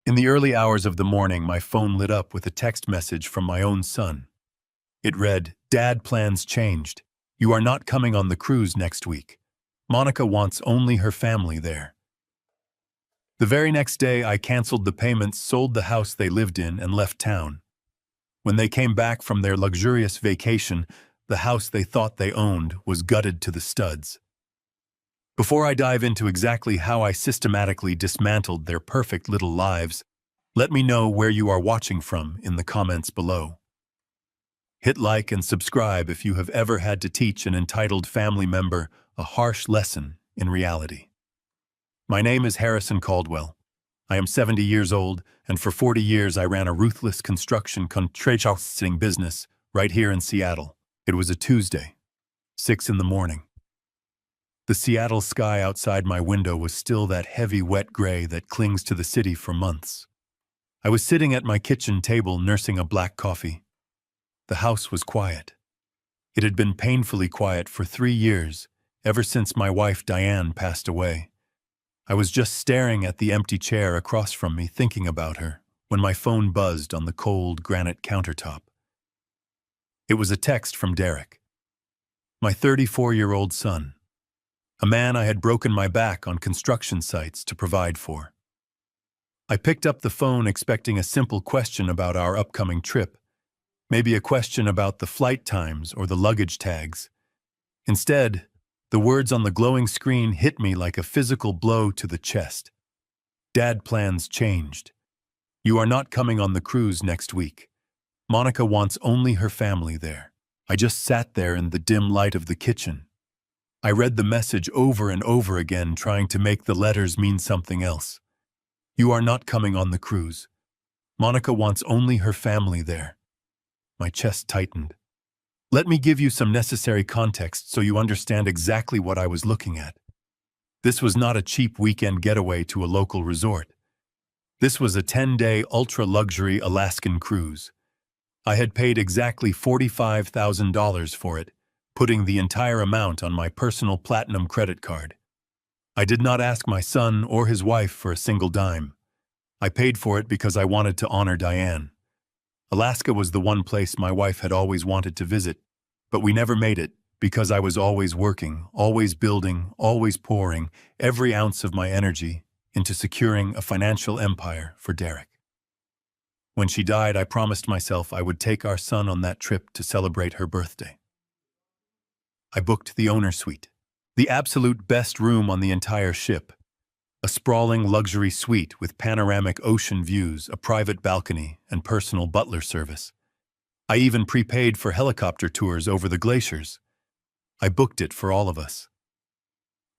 In the early hours of the morning, my phone lit up with a text message from my own son. It read, "Dad, plans changed. You are not coming on the cruise next week. Monica wants only her family there." The very next day, I canceled the payments, sold the house they lived in, and left town. When they came back from their luxurious vacation, the house they thought they owned was gutted to the studs. Before I dive into exactly how I systematically dismantled their perfect little lives, let me know where you are watching from in the comments below. Hit like and subscribe if you have ever had to teach an entitled family member a harsh lesson in reality. My name is Harrison Caldwell. I am 70 years old, and for 40 years I ran a ruthless construction contracting business right here in Seattle. It was a Tuesday, 6 in the morning. The Seattle sky outside my window was still that heavy, wet gray that clings to the city for months. I was sitting at my kitchen table nursing a black coffee. The house was quiet. It had been painfully quiet for 3 years, ever since my wife Diane passed away. I was just staring at the empty chair across from me, thinking about her, when my phone buzzed on the cold granite countertop. It was a text from Derek, my 34-year-old son, a man I had broken my back on construction sites to provide for. I picked up the phone expecting a simple question about our upcoming trip, maybe a question about the flight times or the luggage tags. Instead, the words on the glowing screen hit me like a physical blow to the chest. "Dad, plans changed. You are not coming on the cruise next week. Monica wants only her family there." I just sat there in the dim light of the kitchen. I read the message over and over again, trying to make the letters mean something else. "You are not coming on the cruise. Monica wants only her family there." My chest tightened. Let me give you some necessary context so you understand exactly what I was looking at. This was not a cheap weekend getaway to a local resort. This was a 10-day ultra-luxury Alaskan cruise. I had paid exactly $45,000 for it, putting the entire amount on my personal platinum credit card. I did not ask my son or his wife for a single dime. I paid for it because I wanted to honor Diane. Alaska was the one place my wife had always wanted to visit, but we never made it because I was always working, always building, always pouring every ounce of my energy into securing a financial empire for Derek. When she died, I promised myself I would take our son on that trip to celebrate her birthday. I booked the owner suite, the absolute best room on the entire ship. A sprawling luxury suite with panoramic ocean views, a private balcony, and personal butler service. I even prepaid for helicopter tours over the glaciers. I booked it for all of us.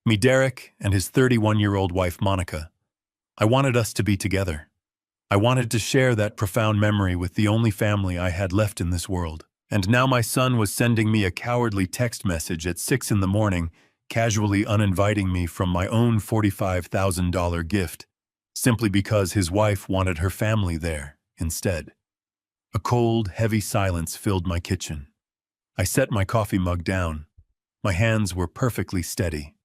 Me, Derek, and his 31-year-old wife, Monica. I wanted us to be together. I wanted to share that profound memory with the only family I had left in this world. And now my son was sending me a cowardly text message at 6 in the morning, casually uninviting me from my own $45,000 gift, simply because his wife wanted her family there instead. A cold, heavy silence filled my kitchen. I set my coffee mug down. My hands were perfectly steady.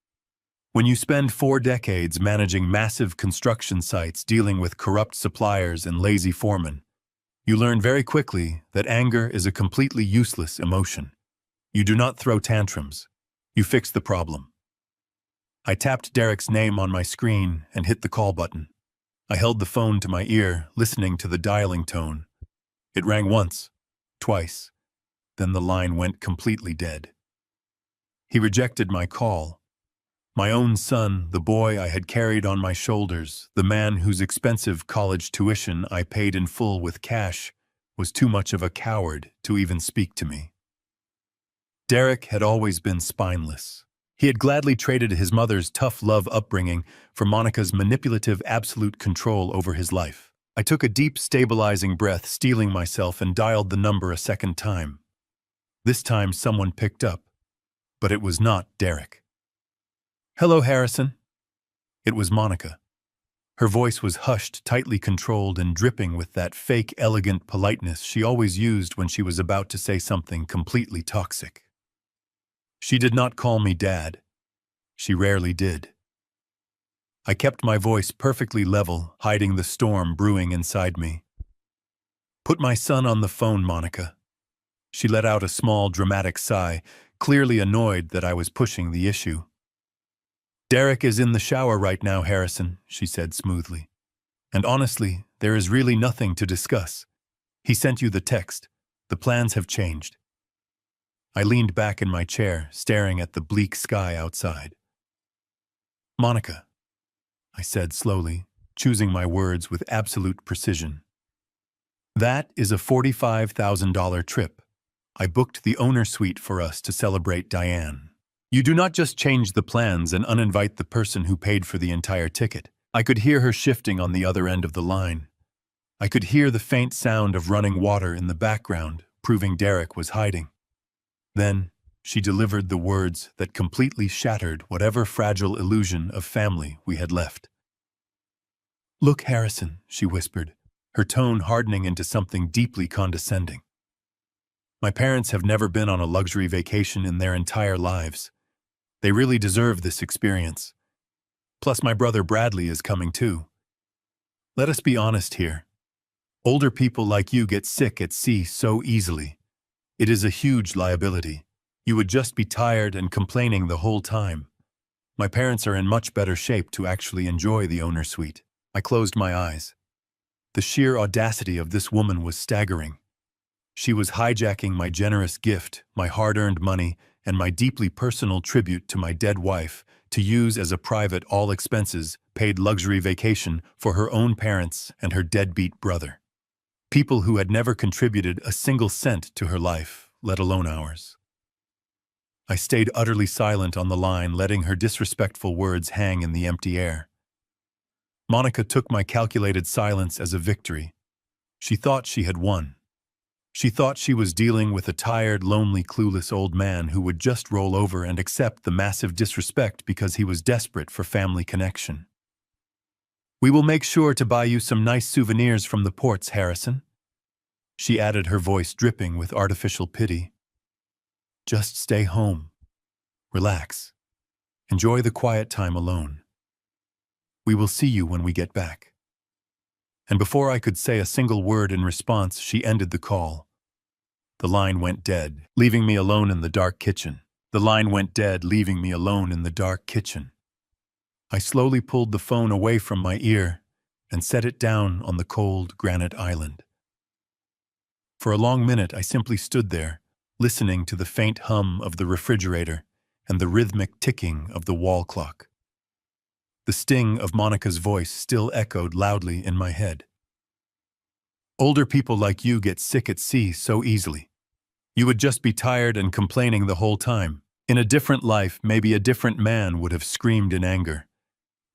When you spend 4 decades managing massive construction sites, dealing with corrupt suppliers and lazy foremen, you learn very quickly that anger is a completely useless emotion. You do not throw tantrums. You fix the problem. I tapped Derek's name on my screen and hit the call button. I held the phone to my ear, listening to the dialing tone. It rang once, twice, then the line went completely dead. He rejected my call. My own son, the boy I had carried on my shoulders, the man whose expensive college tuition I paid in full with cash, was too much of a coward to even speak to me. Derek had always been spineless. He had gladly traded his mother's tough love upbringing for Monica's manipulative absolute control over his life. I took a deep, stabilizing breath, steeling myself, and dialed the number a second time. This time someone picked up, but it was not Derek. "Hello, Harrison." It was Monica. Her voice was hushed, tightly controlled, and dripping with that fake, elegant politeness she always used when she was about to say something completely toxic. She did not call me Dad. She rarely did. I kept my voice perfectly level, hiding the storm brewing inside me. "Put my son on the phone, Monica." She let out a small, dramatic sigh, clearly annoyed that I was pushing the issue. "Derek is in the shower right now, Harrison," she said smoothly. "And honestly, there is really nothing to discuss. He sent you the text. The plans have changed." I leaned back in my chair, staring at the bleak sky outside. "Monica," I said slowly, choosing my words with absolute precision. "That is a $45,000 trip. I booked the owner suite for us to celebrate Diane. You do not just change the plans and uninvite the person who paid for the entire ticket." I could hear her shifting on the other end of the line. I could hear the faint sound of running water in the background, proving Derek was hiding. Then, she delivered the words that completely shattered whatever fragile illusion of family we had left. "Look, Harrison," she whispered, her tone hardening into something deeply condescending. "My parents have never been on a luxury vacation in their entire lives. They really deserve this experience. Plus, my brother Bradley is coming too. Let us be honest here. Older people like you get sick at sea so easily. It is a huge liability. You would just be tired and complaining the whole time. My parents are in much better shape to actually enjoy the owner suite." I closed my eyes. The sheer audacity of this woman was staggering. She was hijacking my generous gift, my hard-earned money, and my deeply personal tribute to my dead wife to use as a private, all-expenses-paid luxury vacation for her own parents and her deadbeat brother. People who had never contributed a single cent to her life, let alone ours. I stayed utterly silent on the line, letting her disrespectful words hang in the empty air. Monica took my calculated silence as a victory. She thought she had won. She thought she was dealing with a tired, lonely, clueless old man who would just roll over and accept the massive disrespect because he was desperate for family connection. "We will make sure to buy you some nice souvenirs from the ports, Harrison," she added, her voice dripping with artificial pity. "Just stay home. Relax. Enjoy the quiet time alone. We will see you when we get back." And before I could say a single word in response, she ended the call. The line went dead, leaving me alone in the dark kitchen. The line went dead, leaving me alone in the dark kitchen. I slowly pulled the phone away from my ear and set it down on the cold granite island. For a long minute, I simply stood there, listening to the faint hum of the refrigerator and the rhythmic ticking of the wall clock. The sting of Monica's voice still echoed loudly in my head. "Older people like you get sick at sea so easily. You would just be tired and complaining the whole time. In a different life, maybe a different man would have screamed in anger.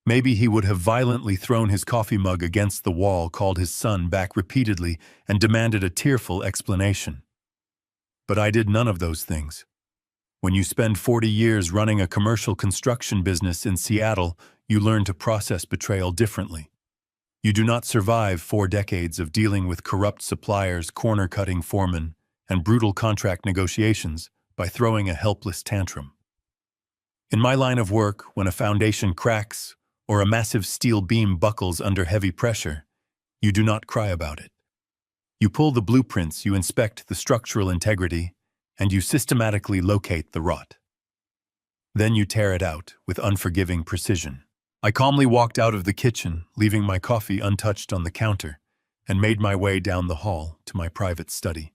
Maybe he would have violently thrown his coffee mug against the wall, called his son back repeatedly, and demanded a tearful explanation. But I did none of those things. When you spend 40 years running a commercial construction business in Seattle, you learn to process betrayal differently. You do not survive 4 decades of dealing with corrupt suppliers, corner-cutting foremen, and brutal contract negotiations by throwing a helpless tantrum. In my line of work, when a foundation cracks or a massive steel beam buckles under heavy pressure, you do not cry about it. You pull the blueprints, you inspect the structural integrity, and you systematically locate the rot. Then you tear it out with unforgiving precision. I calmly walked out of the kitchen, leaving my coffee untouched on the counter, and made my way down the hall to my private study.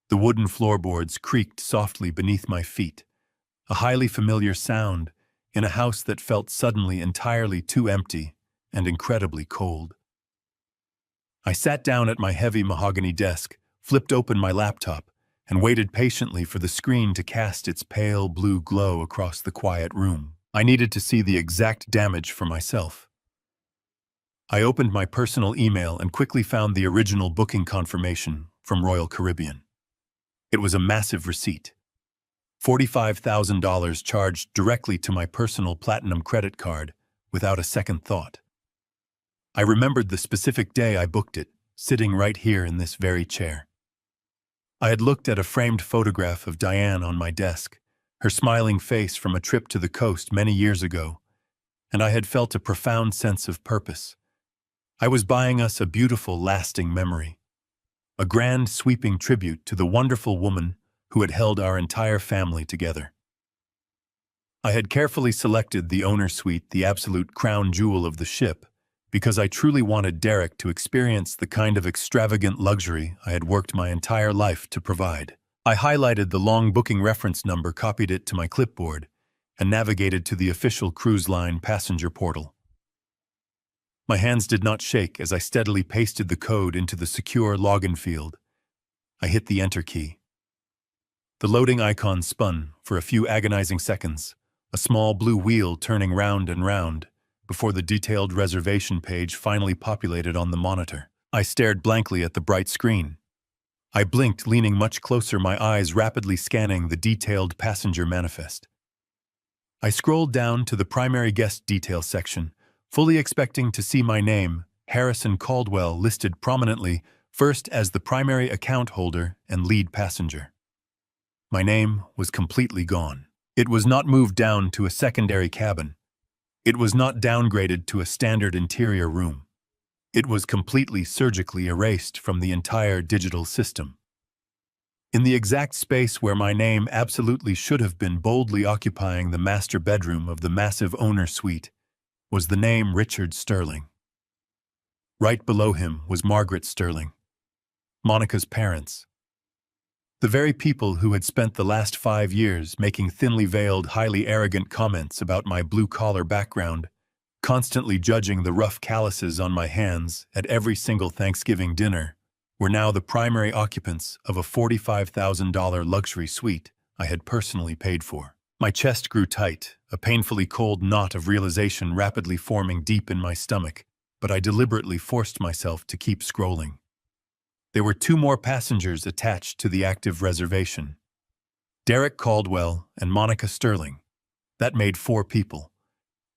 The wooden floorboards creaked softly beneath my feet, a highly familiar sound in a house that felt suddenly entirely too empty and incredibly cold. I sat down at my heavy mahogany desk, flipped open my laptop, and waited patiently for the screen to cast its pale blue glow across the quiet room. I needed to see the exact damage for myself. I opened my personal email and quickly found the original booking confirmation from Royal Caribbean. It was a massive receipt. $45,000 charged directly to my personal platinum credit card without a second thought. I remembered the specific day I booked it, sitting right here in this very chair. I had looked at a framed photograph of Diane on my desk, her smiling face from a trip to the coast many years ago, and I had felt a profound sense of purpose. I was buying us a beautiful, lasting memory, a grand, sweeping tribute to the wonderful woman who had held our entire family together. I had carefully selected the owner suite, the absolute crown jewel of the ship, because I truly wanted Derek to experience the kind of extravagant luxury I had worked my entire life to provide. I highlighted the long booking reference number, copied it to my clipboard, and navigated to the official cruise line passenger portal. My hands did not shake as I steadily pasted the code into the secure login field. I hit the enter key. The loading icon spun for a few agonizing seconds, a small blue wheel turning round and round, before the detailed reservation page finally populated on the monitor. I stared blankly at the bright screen. I blinked, leaning much closer, my eyes rapidly scanning the detailed passenger manifest. I scrolled down to the primary guest details section, fully expecting to see my name, Harrison Caldwell, listed prominently, first as the primary account holder and lead passenger. My name was completely gone. It was not moved down to a secondary cabin. It was not downgraded to a standard interior room. It was completely surgically erased from the entire digital system. In the exact space where my name absolutely should have been, boldly occupying the master bedroom of the massive owner suite, was the name Richard Sterling. Right below him was Margaret Sterling, Monica's parents. The very people who had spent the last 5 years making thinly veiled, highly arrogant comments about my blue-collar background, constantly judging the rough calluses on my hands at every single Thanksgiving dinner, were now the primary occupants of a $45,000 luxury suite I had personally paid for. My chest grew tight, a painfully cold knot of realization rapidly forming deep in my stomach, but I deliberately forced myself to keep scrolling. There were 2 more passengers attached to the active reservation: Derek Caldwell and Monica Sterling. That made 4 people.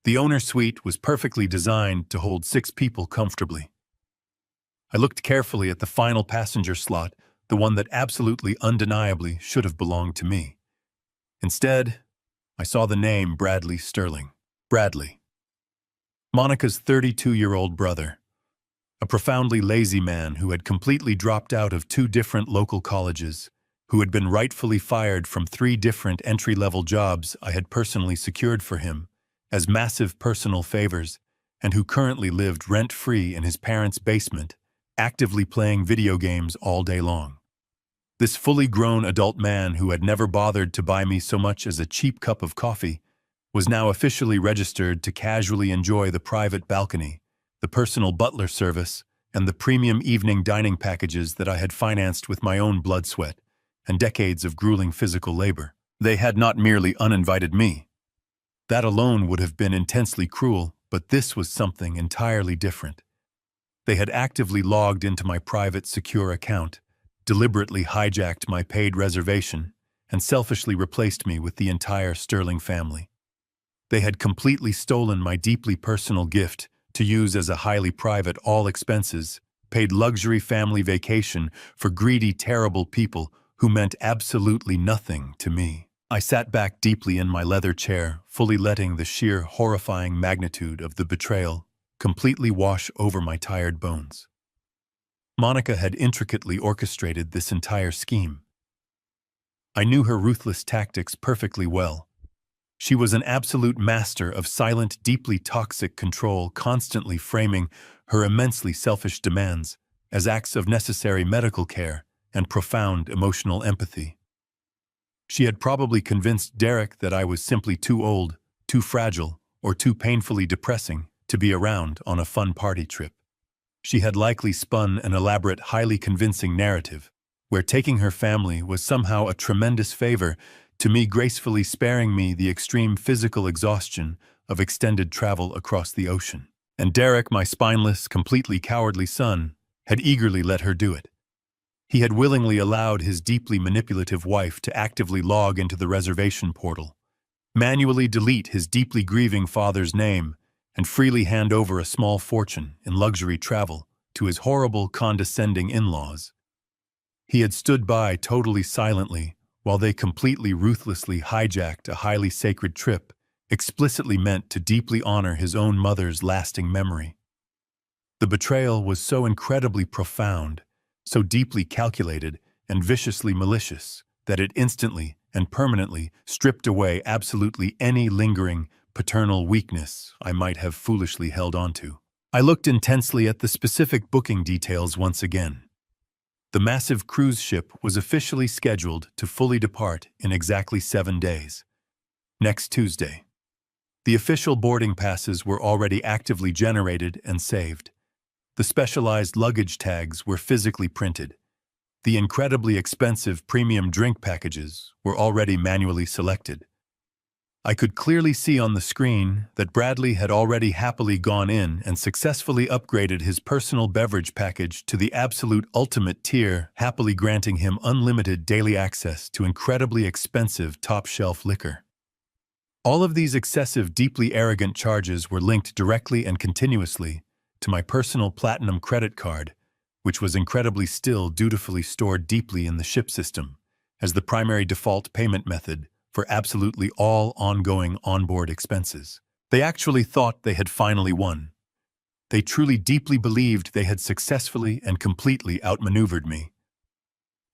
The owner suite was perfectly designed to hold 6 people comfortably. I looked carefully at the final passenger slot, the one that absolutely undeniably should have belonged to me. Instead, I saw the name Bradley Sterling. Bradley, Monica's 32-year-old brother. A profoundly lazy man who had completely dropped out of 2 different local colleges, who had been rightfully fired from 3 different entry-level jobs I had personally secured for him as massive personal favors, and who currently lived rent-free in his parents' basement, actively playing video games all day long. This fully grown adult man, who had never bothered to buy me so much as a cheap cup of coffee, was now officially registered to casually enjoy the private balcony, the personal butler service, and the premium evening dining packages that I had financed with my own blood sweat and decades of grueling physical labor. They had not merely uninvited me. That alone would have been intensely cruel, but this was something entirely different. They had actively logged into my private secure account, deliberately hijacked my paid reservation, and selfishly replaced me with the entire Sterling family. They had completely stolen my deeply personal gift to use as a highly private, all-expenses, paid luxury family vacation for greedy, terrible people who meant absolutely nothing to me. I sat back deeply in my leather chair, fully letting the sheer, horrifying magnitude of the betrayal completely wash over my tired bones. Monica had intricately orchestrated this entire scheme. I knew her ruthless tactics perfectly well. She was an absolute master of silent, deeply toxic control, constantly framing her immensely selfish demands as acts of necessary medical care and profound emotional empathy. She had probably convinced Derek that I was simply too old, too fragile, or too painfully depressing to be around on a fun party trip. She had likely spun an elaborate, highly convincing narrative where taking her family was somehow a tremendous favor to me, gracefully sparing me the extreme physical exhaustion of extended travel across the ocean. And Derek, my spineless, completely cowardly son, had eagerly let her do it. He had willingly allowed his deeply manipulative wife to actively log into the reservation portal, manually delete his deeply grieving father's name, and freely hand over a small fortune in luxury travel to his horrible, condescending in-laws. He had stood by totally silently while they completely ruthlessly hijacked a highly sacred trip explicitly meant to deeply honor his own mother's lasting memory. The betrayal was so incredibly profound, so deeply calculated and viciously malicious, that it instantly and permanently stripped away absolutely any lingering paternal weakness I might have foolishly held onto. I looked intensely at the specific booking details once again. The massive cruise ship was officially scheduled to fully depart in exactly 7 days. Next Tuesday. The official boarding passes were already actively generated and saved. The specialized luggage tags were physically printed. The incredibly expensive premium drink packages were already manually selected. I could clearly see on the screen that Bradley had already happily gone in and successfully upgraded his personal beverage package to the absolute ultimate tier, happily granting him unlimited daily access to incredibly expensive top-shelf liquor. All of these excessive, deeply arrogant charges were linked directly and continuously to my personal platinum credit card, which was incredibly still dutifully stored deeply in the ship system as the primary default payment method for absolutely all ongoing onboard expenses. They actually thought they had finally won. They truly deeply believed they had successfully and completely outmaneuvered me.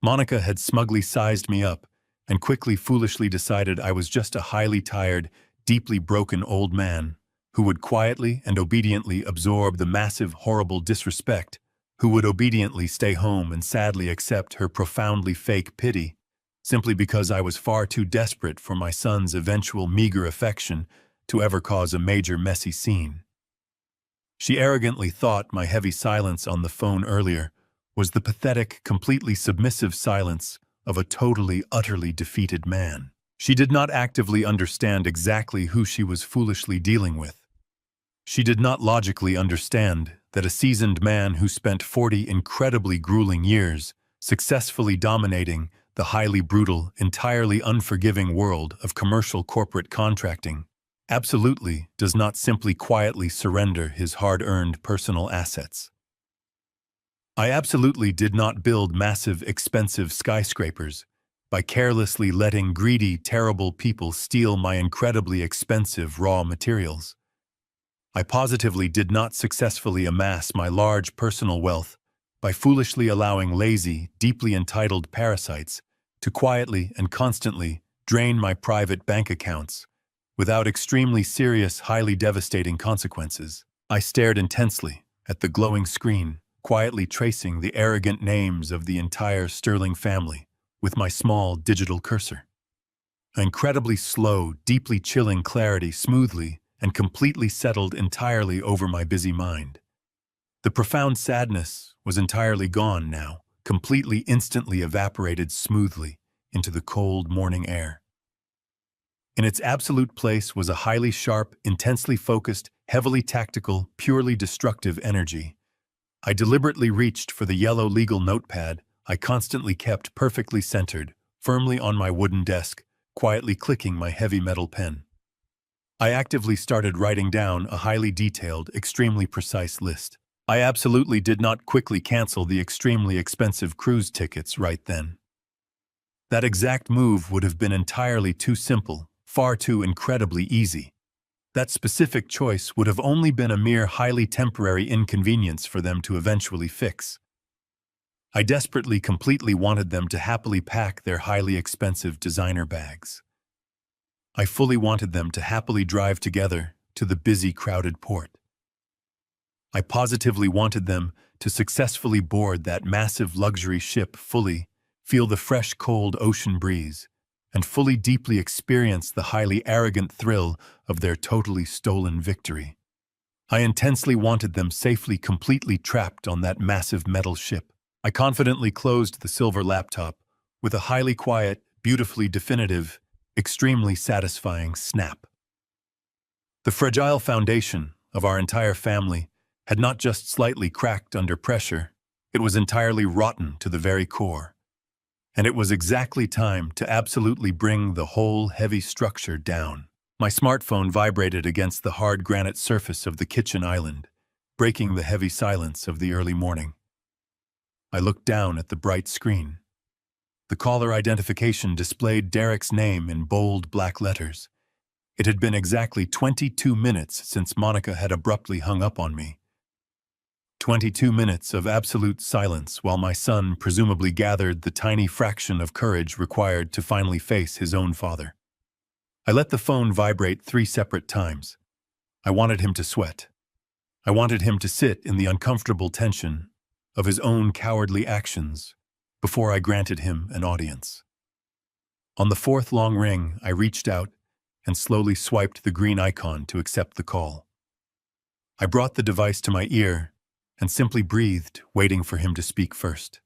Monica had smugly sized me up and quickly foolishly decided I was just a highly tired, deeply broken old man who would quietly and obediently absorb the massive, horrible disrespect, who would obediently stay home and sadly accept her profoundly fake pity, simply because I was far too desperate for my son's eventual meager affection to ever cause a major messy scene. She arrogantly thought my heavy silence on the phone earlier was the pathetic, completely submissive silence of a totally, utterly defeated man. She did not actively understand exactly who she was foolishly dealing with. She did not logically understand that a seasoned man who spent 40 incredibly grueling years successfully dominating the highly brutal, entirely unforgiving world of commercial corporate contracting absolutely does not simply quietly surrender his hard-earned personal assets. I absolutely did not build massive, expensive skyscrapers by carelessly letting greedy, terrible people steal my incredibly expensive raw materials. I positively did not successfully amass my large personal wealth by foolishly allowing lazy, deeply entitled parasites to quietly and constantly drain my private bank accounts without extremely serious, highly devastating consequences. I stared intensely at the glowing screen, quietly tracing the arrogant names of the entire Sterling family with my small digital cursor. An incredibly slow, deeply chilling clarity smoothly and completely settled entirely over my busy mind. The profound sadness was entirely gone now, completely instantly evaporated smoothly into the cold morning air. In its absolute place was a highly sharp, intensely focused, heavily tactical, purely destructive energy. I deliberately reached for the yellow legal notepad I constantly kept perfectly centered, firmly on my wooden desk, quietly clicking my heavy metal pen. I actively started writing down a highly detailed, extremely precise list. I absolutely did not quickly cancel the extremely expensive cruise tickets right then. That exact move would have been entirely too simple, far too incredibly easy. That specific choice would have only been a mere highly temporary inconvenience for them to eventually fix. I desperately, completely wanted them to happily pack their highly expensive designer bags. I fully wanted them to happily drive together to the busy, crowded port. I positively wanted them to successfully board that massive luxury ship fully, feel the fresh, cold ocean breeze, and fully deeply experience the highly arrogant thrill of their totally stolen victory. I intensely wanted them safely, completely trapped on that massive metal ship. I confidently closed the silver laptop with a highly quiet, beautifully definitive, extremely satisfying snap. The fragile foundation of our entire family had not just slightly cracked under pressure, it was entirely rotten to the very core. And it was exactly time to absolutely bring the whole heavy structure down. My smartphone vibrated against the hard granite surface of the kitchen island, breaking the heavy silence of the early morning. I looked down at the bright screen. The caller identification displayed Derek's name in bold black letters. It had been exactly 22 minutes since Monica had abruptly hung up on me. 22 minutes of absolute silence while my son presumably gathered the tiny fraction of courage required to finally face his own father. I let the phone vibrate 3 separate times. I wanted him to sweat. I wanted him to sit in the uncomfortable tension of his own cowardly actions before I granted him an audience. On the 4th long ring, I reached out and slowly swiped the green icon to accept the call. I brought the device to my ear and simply breathed, waiting for him to speak first.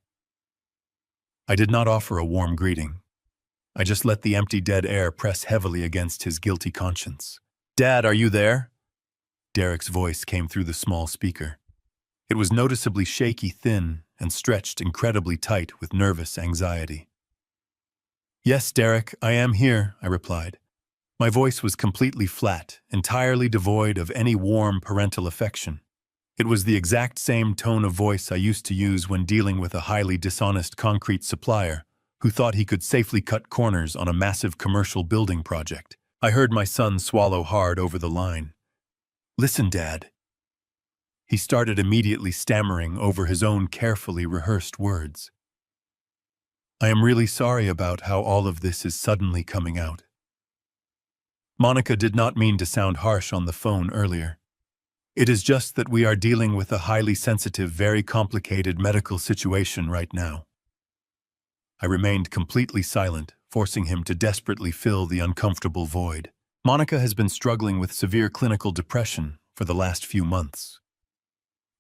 I did not offer a warm greeting. I just let the empty dead air press heavily against his guilty conscience. "Dad, are you there?" Derek's voice came through the small speaker. It was noticeably shaky, thin, and stretched incredibly tight with nervous anxiety. "Yes, Derek, I am here," I replied. My voice was completely flat, entirely devoid of any warm parental affection. It was the exact same tone of voice I used to use when dealing with a highly dishonest concrete supplier who thought he could safely cut corners on a massive commercial building project. I heard my son swallow hard over the line. "Listen, Dad." He started immediately stammering over his own carefully rehearsed words. "I am really sorry about how all of this is suddenly coming out." Monica did not mean to sound harsh on the phone earlier. "It is just that we are dealing with a highly sensitive, very complicated medical situation right now." I remained completely silent, forcing him to desperately fill the uncomfortable void. Monica has been struggling with severe clinical depression for the last few months.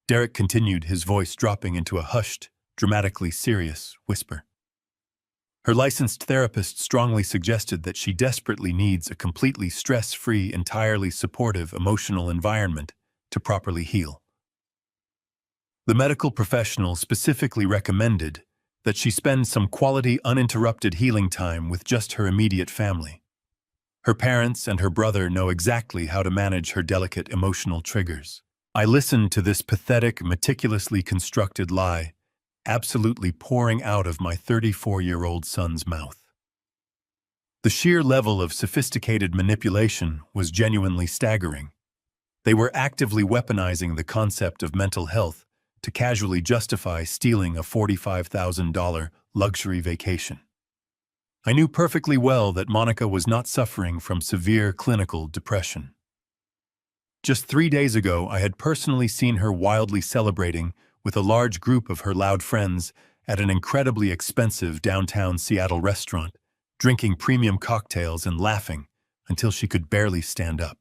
Derek continued, his voice dropping into a hushed, dramatically serious whisper. Her licensed therapist strongly suggested that she desperately needs a completely stress-free, entirely supportive emotional environment to properly heal. The medical professional specifically recommended that she spend some quality, uninterrupted healing time with just her immediate family. Her parents and her brother know exactly how to manage her delicate emotional triggers. I listened to this pathetic, meticulously constructed lie, absolutely pouring out of my 34-year-old son's mouth. The sheer level of sophisticated manipulation was genuinely staggering. They were actively weaponizing the concept of mental health to casually justify stealing a $45,000 luxury vacation. I knew perfectly well that Monica was not suffering from severe clinical depression. Just 3 days ago, I had personally seen her wildly celebrating with a large group of her loud friends at an incredibly expensive downtown Seattle restaurant, drinking premium cocktails and laughing until she could barely stand up.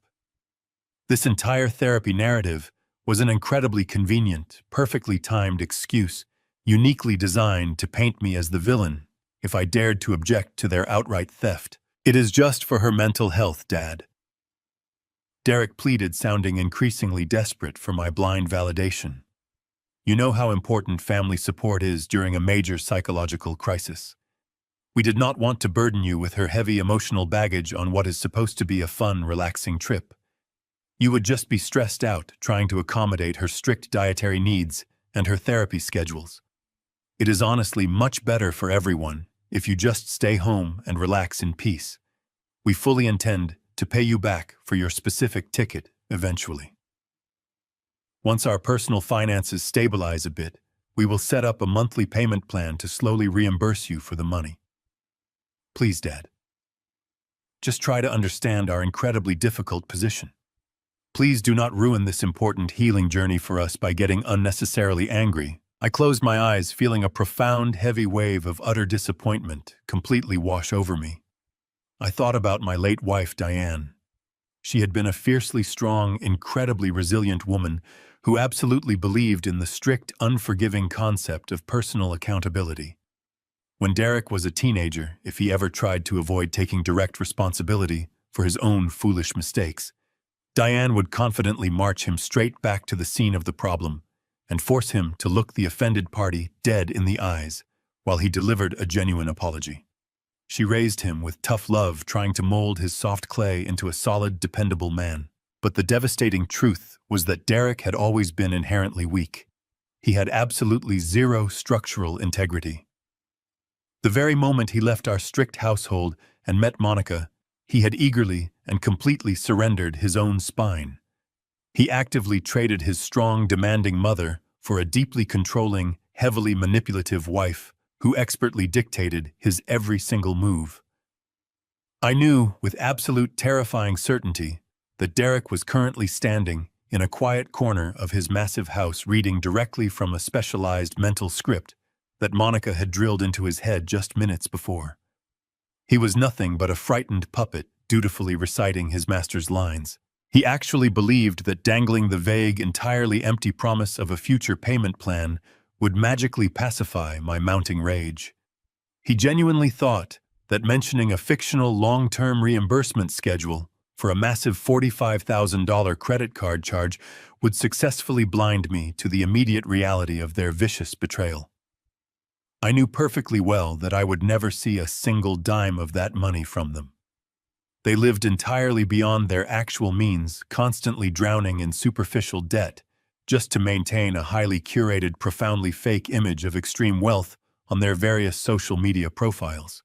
This entire therapy narrative was an incredibly convenient, perfectly timed excuse, uniquely designed to paint me as the villain if I dared to object to their outright theft. "It is just for her mental health, Dad." Derek pleaded, sounding increasingly desperate for my blind validation. "You know how important family support is during a major psychological crisis. We did not want to burden you with her heavy emotional baggage on what is supposed to be a fun, relaxing trip. You would just be stressed out trying to accommodate her strict dietary needs and her therapy schedules. It is honestly much better for everyone if you just stay home and relax in peace. We fully intend to pay you back for your specific ticket eventually. Once our personal finances stabilize a bit, we will set up a monthly payment plan to slowly reimburse you for the money. Please, Dad. Just try to understand our incredibly difficult position. Please do not ruin this important healing journey for us by getting unnecessarily angry." I closed my eyes, feeling a profound, heavy wave of utter disappointment completely wash over me. I thought about my late wife, Diane. She had been a fiercely strong, incredibly resilient woman who absolutely believed in the strict, unforgiving concept of personal accountability. When Derek was a teenager, if he ever tried to avoid taking direct responsibility for his own foolish mistakes, Diane would confidently march him straight back to the scene of the problem and force him to look the offended party dead in the eyes while he delivered a genuine apology. She raised him with tough love, trying to mold his soft clay into a solid, dependable man. But the devastating truth was that Derek had always been inherently weak. He had absolutely zero structural integrity. The very moment he left our strict household and met Monica, he had eagerly and completely surrendered his own spine. He actively traded his strong, demanding mother for a deeply controlling, heavily manipulative wife who expertly dictated his every single move. I knew, with absolute terrifying certainty, that Derek was currently standing in a quiet corner of his massive house reading directly from a specialized mental script that Monica had drilled into his head just minutes before. He was nothing but a frightened puppet dutifully reciting his master's lines. He actually believed that dangling the vague, entirely empty promise of a future payment plan would magically pacify my mounting rage. He genuinely thought that mentioning a fictional long-term reimbursement schedule for a massive $45,000 credit card charge would successfully blind me to the immediate reality of their vicious betrayal. I knew perfectly well that I would never see a single dime of that money from them. They lived entirely beyond their actual means, constantly drowning in superficial debt, just to maintain a highly curated, profoundly fake image of extreme wealth on their various social media profiles.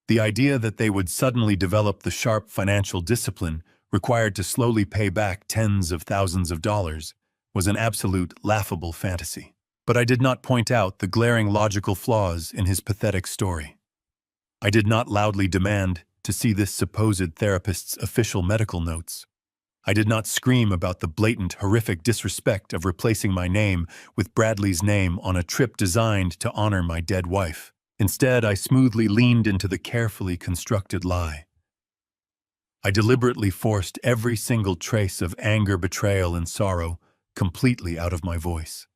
The idea that they would suddenly develop the sharp financial discipline required to slowly pay back tens of thousands of dollars was an absolute laughable fantasy. But I did not point out the glaring logical flaws in his pathetic story. I did not loudly demand to see this supposed therapist's official medical notes. I did not scream about the blatant, horrific disrespect of replacing my name with Bradley's name on a trip designed to honor my dead wife. Instead, I smoothly leaned into the carefully constructed lie. I deliberately forced every single trace of anger, betrayal, and sorrow completely out of my voice.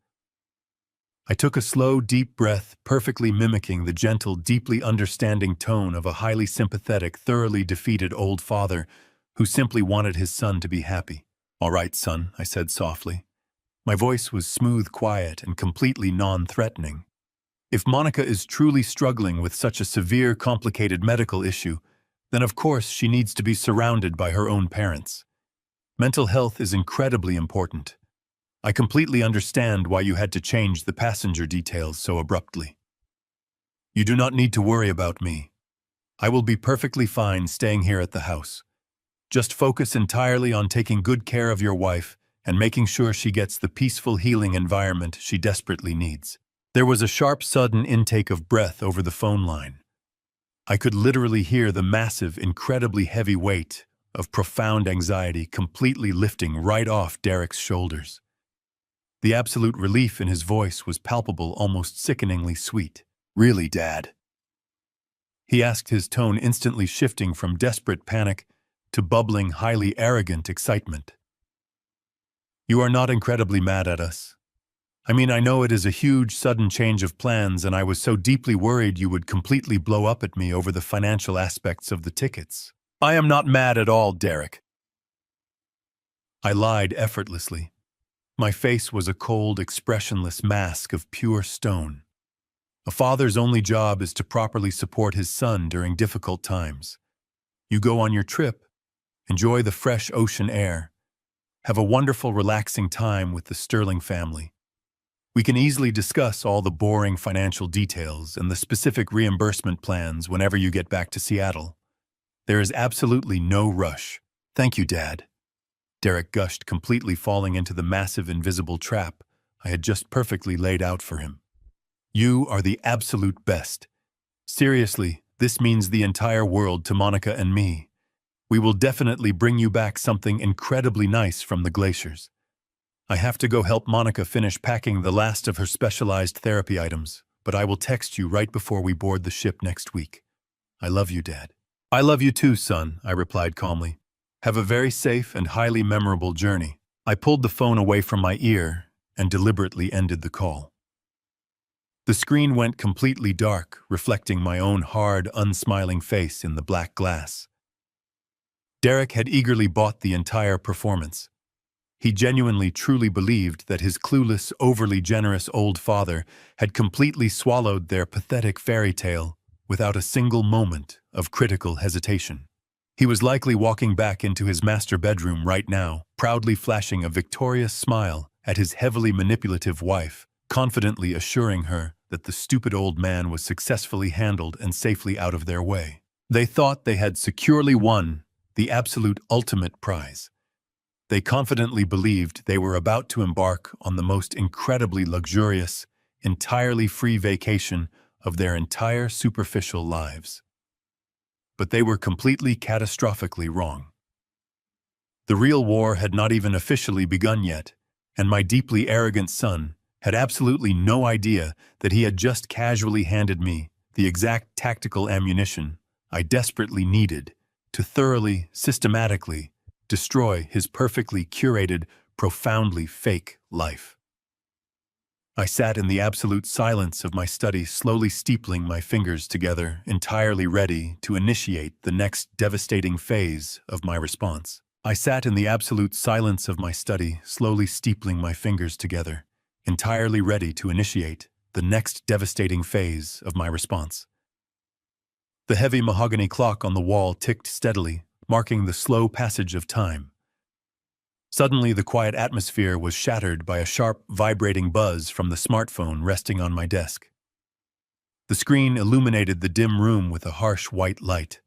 I took a slow, deep breath, perfectly mimicking the gentle, deeply understanding tone of a highly sympathetic, thoroughly defeated old father who simply wanted his son to be happy. "All right, son," I said softly. My voice was smooth, quiet, and completely non-threatening. If Monica is truly struggling with such a severe, complicated medical issue, then of course she needs to be surrounded by her own parents. Mental health is incredibly important. I completely understand why you had to change the passenger details so abruptly. You do not need to worry about me. I will be perfectly fine staying here at the house. Just focus entirely on taking good care of your wife and making sure she gets the peaceful, healing environment she desperately needs. There was a sharp, sudden intake of breath over the phone line. I could literally hear the massive, incredibly heavy weight of profound anxiety completely lifting right off Derek's shoulders. The absolute relief in his voice was palpable, almost sickeningly sweet. "Really, Dad?" He asked, his tone instantly shifting from desperate panic to bubbling, highly arrogant excitement. "You are not incredibly mad at us? I mean, I know it is a huge, sudden change of plans, and I was so deeply worried you would completely blow up at me over the financial aspects of the tickets." "I am not mad at all, Derek." I lied effortlessly. My face was a cold, expressionless mask of pure stone. A father's only job is to properly support his son during difficult times. You go on your trip, enjoy the fresh ocean air, have a wonderful, relaxing time with the Sterling family. We can easily discuss all the boring financial details and the specific reimbursement plans whenever you get back to Seattle. There is absolutely no rush. "Thank you, Dad." Derek gushed, completely falling into the massive invisible trap I had just perfectly laid out for him. "You are the absolute best. Seriously, this means the entire world to Monica and me. We will definitely bring you back something incredibly nice from the glaciers. I have to go help Monica finish packing the last of her specialized therapy items, but I will text you right before we board the ship next week. I love you, Dad." "I love you too, son," I replied calmly. "Have a very safe and highly memorable journey." I pulled the phone away from my ear and deliberately ended the call. The screen went completely dark, reflecting my own hard, unsmiling face in the black glass. Derek had eagerly bought the entire performance. He genuinely, truly believed that his clueless, overly generous old father had completely swallowed their pathetic fairy tale without a single moment of critical hesitation. He was likely walking back into his master bedroom right now, proudly flashing a victorious smile at his heavily manipulative wife, confidently assuring her that the stupid old man was successfully handled and safely out of their way. They thought they had securely won the absolute ultimate prize. They confidently believed they were about to embark on the most incredibly luxurious, entirely free vacation of their entire superficial lives. But they were completely catastrophically wrong. The real war had not even officially begun yet, and my deeply arrogant son had absolutely no idea that he had just casually handed me the exact tactical ammunition I desperately needed to thoroughly, systematically destroy his perfectly curated, profoundly fake life. I sat in the absolute silence of my study, slowly steepling my fingers together, entirely ready to initiate the next devastating phase of my response. I sat in the absolute silence of my study, slowly steepling my fingers together, entirely ready to initiate the next devastating phase of my response. The heavy mahogany clock on the wall ticked steadily, marking the slow passage of time. Suddenly, the quiet atmosphere was shattered by a sharp, vibrating buzz from the smartphone resting on my desk. The screen illuminated the dim room with a harsh white light.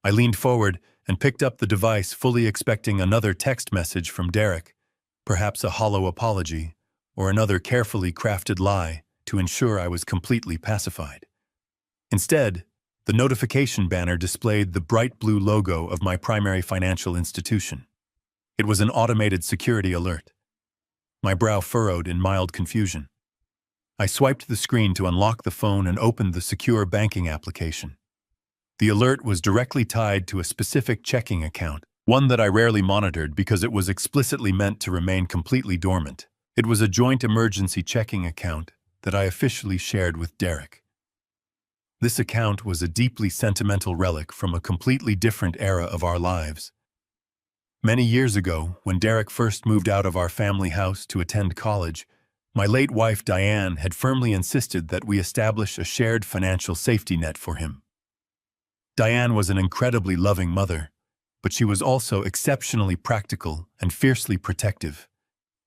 I leaned forward and picked up the device, fully expecting another text message from Derek, perhaps a hollow apology, or another carefully crafted lie to ensure I was completely pacified. Instead, the notification banner displayed the bright blue logo of my primary financial institution. It was an automated security alert. My brow furrowed in mild confusion. I swiped the screen to unlock the phone and opened the secure banking application. The alert was directly tied to a specific checking account, one that I rarely monitored because it was explicitly meant to remain completely dormant. It was a joint emergency checking account that I officially shared with Derek. This account was a deeply sentimental relic from a completely different era of our lives. Many years ago, when Derek first moved out of our family house to attend college, my late wife Diane had firmly insisted that we establish a shared financial safety net for him. Diane was an incredibly loving mother, but she was also exceptionally practical and fiercely protective.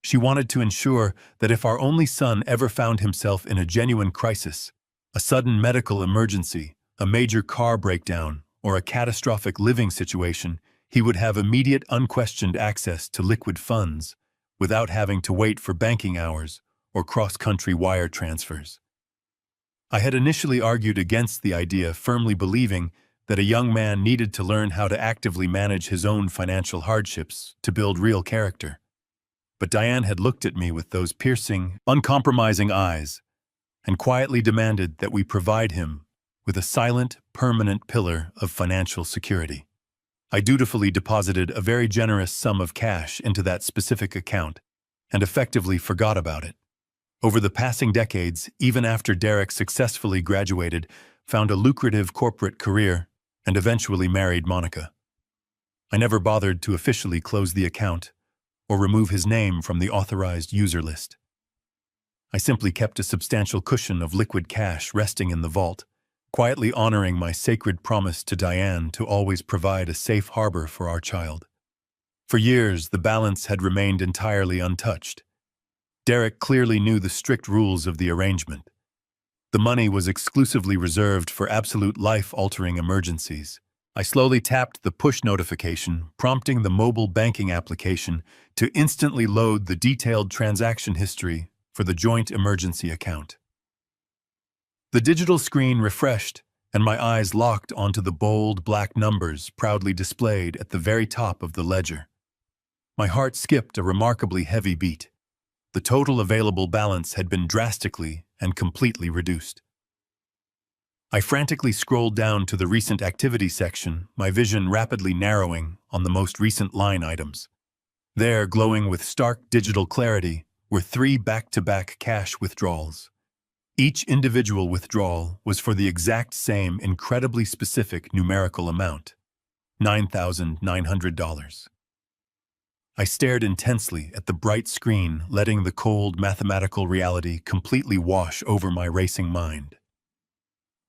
She wanted to ensure that if our only son ever found himself in a genuine crisis, a sudden medical emergency, a major car breakdown, or a catastrophic living situation, he would have immediate, unquestioned access to liquid funds without having to wait for banking hours or cross-country wire transfers. I had initially argued against the idea, firmly believing that a young man needed to learn how to actively manage his own financial hardships to build real character. But Diane had looked at me with those piercing, uncompromising eyes and quietly demanded that we provide him with a silent, permanent pillar of financial security. I dutifully deposited a very generous sum of cash into that specific account and effectively forgot about it. Over the passing decades, even after Derek successfully graduated, found a lucrative corporate career, and eventually married Monica, I never bothered to officially close the account or remove his name from the authorized user list. I simply kept a substantial cushion of liquid cash resting in the vault, quietly honoring my sacred promise to Diane to always provide a safe harbor for our child. For years, the balance had remained entirely untouched. Derek clearly knew the strict rules of the arrangement. The money was exclusively reserved for absolute life-altering emergencies. I slowly tapped the push notification, prompting the mobile banking application to instantly load the detailed transaction history for the joint emergency account. The digital screen refreshed, and my eyes locked onto the bold black numbers proudly displayed at the very top of the ledger. My heart skipped a remarkably heavy beat. The total available balance had been drastically and completely reduced. I frantically scrolled down to the recent activity section, my vision rapidly narrowing on the most recent line items. There, glowing with stark digital clarity, were 3 back-to-back cash withdrawals. Each individual withdrawal was for the exact same incredibly specific numerical amount, $9,900. I stared intensely at the bright screen, letting the cold mathematical reality completely wash over my racing mind.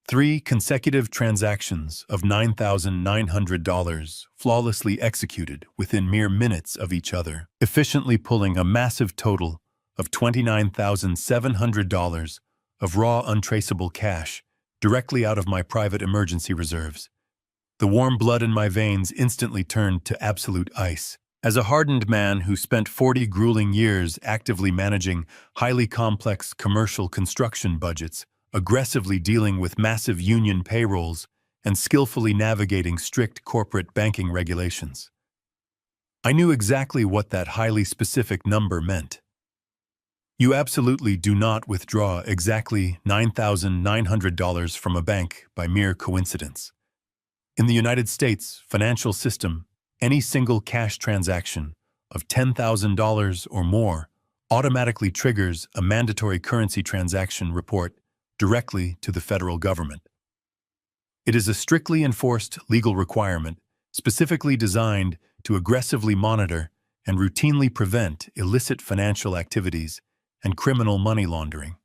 3 consecutive transactions of $9,900 flawlessly executed within mere minutes of each other, efficiently pulling a massive total of $29,700 of raw untraceable cash directly out of my private emergency reserves. The warm blood in my veins instantly turned to absolute ice. As a hardened man who spent 40 grueling years actively managing highly complex commercial construction budgets, aggressively dealing with massive union payrolls, and skillfully navigating strict corporate banking regulations, I knew exactly what that highly specific number meant. You absolutely do not withdraw exactly $9,900 from a bank by mere coincidence. In the United States financial system, any single cash transaction of $10,000 or more automatically triggers a mandatory currency transaction report directly to the federal government. It is a strictly enforced legal requirement specifically designed to aggressively monitor and routinely prevent illicit financial activities and criminal money laundering.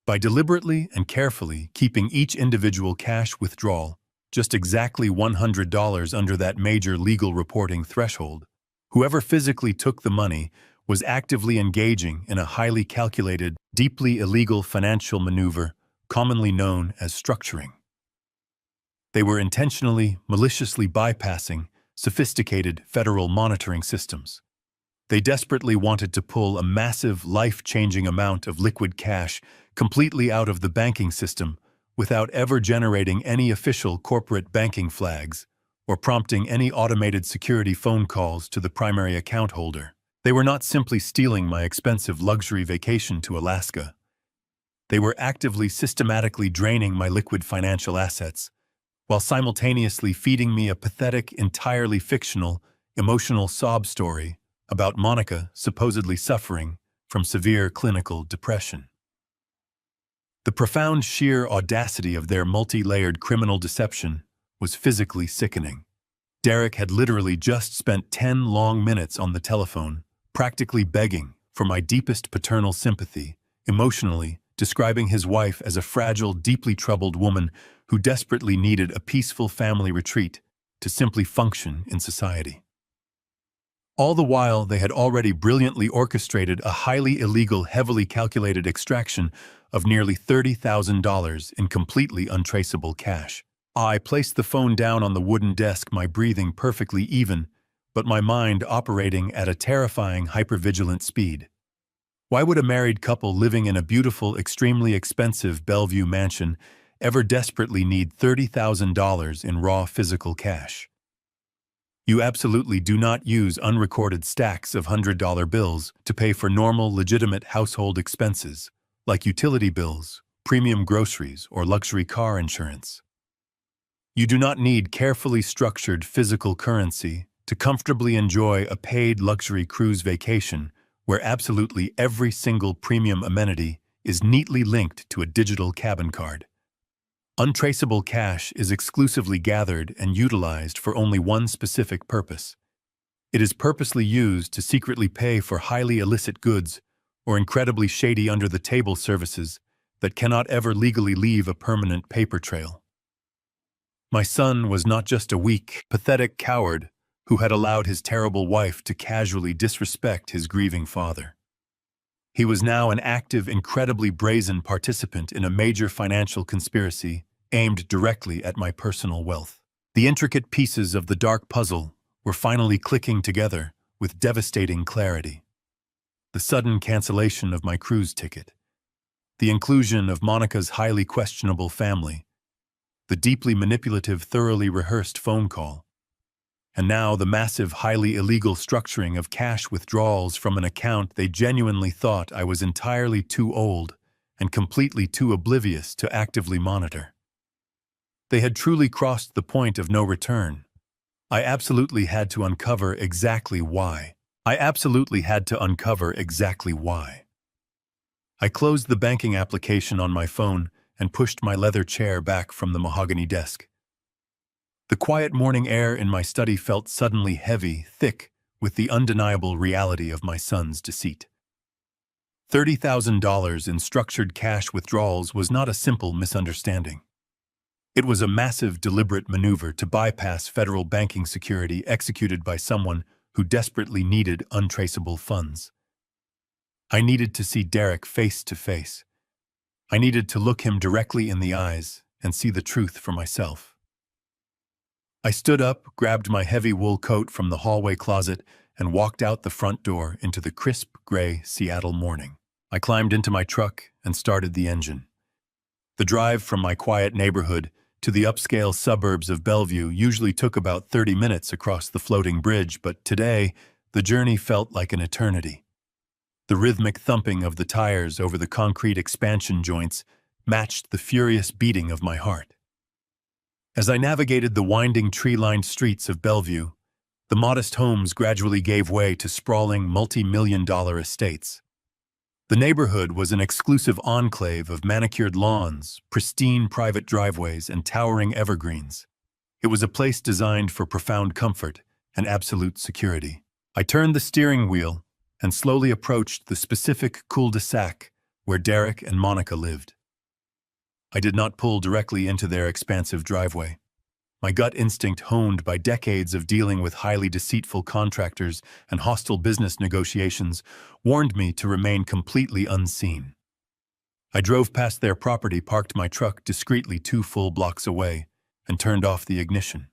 By deliberately and carefully keeping each individual cash withdrawal just exactly $100 under that major legal reporting threshold, whoever physically took the money was actively engaging in a highly calculated, deeply illegal financial maneuver commonly known as structuring. They were intentionally, maliciously bypassing sophisticated federal monitoring systems. They desperately wanted to pull a massive, life-changing amount of liquid cash completely out of the banking system without ever generating any official corporate banking flags or prompting any automated security phone calls to the primary account holder. They were not simply stealing my expensive luxury vacation to Alaska. They were actively, systematically draining my liquid financial assets, while simultaneously feeding me a pathetic, entirely fictional, emotional sob story about Monica supposedly suffering from severe clinical depression. The profound sheer audacity of their multi-layered criminal deception was physically sickening. Derek had literally just spent 10 long minutes on the telephone, practically begging for my deepest paternal sympathy, emotionally describing his wife as a fragile, deeply troubled woman who desperately needed a peaceful family retreat to simply function in society. All the while, they had already brilliantly orchestrated a highly illegal, heavily calculated extraction of nearly $30,000 in completely untraceable cash. I placed the phone down on the wooden desk, my breathing perfectly even, but my mind operating at a terrifying, hypervigilant speed. Why would a married couple living in a beautiful, extremely expensive Bellevue mansion ever desperately need $30,000 in raw physical cash? You absolutely do not use unrecorded stacks of $100 bills to pay for normal, legitimate household expenses, like utility bills, premium groceries, or luxury car insurance. You do not need carefully structured physical currency to comfortably enjoy a paid luxury cruise vacation where absolutely every single premium amenity is neatly linked to a digital cabin card. Untraceable cash is exclusively gathered and utilized for only one specific purpose. It is purposely used to secretly pay for highly illicit goods or incredibly shady under-the-table services that cannot ever legally leave a permanent paper trail. My son was not just a weak, pathetic coward who had allowed his terrible wife to casually disrespect his grieving father. He was now an active, incredibly brazen participant in a major financial conspiracy aimed directly at my personal wealth. The intricate pieces of the dark puzzle were finally clicking together with devastating clarity. The sudden cancellation of my cruise ticket, the inclusion of Monica's highly questionable family, the deeply manipulative, thoroughly rehearsed phone call, and now the massive, highly illegal structuring of cash withdrawals from an account they genuinely thought I was entirely too old and completely too oblivious to actively monitor. They had truly crossed the point of no return. I absolutely had to uncover exactly why. I closed the banking application on my phone and pushed my leather chair back from the mahogany desk. The quiet morning air in my study felt suddenly heavy, thick, with the undeniable reality of my son's deceit. $30,000 in structured cash withdrawals was not a simple misunderstanding. It was a massive, deliberate maneuver to bypass federal banking security executed by someone who desperately needed untraceable funds. I needed to see Derek face to face. I needed to look him directly in the eyes and see the truth for myself. I stood up, grabbed my heavy wool coat from the hallway closet, and walked out the front door into the crisp, gray Seattle morning. I climbed into my truck and started the engine. The drive from my quiet neighborhood to the upscale suburbs of Bellevue usually took about 30 minutes across the floating bridge, but today, the journey felt like an eternity. The rhythmic thumping of the tires over the concrete expansion joints matched the furious beating of my heart. As I navigated the winding tree-lined streets of Bellevue, the modest homes gradually gave way to sprawling multi-million-dollar estates. The neighborhood was an exclusive enclave of manicured lawns, pristine private driveways, and towering evergreens. It was a place designed for profound comfort and absolute security. I turned the steering wheel and slowly approached the specific cul-de-sac where Derek and Monica lived. I did not pull directly into their expansive driveway. My gut instinct, honed by decades of dealing with highly deceitful contractors and hostile business negotiations, warned me to remain completely unseen. I drove past their property, parked my truck discreetly 2 full blocks away, and turned off the ignition.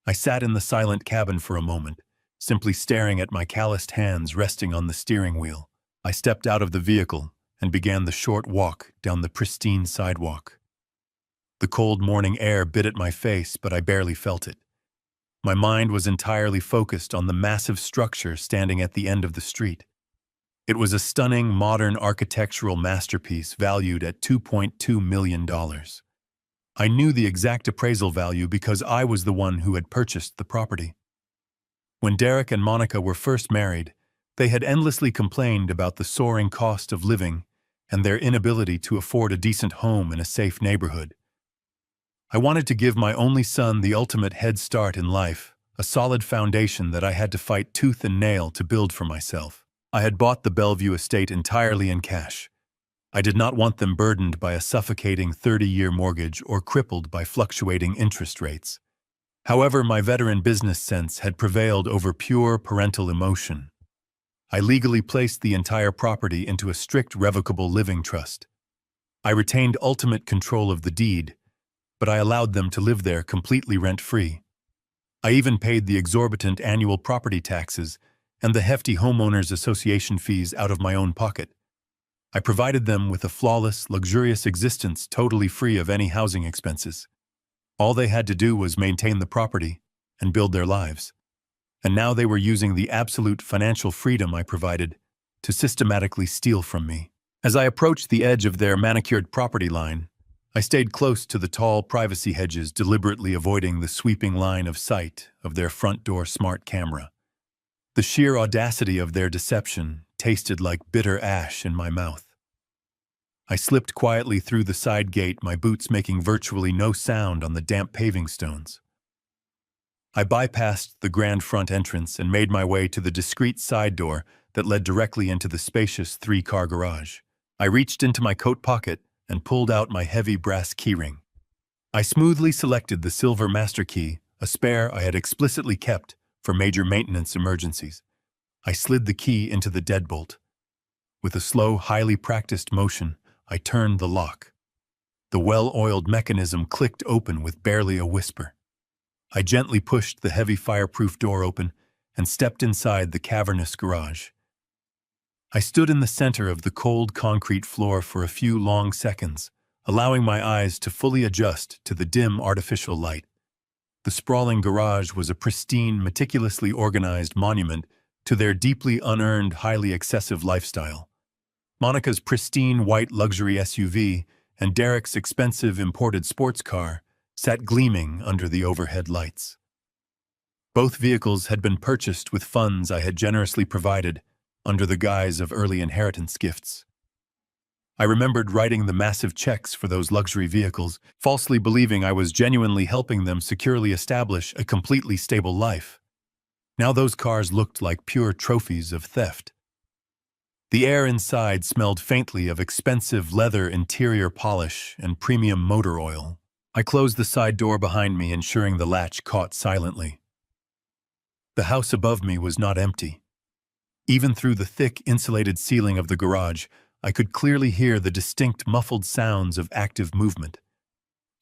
I sat in the silent cabin for a moment, simply staring at my calloused hands resting on the steering wheel. I stepped out of the vehicle and began the short walk down the pristine sidewalk. The cold morning air bit at my face, but I barely felt it. My mind was entirely focused on the massive structure standing at the end of the street. It was a stunning, modern architectural masterpiece valued at $2.2 million. I knew the exact appraisal value because I was the one who had purchased the property. When Derek and Monica were first married, they had endlessly complained about the soaring cost of living and their inability to afford a decent home in a safe neighborhood. I wanted to give my only son the ultimate head start in life, a solid foundation that I had to fight tooth and nail to build for myself. I had bought the Bellevue estate entirely in cash. I did not want them burdened by a suffocating 30-year mortgage or crippled by fluctuating interest rates. However, my veteran business sense had prevailed over pure parental emotion. I legally placed the entire property into a strict revocable living trust. I retained ultimate control of the deed, but I allowed them to live there completely rent-free. I even paid the exorbitant annual property taxes and the hefty homeowners association fees out of my own pocket. I provided them with a flawless, luxurious existence totally free of any housing expenses. All they had to do was maintain the property and build their lives. And now they were using the absolute financial freedom I provided to systematically steal from me. As I approached the edge of their manicured property line, I stayed close to the tall privacy hedges, deliberately avoiding the sweeping line of sight of their front door smart camera. The sheer audacity of their deception tasted like bitter ash in my mouth. I slipped quietly through the side gate, my boots making virtually no sound on the damp paving stones. I bypassed the grand front entrance and made my way to the discreet side door that led directly into the spacious 3-car garage. I reached into my coat pocket and pulled out my heavy brass keyring. I smoothly selected the silver master key, a spare I had explicitly kept for major maintenance emergencies. I slid the key into the deadbolt. With a slow, highly practiced motion, I turned the lock. The well-oiled mechanism clicked open with barely a whisper. I gently pushed the heavy fireproof door open and stepped inside the cavernous garage. I stood in the center of the cold concrete floor for a few long seconds, allowing my eyes to fully adjust to the dim artificial light. The sprawling garage was a pristine, meticulously organized monument to their deeply unearned, highly excessive lifestyle. Monica's pristine white luxury SUV and Derek's expensive imported sports car sat gleaming under the overhead lights. Both vehicles had been purchased with funds I had generously provided under the guise of early inheritance gifts. I remembered writing the massive checks for those luxury vehicles, falsely believing I was genuinely helping them securely establish a completely stable life. Now those cars looked like pure trophies of theft. The air inside smelled faintly of expensive leather interior polish and premium motor oil. I closed the side door behind me, ensuring the latch caught silently. The house above me was not empty. Even through the thick, insulated ceiling of the garage, I could clearly hear the distinct, muffled sounds of active movement.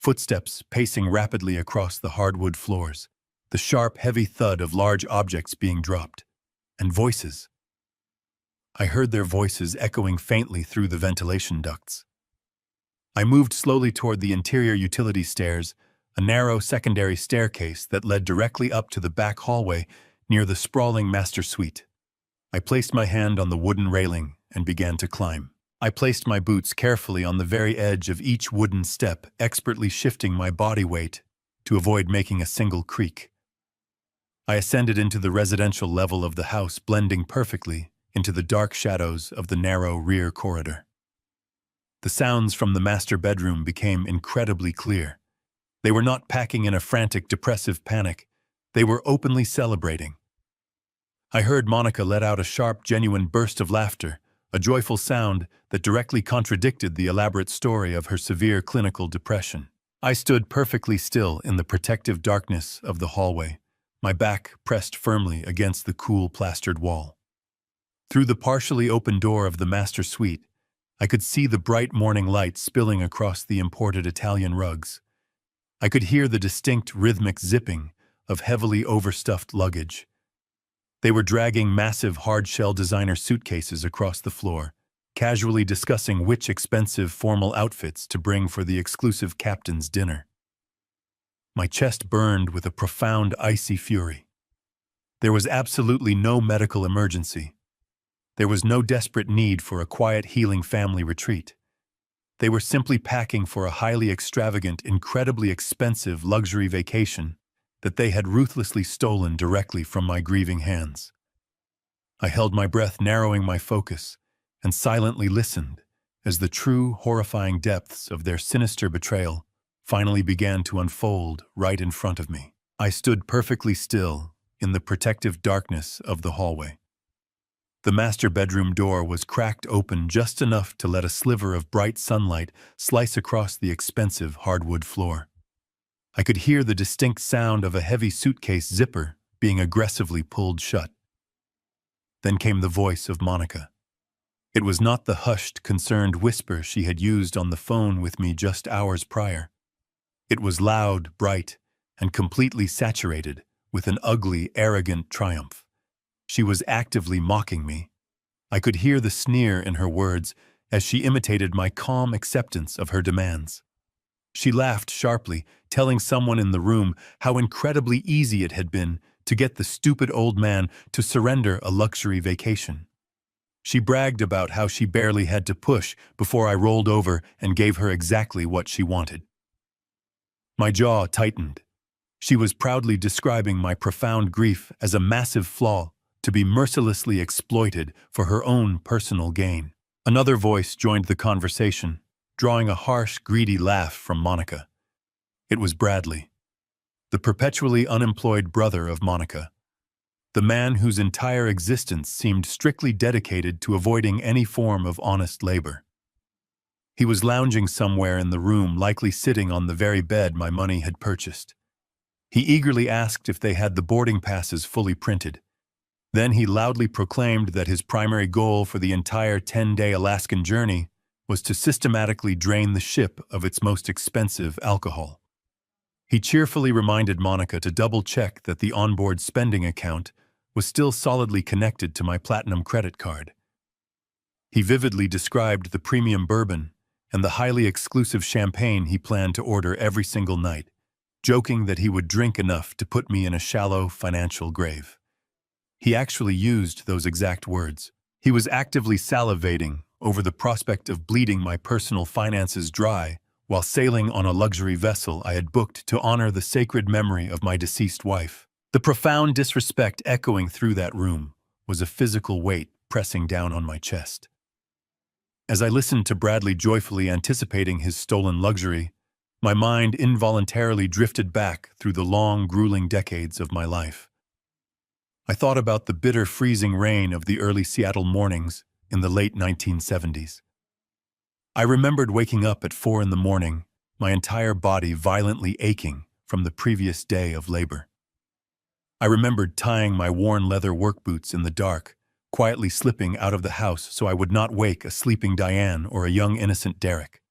Footsteps pacing rapidly across the hardwood floors, the sharp, heavy thud of large objects being dropped, and voices. I heard their voices echoing faintly through the ventilation ducts. I moved slowly toward the interior utility stairs, a narrow secondary staircase that led directly up to the back hallway near the sprawling master suite. I placed my hand on the wooden railing and began to climb. I placed my boots carefully on the very edge of each wooden step, expertly shifting my body weight to avoid making a single creak. I ascended into the residential level of the house, blending perfectly into the dark shadows of the narrow rear corridor. The sounds from the master bedroom became incredibly clear. They were not packing in a frantic, depressive panic. They were openly celebrating. I heard Monica let out a sharp, genuine burst of laughter, a joyful sound that directly contradicted the elaborate story of her severe clinical depression. I stood perfectly still in the protective darkness of the hallway, my back pressed firmly against the cool plastered wall. Through the partially open door of the master suite, I could see the bright morning light spilling across the imported Italian rugs. I could hear the distinct rhythmic zipping of heavily overstuffed luggage. They were dragging massive hard-shell designer suitcases across the floor, casually discussing which expensive formal outfits to bring for the exclusive captain's dinner. My chest burned with a profound, icy fury. There was absolutely no medical emergency. There was no desperate need for a quiet, healing family retreat. They were simply packing for a highly extravagant, incredibly expensive luxury vacation that they had ruthlessly stolen directly from my grieving hands. I held my breath, narrowing my focus, and silently listened as the true, horrifying depths of their sinister betrayal finally began to unfold right in front of me. I stood perfectly still in the protective darkness of the hallway. The master bedroom door was cracked open just enough to let a sliver of bright sunlight slice across the expensive hardwood floor. I could hear the distinct sound of a heavy suitcase zipper being aggressively pulled shut. Then came the voice of Monica. It was not the hushed, concerned whisper she had used on the phone with me just hours prior. It was loud, bright, and completely saturated with an ugly, arrogant triumph. She was actively mocking me. I could hear the sneer in her words as she imitated my calm acceptance of her demands. She laughed sharply, telling someone in the room how incredibly easy it had been to get the stupid old man to surrender a luxury vacation. She bragged about how she barely had to push before I rolled over and gave her exactly what she wanted. My jaw tightened. She was proudly describing my profound grief as a massive flaw to be mercilessly exploited for her own personal gain. Another voice joined the conversation, drawing a harsh, greedy laugh from Monica. It was Bradley, the perpetually unemployed brother of Monica, the man whose entire existence seemed strictly dedicated to avoiding any form of honest labor. He was lounging somewhere in the room, likely sitting on the very bed my money had purchased. He eagerly asked if they had the boarding passes fully printed. Then he loudly proclaimed that his primary goal for the entire 10-day Alaskan journey was to systematically drain the ship of its most expensive alcohol. He cheerfully reminded Monica to double-check that the onboard spending account was still solidly connected to my platinum credit card. He vividly described the premium bourbon and the highly exclusive champagne he planned to order every single night, joking that he would drink enough to put me in a shallow financial grave. He actually used those exact words. He was actively salivating over the prospect of bleeding my personal finances dry while sailing on a luxury vessel I had booked to honor the sacred memory of my deceased wife. The profound disrespect echoing through that room was a physical weight pressing down on my chest. As I listened to Bradley joyfully anticipating his stolen luxury, my mind involuntarily drifted back through the long, grueling decades of my life. I thought about the bitter, freezing rain of the early Seattle mornings in the late 1970s. I remembered waking up at 4 a.m, my entire body violently aching from the previous day of labor. I remembered tying my worn leather work boots in the dark, quietly slipping out of the house so I would not wake a sleeping Diane or a young innocent Derek.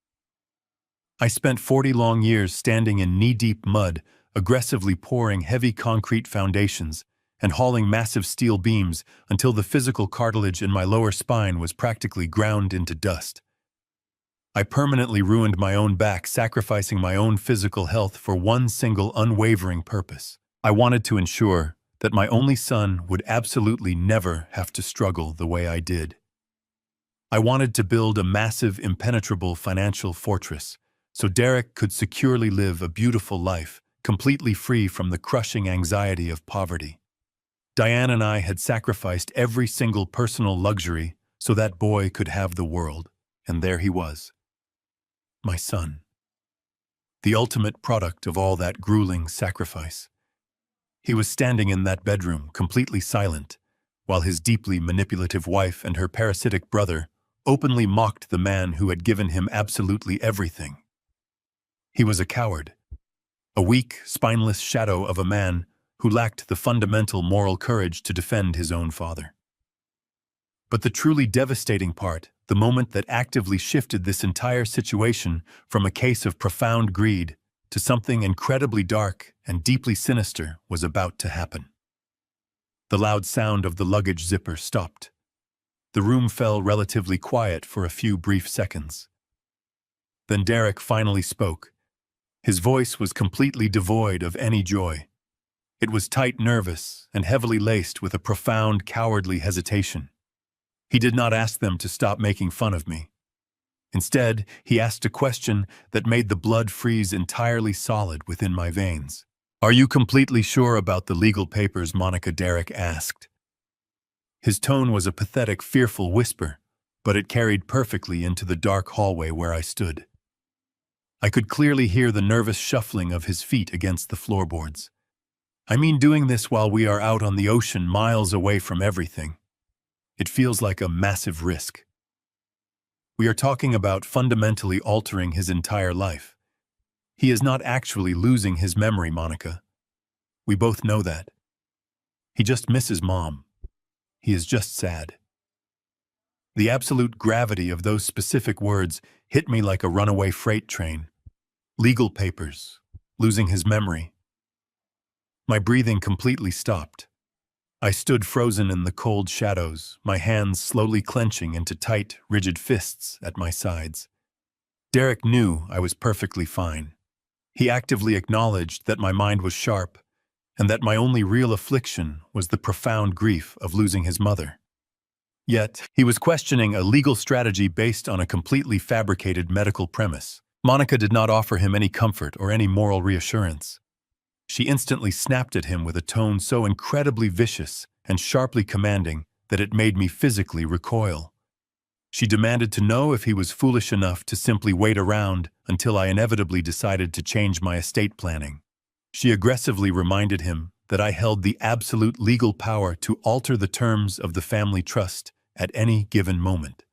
I spent 40 long years standing in knee-deep mud, aggressively pouring heavy concrete foundations and hauling massive steel beams until the physical cartilage in my lower spine was practically ground into dust. I permanently ruined my own back, sacrificing my own physical health for one single unwavering purpose. I wanted to ensure that my only son would absolutely never have to struggle the way I did. I wanted to build a massive, impenetrable financial fortress so Derek could securely live a beautiful life, completely free from the crushing anxiety of poverty. Diane and I had sacrificed every single personal luxury so that boy could have the world, and there he was. My son. The ultimate product of all that grueling sacrifice. He was standing in that bedroom, completely silent, while his deeply manipulative wife and her parasitic brother openly mocked the man who had given him absolutely everything. He was a coward, a weak, spineless shadow of a man who lacked the fundamental moral courage to defend his own father. But the truly devastating part, the moment that actively shifted this entire situation from a case of profound greed to something incredibly dark and deeply sinister, was about to happen. The loud sound of the luggage zipper stopped. The room fell relatively quiet for a few brief seconds. Then Derek finally spoke. His voice was completely devoid of any joy. It was tight, nervous, and heavily laced with a profound, cowardly hesitation. He did not ask them to stop making fun of me. Instead, he asked a question that made the blood freeze entirely solid within my veins. "Are you completely sure about the legal papers?" Monica, Derek asked. His tone was a pathetic, fearful whisper, but it carried perfectly into the dark hallway where I stood. I could clearly hear the nervous shuffling of his feet against the floorboards. I mean, doing this while we are out on the ocean, miles away from everything. It feels like a massive risk. We are talking about fundamentally altering his entire life. He is not actually losing his memory, Monica. We both know that. He just misses Mom. He is just sad. The absolute gravity of those specific words hit me like a runaway freight train. Legal papers, losing his memory. My breathing completely stopped. I stood frozen in the cold shadows, my hands slowly clenching into tight, rigid fists at my sides. Derek knew I was perfectly fine. He actively acknowledged that my mind was sharp, and that my only real affliction was the profound grief of losing his mother. Yet, he was questioning a legal strategy based on a completely fabricated medical premise. Monica did not offer him any comfort or any moral reassurance. She instantly snapped at him with a tone so incredibly vicious and sharply commanding that it made me physically recoil. She demanded to know if he was foolish enough to simply wait around until I inevitably decided to change my estate planning. She aggressively reminded him that I held the absolute legal power to alter the terms of the family trust at any given moment.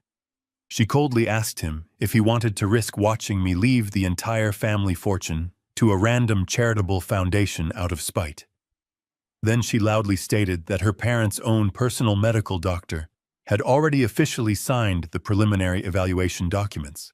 She coldly asked him if he wanted to risk watching me leave the entire family fortune to a random charitable foundation out of spite. Then she loudly stated that her parents' own personal medical doctor had already officially signed the preliminary evaluation documents.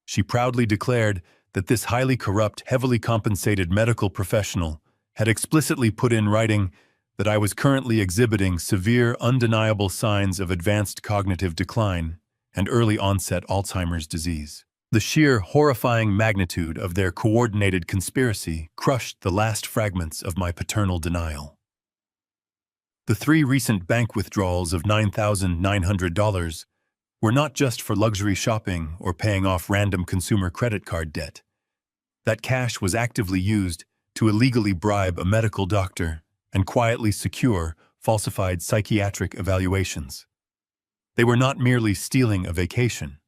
She proudly declared that this highly corrupt, heavily compensated medical professional had explicitly put in writing that I was currently exhibiting severe, undeniable signs of advanced cognitive decline and early-onset Alzheimer's disease. The sheer, horrifying magnitude of their coordinated conspiracy crushed the last fragments of my paternal denial. The 3 recent bank withdrawals of $9,900 were not just for luxury shopping or paying off random consumer credit card debt. That cash was actively used to illegally bribe a medical doctor and quietly secure falsified psychiatric evaluations. They were not merely stealing a vacation.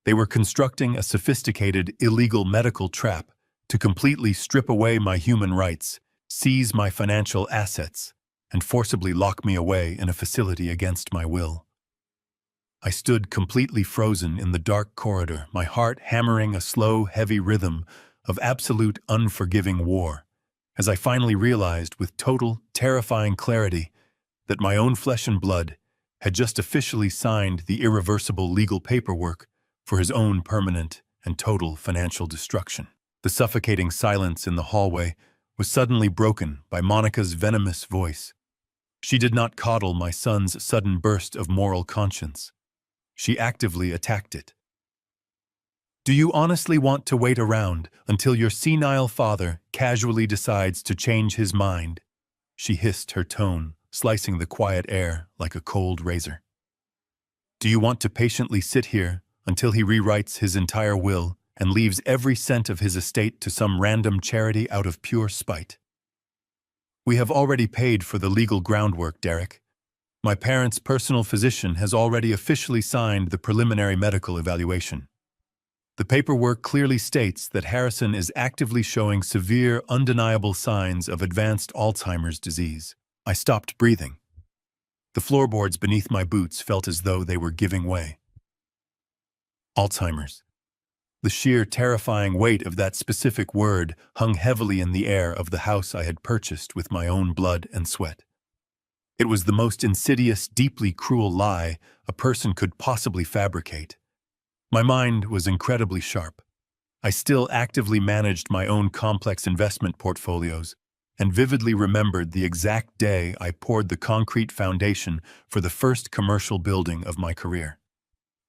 They were constructing a sophisticated, illegal medical trap to completely strip away my human rights, seize my financial assets, and forcibly lock me away in a facility against my will. I stood completely frozen in the dark corridor, my heart hammering a slow, heavy rhythm of absolute, unforgiving war, as I finally realized with total, terrifying clarity that my own flesh and blood had just officially signed the irreversible legal paperwork for his own permanent and total financial destruction. The suffocating silence in the hallway was suddenly broken by Monica's venomous voice. She did not coddle my son's sudden burst of moral conscience. She actively attacked it. "Do you honestly want to wait around until your senile father casually decides to change his mind?" She hissed, her tone slicing the quiet air like a cold razor. "Do you want to patiently sit here until he rewrites his entire will and leaves every cent of his estate to some random charity out of pure spite?" "We have already paid for the legal groundwork, Derek. My parents' personal physician has already officially signed the preliminary medical evaluation. The paperwork clearly states that Harrison is actively showing severe, undeniable signs of advanced Alzheimer's disease." I stopped breathing. The floorboards beneath my boots felt as though they were giving way. Alzheimer's. The sheer terrifying weight of that specific word hung heavily in the air of the house I had purchased with my own blood and sweat. It was the most insidious, deeply cruel lie a person could possibly fabricate. My mind was incredibly sharp. I still actively managed my own complex investment portfolios and vividly remembered the exact day I poured the concrete foundation for the first commercial building of my career.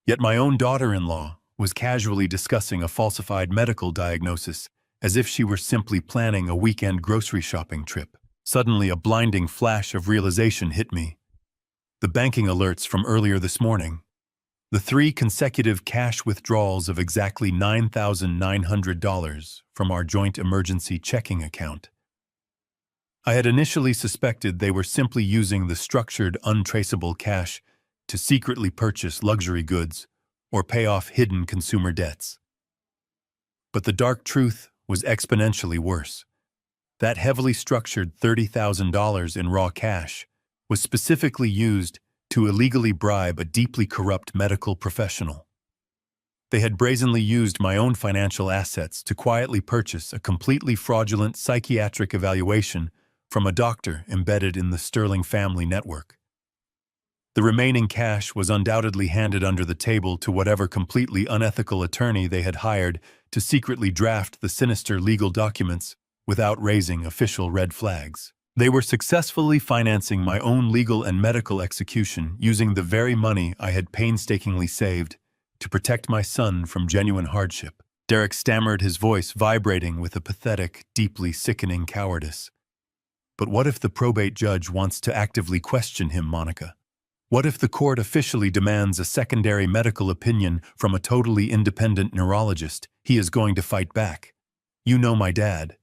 Yet my own daughter-in-law was casually discussing a falsified medical diagnosis as if she were simply planning a weekend grocery shopping trip. Suddenly, a blinding flash of realization hit me. The banking alerts from earlier this morning. The 3 consecutive cash withdrawals of exactly $9,900 from our joint emergency checking account. I had initially suspected they were simply using the structured, untraceable cash to secretly purchase luxury goods or pay off hidden consumer debts. But the dark truth was exponentially worse. That heavily structured $30,000 in raw cash was specifically used to illegally bribe a deeply corrupt medical professional. They had brazenly used my own financial assets to quietly purchase a completely fraudulent psychiatric evaluation from a doctor embedded in the Sterling family network. The remaining cash was undoubtedly handed under the table to whatever completely unethical attorney they had hired to secretly draft the sinister legal documents without raising official red flags. They were successfully financing my own legal and medical execution using the very money I had painstakingly saved to protect my son from genuine hardship. Derek stammered, his voice vibrating with a pathetic, deeply sickening cowardice. "But what if the probate judge wants to actively question him, Monica? What if the court officially demands a secondary medical opinion from a totally independent neurologist? He is going to fight back. You know my dad.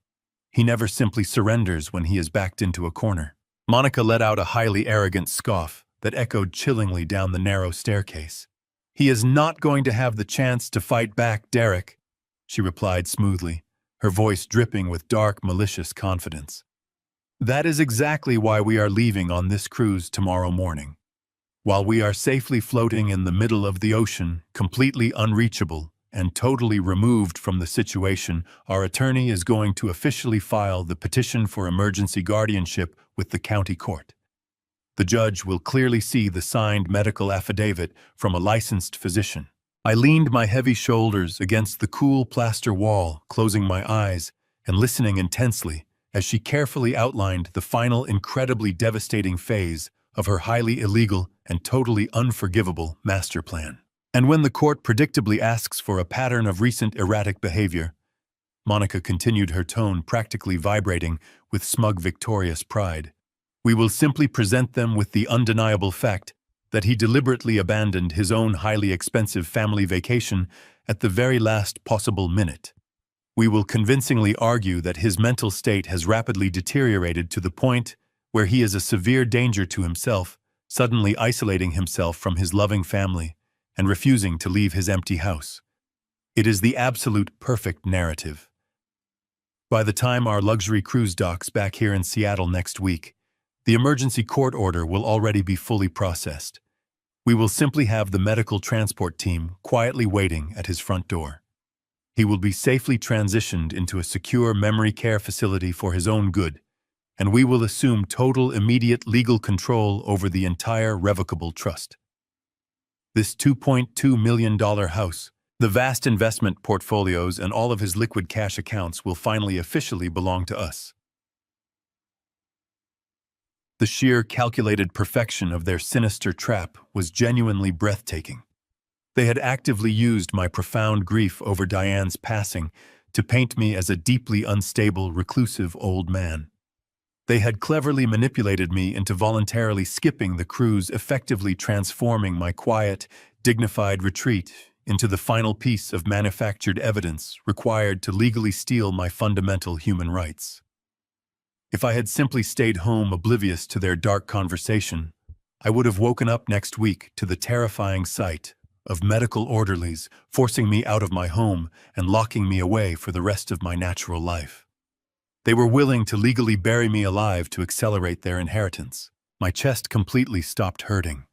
He never simply surrenders when he is backed into a corner." Monica let out a highly arrogant scoff that echoed chillingly down the narrow staircase. "He is not going to have the chance to fight back, Derek," she replied smoothly, her voice dripping with dark, malicious confidence. "That is exactly why we are leaving on this cruise tomorrow morning. While we are safely floating in the middle of the ocean, completely unreachable and totally removed from the situation, our attorney is going to officially file the petition for emergency guardianship with the county court. The judge will clearly see the signed medical affidavit from a licensed physician." I leaned my heavy shoulders against the cool plaster wall, closing my eyes and listening intensely as she carefully outlined the final, incredibly devastating phase of her highly illegal and totally unforgivable master plan. "And when the court predictably asks for a pattern of recent erratic behavior," Monica continued, her tone practically vibrating with smug, victorious pride, "we will simply present them with the undeniable fact that he deliberately abandoned his own highly expensive family vacation at the very last possible minute. We will convincingly argue that his mental state has rapidly deteriorated to the point where he is a severe danger to himself, suddenly isolating himself from his loving family and refusing to leave his empty house. It is the absolute perfect narrative. By the time our luxury cruise docks back here in Seattle next week, the emergency court order will already be fully processed. We will simply have the medical transport team quietly waiting at his front door. He will be safely transitioned into a secure memory care facility for his own good, and we will assume total immediate legal control over the entire revocable trust. This $2.2 million house The vast investment portfolios and all of his liquid cash accounts will finally officially belong to us. The sheer calculated perfection of their sinister trap was genuinely breathtaking. They had actively used my profound grief over Diane's passing to paint me as a deeply unstable, reclusive old man. They had cleverly manipulated me into voluntarily skipping the cruise, effectively transforming my quiet, dignified retreat into the final piece of manufactured evidence required to legally steal my fundamental human rights. If I had simply stayed home oblivious to their dark conversation, I would have woken up next week to the terrifying sight of medical orderlies forcing me out of my home and locking me away for the rest of my natural life. They were willing to legally bury me alive to accelerate their inheritance. My chest completely stopped hurting.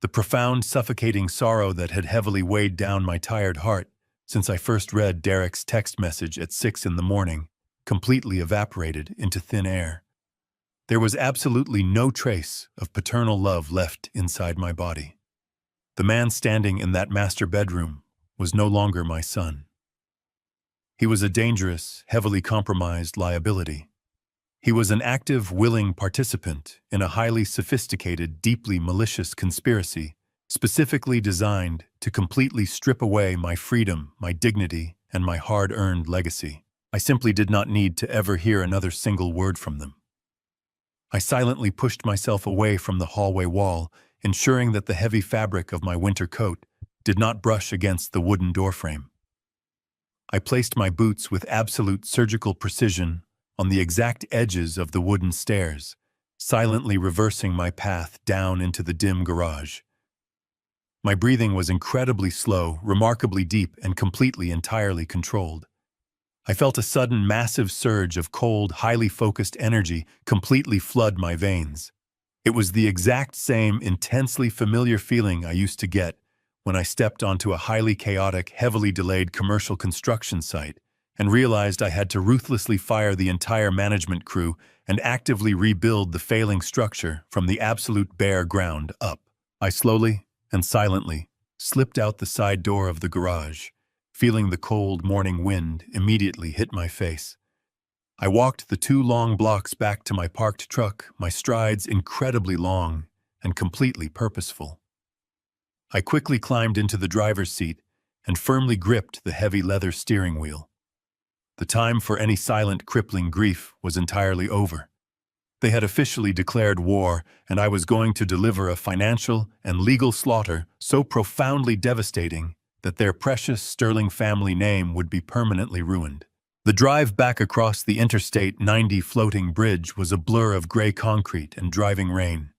The profound, suffocating sorrow that had heavily weighed down my tired heart since I first read Derek's text message at 6 a.m. completely evaporated into thin air. There was absolutely no trace of paternal love left inside my body. The man standing in that master bedroom was no longer my son. He was a dangerous, heavily compromised liability. He was an active, willing participant in a highly sophisticated, deeply malicious conspiracy, specifically designed to completely strip away my freedom, my dignity, and my hard-earned legacy. I simply did not need to ever hear another single word from them. I silently pushed myself away from the hallway wall, ensuring that the heavy fabric of my winter coat did not brush against the wooden doorframe. I placed my boots with absolute surgical precision on the exact edges of the wooden stairs, silently reversing my path down into the dim garage. My breathing was incredibly slow, remarkably deep, and entirely controlled. I felt a sudden massive surge of cold, highly focused energy completely flood my veins. It was the exact same intensely familiar feeling I used to get when I stepped onto a highly chaotic, heavily delayed commercial construction site and realized I had to ruthlessly fire the entire management crew and actively rebuild the failing structure from the absolute bare ground up. I slowly and silently slipped out the side door of the garage, feeling the cold morning wind immediately hit my face. I walked the 2 long blocks back to my parked truck, my strides incredibly long and completely purposeful. I quickly climbed into the driver's seat and firmly gripped the heavy leather steering wheel. The time for any silent, crippling grief was entirely over. They had officially declared war, and I was going to deliver a financial and legal slaughter so profoundly devastating that their precious Sterling family name would be permanently ruined. The drive back across the Interstate 90 floating bridge was a blur of gray concrete and driving rain.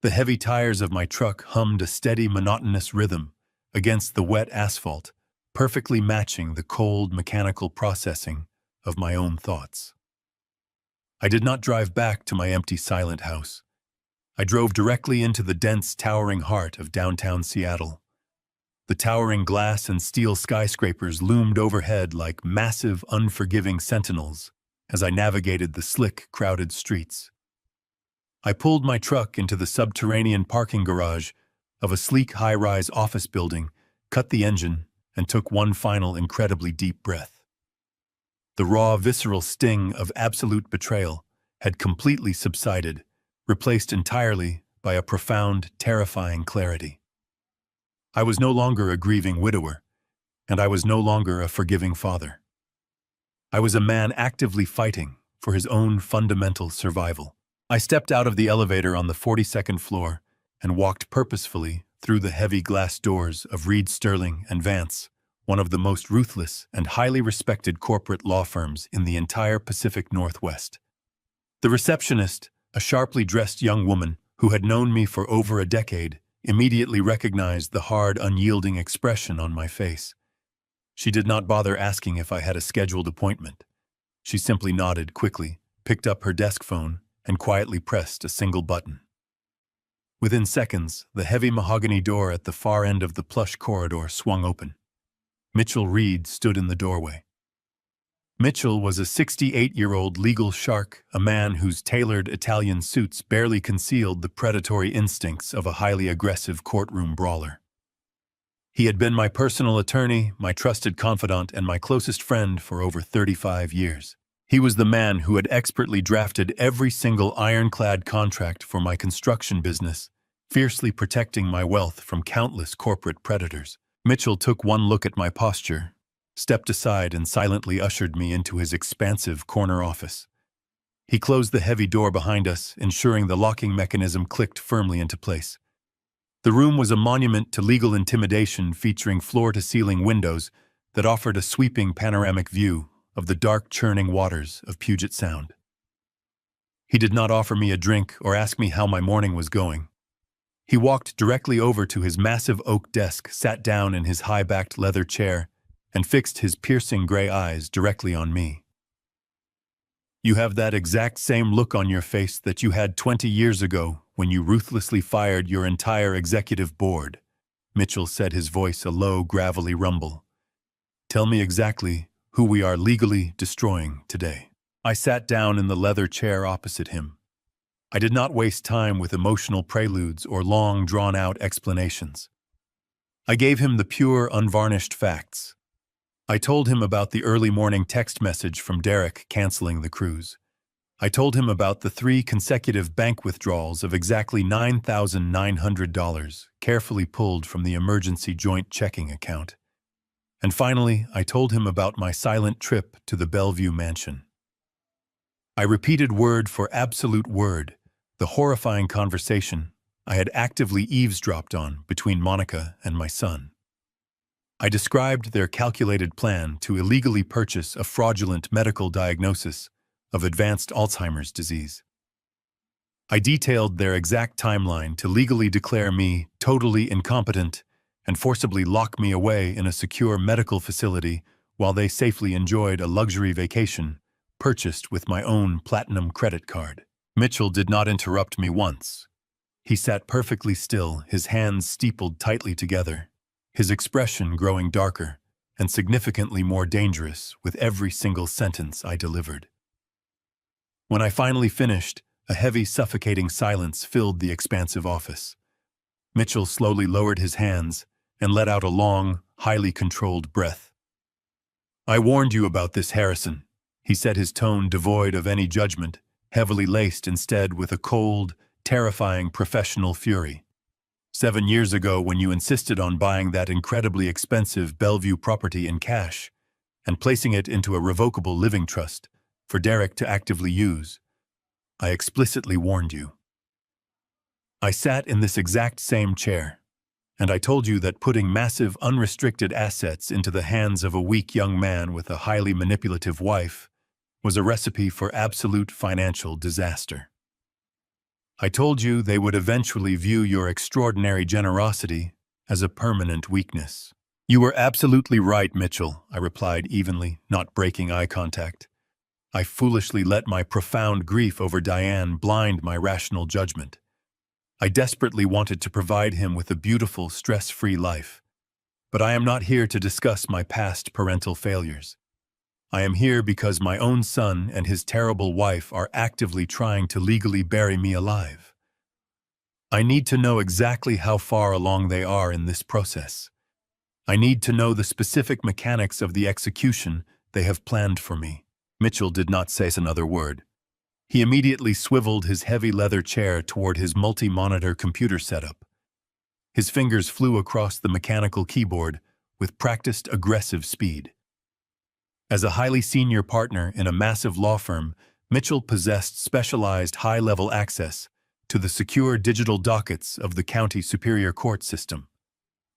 The heavy tires of my truck hummed a steady, monotonous rhythm against the wet asphalt, perfectly matching the cold, mechanical processing of my own thoughts. I did not drive back to my empty, silent house. I drove directly into the dense, towering heart of downtown Seattle. The towering glass and steel skyscrapers loomed overhead like massive, unforgiving sentinels as I navigated the slick, crowded streets. I pulled my truck into the subterranean parking garage of a sleek, high-rise office building, cut the engine, and took one final, incredibly deep breath. The raw, visceral sting of absolute betrayal had completely subsided, replaced entirely by a profound, terrifying clarity. I was no longer a grieving widower, and I was no longer a forgiving father. I was a man actively fighting for his own fundamental survival. I stepped out of the elevator on the 42nd floor and walked purposefully through the heavy glass doors of Reed Sterling and Vance, one of the most ruthless and highly respected corporate law firms in the entire Pacific Northwest. The receptionist, a sharply dressed young woman who had known me for over a decade, immediately recognized the hard, unyielding expression on my face. She did not bother asking if I had a scheduled appointment. She simply nodded quickly, picked up her desk phone, and quietly pressed a single button. Within seconds, the heavy mahogany door at the far end of the plush corridor swung open. Mitchell Reed stood in the doorway. Mitchell was a 68-year-old legal shark, a man whose tailored Italian suits barely concealed the predatory instincts of a highly aggressive courtroom brawler. He had been my personal attorney, my trusted confidant, and my closest friend for over 35 years. He was the man who had expertly drafted every single ironclad contract for my construction business, fiercely protecting my wealth from countless corporate predators. Mitchell took one look at my posture, stepped aside, and silently ushered me into his expansive corner office. He closed the heavy door behind us, ensuring the locking mechanism clicked firmly into place. The room was a monument to legal intimidation, featuring floor-to-ceiling windows that offered a sweeping panoramic view of the dark, churning waters of Puget Sound. He did not offer me a drink or ask me how my morning was going. He walked directly over to his massive oak desk, sat down in his high-backed leather chair, and fixed his piercing gray eyes directly on me. "You have that exact same look on your face that you had 20 years ago when you ruthlessly fired your entire executive board," Mitchell said, his voice a low, gravelly rumble. "Tell me exactly who we are legally destroying today." I sat down in the leather chair opposite him. I did not waste time with emotional preludes or long, drawn-out explanations. I gave him the pure, unvarnished facts. I told him about the early morning text message from Derek canceling the cruise. I told him about the 3 consecutive bank withdrawals of exactly $9,900, carefully pulled from the emergency joint checking account. And finally, I told him about my silent trip to the Bellevue mansion. I repeated word for absolute word the horrifying conversation I had actively eavesdropped on between Monica and my son. I described their calculated plan to illegally purchase a fraudulent medical diagnosis of advanced Alzheimer's disease. I detailed their exact timeline to legally declare me totally incompetent and forcibly lock me away in a secure medical facility while they safely enjoyed a luxury vacation purchased with my own platinum credit card. Mitchell did not interrupt me once. He sat perfectly still, his hands steepled tightly together, his expression growing darker and significantly more dangerous with every single sentence I delivered. When I finally finished, a heavy, suffocating silence filled the expansive office. Mitchell slowly lowered his hands and let out a long, highly controlled breath. "I warned you about this, Harrison," he said, his tone devoid of any judgment, heavily laced instead with a cold, terrifying professional fury. 7 years ago, when you insisted on buying that incredibly expensive Bellevue property in cash and placing it into a revocable living trust for Derek to actively use, I explicitly warned you. I sat in this exact same chair, and I told you that putting massive, unrestricted assets into the hands of a weak young man with a highly manipulative wife was a recipe for absolute financial disaster. I told you they would eventually view your extraordinary generosity as a permanent weakness. "You were absolutely right, Mitchell," I replied evenly, not breaking eye contact. I foolishly let my profound grief over Diane blind my rational judgment. I desperately wanted to provide him with a beautiful, stress-free life. But I am not here to discuss my past parental failures. I am here because my own son and his terrible wife are actively trying to legally bury me alive. I need to know exactly how far along they are in this process. I need to know the specific mechanics of the execution they have planned for me. Mitchell did not say another word. He immediately swiveled his heavy leather chair toward his multi-monitor computer setup. His fingers flew across the mechanical keyboard with practiced, aggressive speed. As a highly senior partner in a massive law firm, Mitchell possessed specialized high-level access to the secure digital dockets of the county superior court system.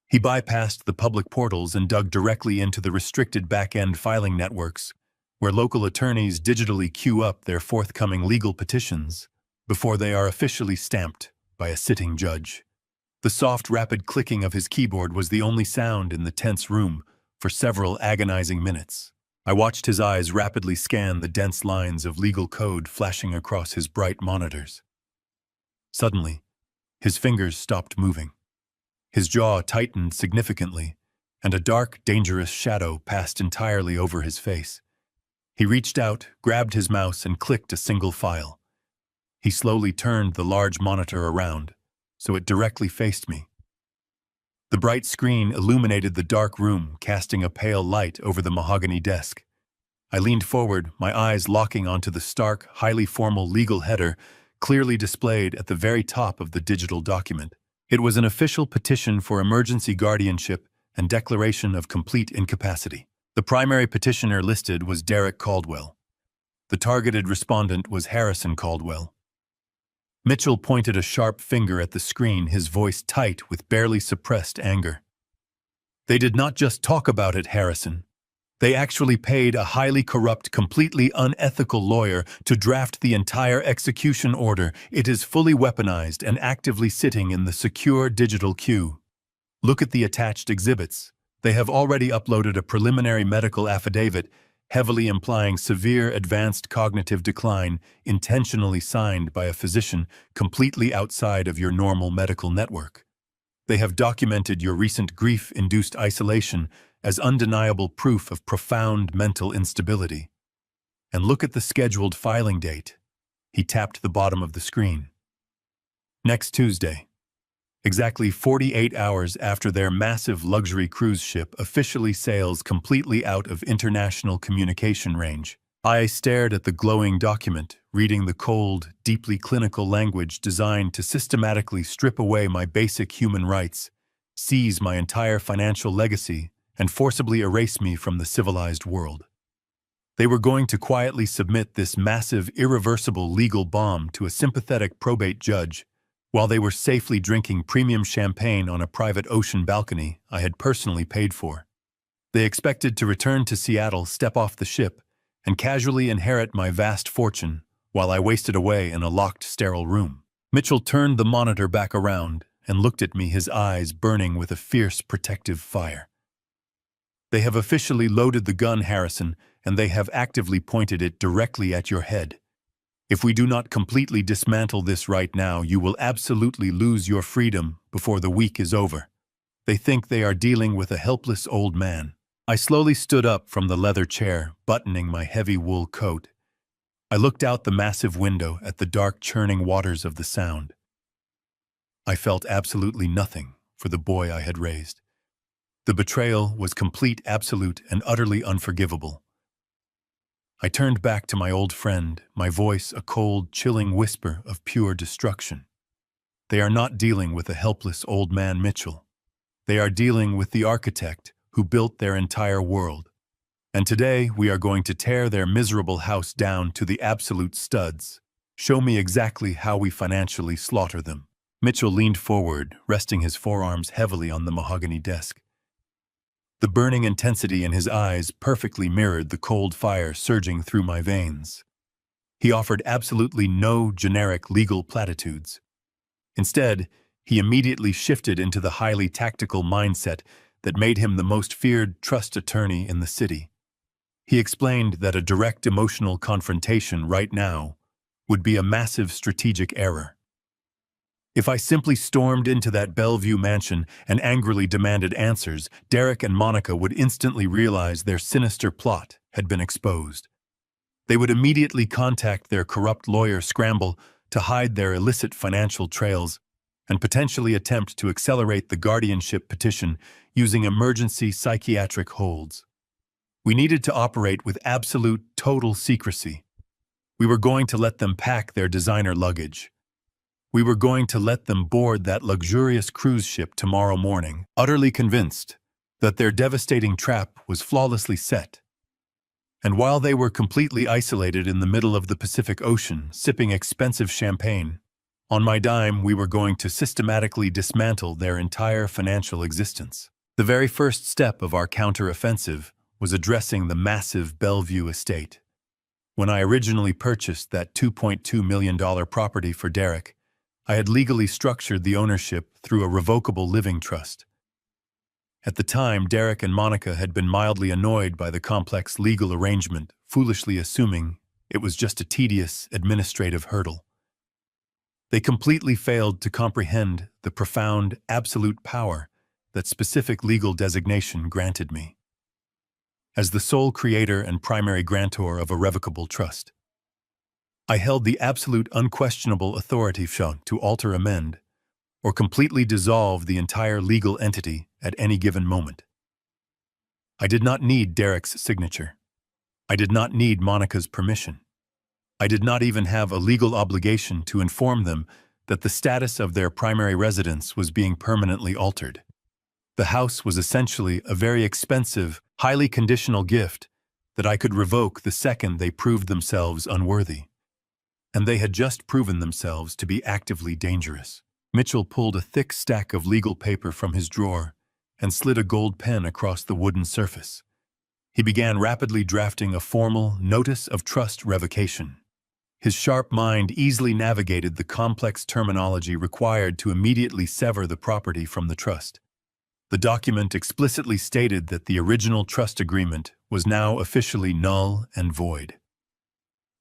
He bypassed the public portals and dug directly into the restricted back-end filing networks, where local attorneys digitally queue up their forthcoming legal petitions before they are officially stamped by a sitting judge. The soft, rapid clicking of his keyboard was the only sound in the tense room for several agonizing minutes. I watched his eyes rapidly scan the dense lines of legal code flashing across his bright monitors. Suddenly, his fingers stopped moving. His jaw tightened significantly, and a dark, dangerous shadow passed entirely over his face. He reached out, grabbed his mouse, and clicked a single file. He slowly turned the large monitor around, so it directly faced me. The bright screen illuminated the dark room, casting a pale light over the mahogany desk. I leaned forward, my eyes locking onto the stark, highly formal legal header clearly displayed at the very top of the digital document. It was an official petition for emergency guardianship and declaration of complete incapacity. The primary petitioner listed was Derek Caldwell. The targeted respondent was Harrison Caldwell. Mitchell pointed a sharp finger at the screen, his voice tight with barely suppressed anger. They did not just talk about it, Harrison. They actually paid a highly corrupt, completely unethical lawyer to draft the entire execution order. It is fully weaponized and actively sitting in the secure digital queue. Look at the attached exhibits. They have already uploaded a preliminary medical affidavit heavily implying severe advanced cognitive decline, intentionally signed by a physician completely outside of your normal medical network. They have documented your recent grief-induced isolation as undeniable proof of profound mental instability. And look at the scheduled filing date. He tapped the bottom of the screen. Next Tuesday. Exactly 48 hours after their massive luxury cruise ship officially sails completely out of international communication range. I stared at the glowing document, reading the cold, deeply clinical language designed to systematically strip away my basic human rights, seize my entire financial legacy, and forcibly erase me from the civilized world. They were going to quietly submit this massive, irreversible legal bomb to a sympathetic probate judge, while they were safely drinking premium champagne on a private ocean balcony I had personally paid for. They expected to return to Seattle, step off the ship, and casually inherit my vast fortune while I wasted away in a locked, sterile room. Mitchell turned the monitor back around and looked at me, his eyes burning with a fierce, protective fire. They have officially loaded the gun, Harrison, and they have actively pointed it directly at your head. If we do not completely dismantle this right now, you will absolutely lose your freedom before the week is over. They think they are dealing with a helpless old man. I slowly stood up from the leather chair, buttoning my heavy wool coat. I looked out the massive window at the dark, churning waters of the Sound. I felt absolutely nothing for the boy I had raised. The betrayal was complete, absolute, and utterly unforgivable. I turned back to my old friend, my voice a cold, chilling whisper of pure destruction. They are not dealing with a helpless old man, Mitchell. They are dealing with the architect who built their entire world. And today we are going to tear their miserable house down to the absolute studs. Show me exactly how we financially slaughter them. Mitchell leaned forward, resting his forearms heavily on the mahogany desk. The burning intensity in his eyes perfectly mirrored the cold fire surging through my veins. He offered absolutely no generic legal platitudes. Instead, he immediately shifted into the highly tactical mindset that made him the most feared trust attorney in the city. He explained that a direct emotional confrontation right now would be a massive strategic error. If I simply stormed into that Bellevue mansion and angrily demanded answers, Derek and Monica would instantly realize their sinister plot had been exposed. They would immediately contact their corrupt lawyer, scramble to hide their illicit financial trails, and potentially attempt to accelerate the guardianship petition using emergency psychiatric holds. We needed to operate with absolute, total secrecy. We were going to let them pack their designer luggage. We were going to let them board that luxurious cruise ship tomorrow morning, utterly convinced that their devastating trap was flawlessly set. And while they were completely isolated in the middle of the Pacific Ocean, sipping expensive champagne, on my dime we were going to systematically dismantle their entire financial existence. The very first step of our counteroffensive was addressing the massive Bellevue estate. When I originally purchased that $2.2 million property for Derek, I had legally structured the ownership through a revocable living trust. At the time, Derek and Monica had been mildly annoyed by the complex legal arrangement, foolishly assuming it was just a tedious administrative hurdle. They completely failed to comprehend the profound, absolute power that specific legal designation granted me. As the sole creator and primary grantor of a revocable trust, I held the absolute unquestionable authority shown to alter, amend, or completely dissolve the entire legal entity at any given moment. I did not need Derek's signature. I did not need Monica's permission. I did not even have a legal obligation to inform them that the status of their primary residence was being permanently altered. The house was essentially a very expensive, highly conditional gift that I could revoke the second they proved themselves unworthy. And they had just proven themselves to be actively dangerous. Mitchell pulled a thick stack of legal paper from his drawer and slid a gold pen across the wooden surface. He began rapidly drafting a formal notice of trust revocation. His sharp mind easily navigated the complex terminology required to immediately sever the property from the trust. The document explicitly stated that the original trust agreement was now officially null and void.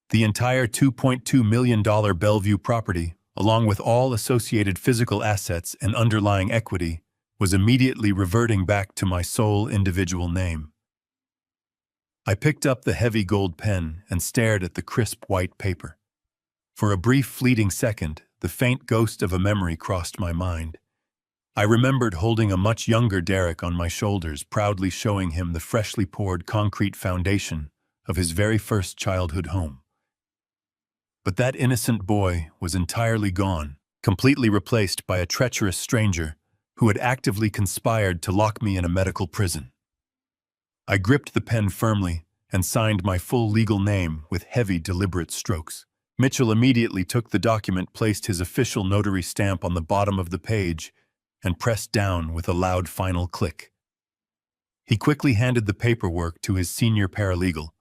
The entire $2.2 million Bellevue property, along with all associated physical assets and underlying equity, was immediately reverting back to my sole individual name. I picked up the heavy gold pen and stared at the crisp white paper. For a brief fleeting second, the faint ghost of a memory crossed my mind. I remembered holding a much younger Derek on my shoulders, proudly showing him the freshly poured concrete foundation of his very first childhood home. But that innocent boy was entirely gone, completely replaced by a treacherous stranger who had actively conspired to lock me in a medical prison. I gripped the pen firmly and signed my full legal name with heavy, deliberate strokes. Mitchell immediately took the document, placed his official notary stamp on the bottom of the page, and pressed down with a loud final click. He quickly handed the paperwork to his senior paralegal,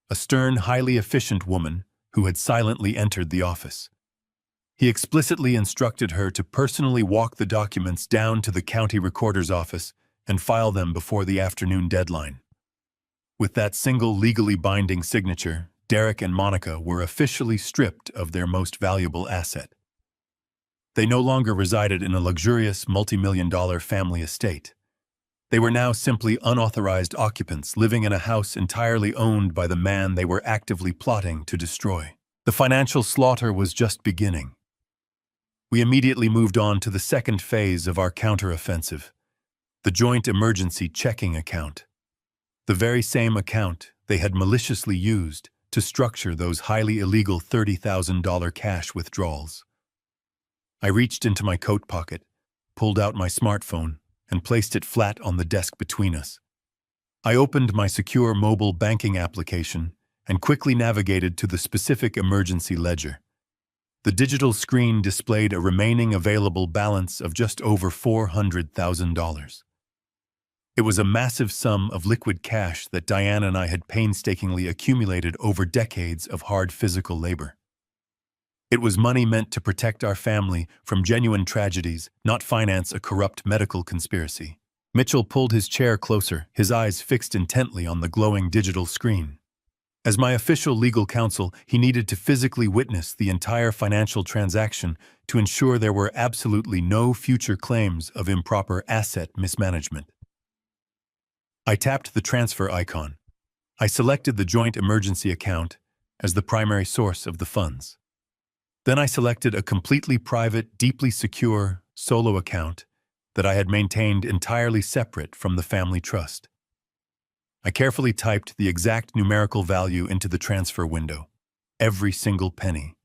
a stern, highly efficient woman who had silently entered the office. He explicitly instructed her to personally walk the documents down to the county recorder's office and file them before the afternoon deadline. With that single legally binding signature, Derek and Monica were officially stripped of their most valuable asset. They no longer resided in a luxurious multi-million-dollar family estate. They were now simply unauthorized occupants living in a house entirely owned by the man they were actively plotting to destroy. The financial slaughter was just beginning. We immediately moved on to the second phase of our counteroffensive, the joint emergency checking account. The very same account they had maliciously used to structure those highly illegal $30,000 cash withdrawals. I reached into my coat pocket, pulled out my smartphone, and placed it flat on the desk between us. I opened my secure mobile banking application and quickly navigated to the specific emergency ledger. The digital screen displayed a remaining available balance of just over $400,000. It was a massive sum of liquid cash that Diane and I had painstakingly accumulated over decades of hard physical labor. It was money meant to protect our family from genuine tragedies, not finance a corrupt medical conspiracy. Mitchell pulled his chair closer, his eyes fixed intently on the glowing digital screen. As my official legal counsel, he needed to physically witness the entire financial transaction to ensure there were absolutely no future claims of improper asset mismanagement. I tapped the transfer icon. I selected the joint emergency account as the primary source of the funds. Then I selected a completely private, deeply secure, solo account that I had maintained entirely separate from the family trust. I carefully typed the exact numerical value into the transfer window, every single penny.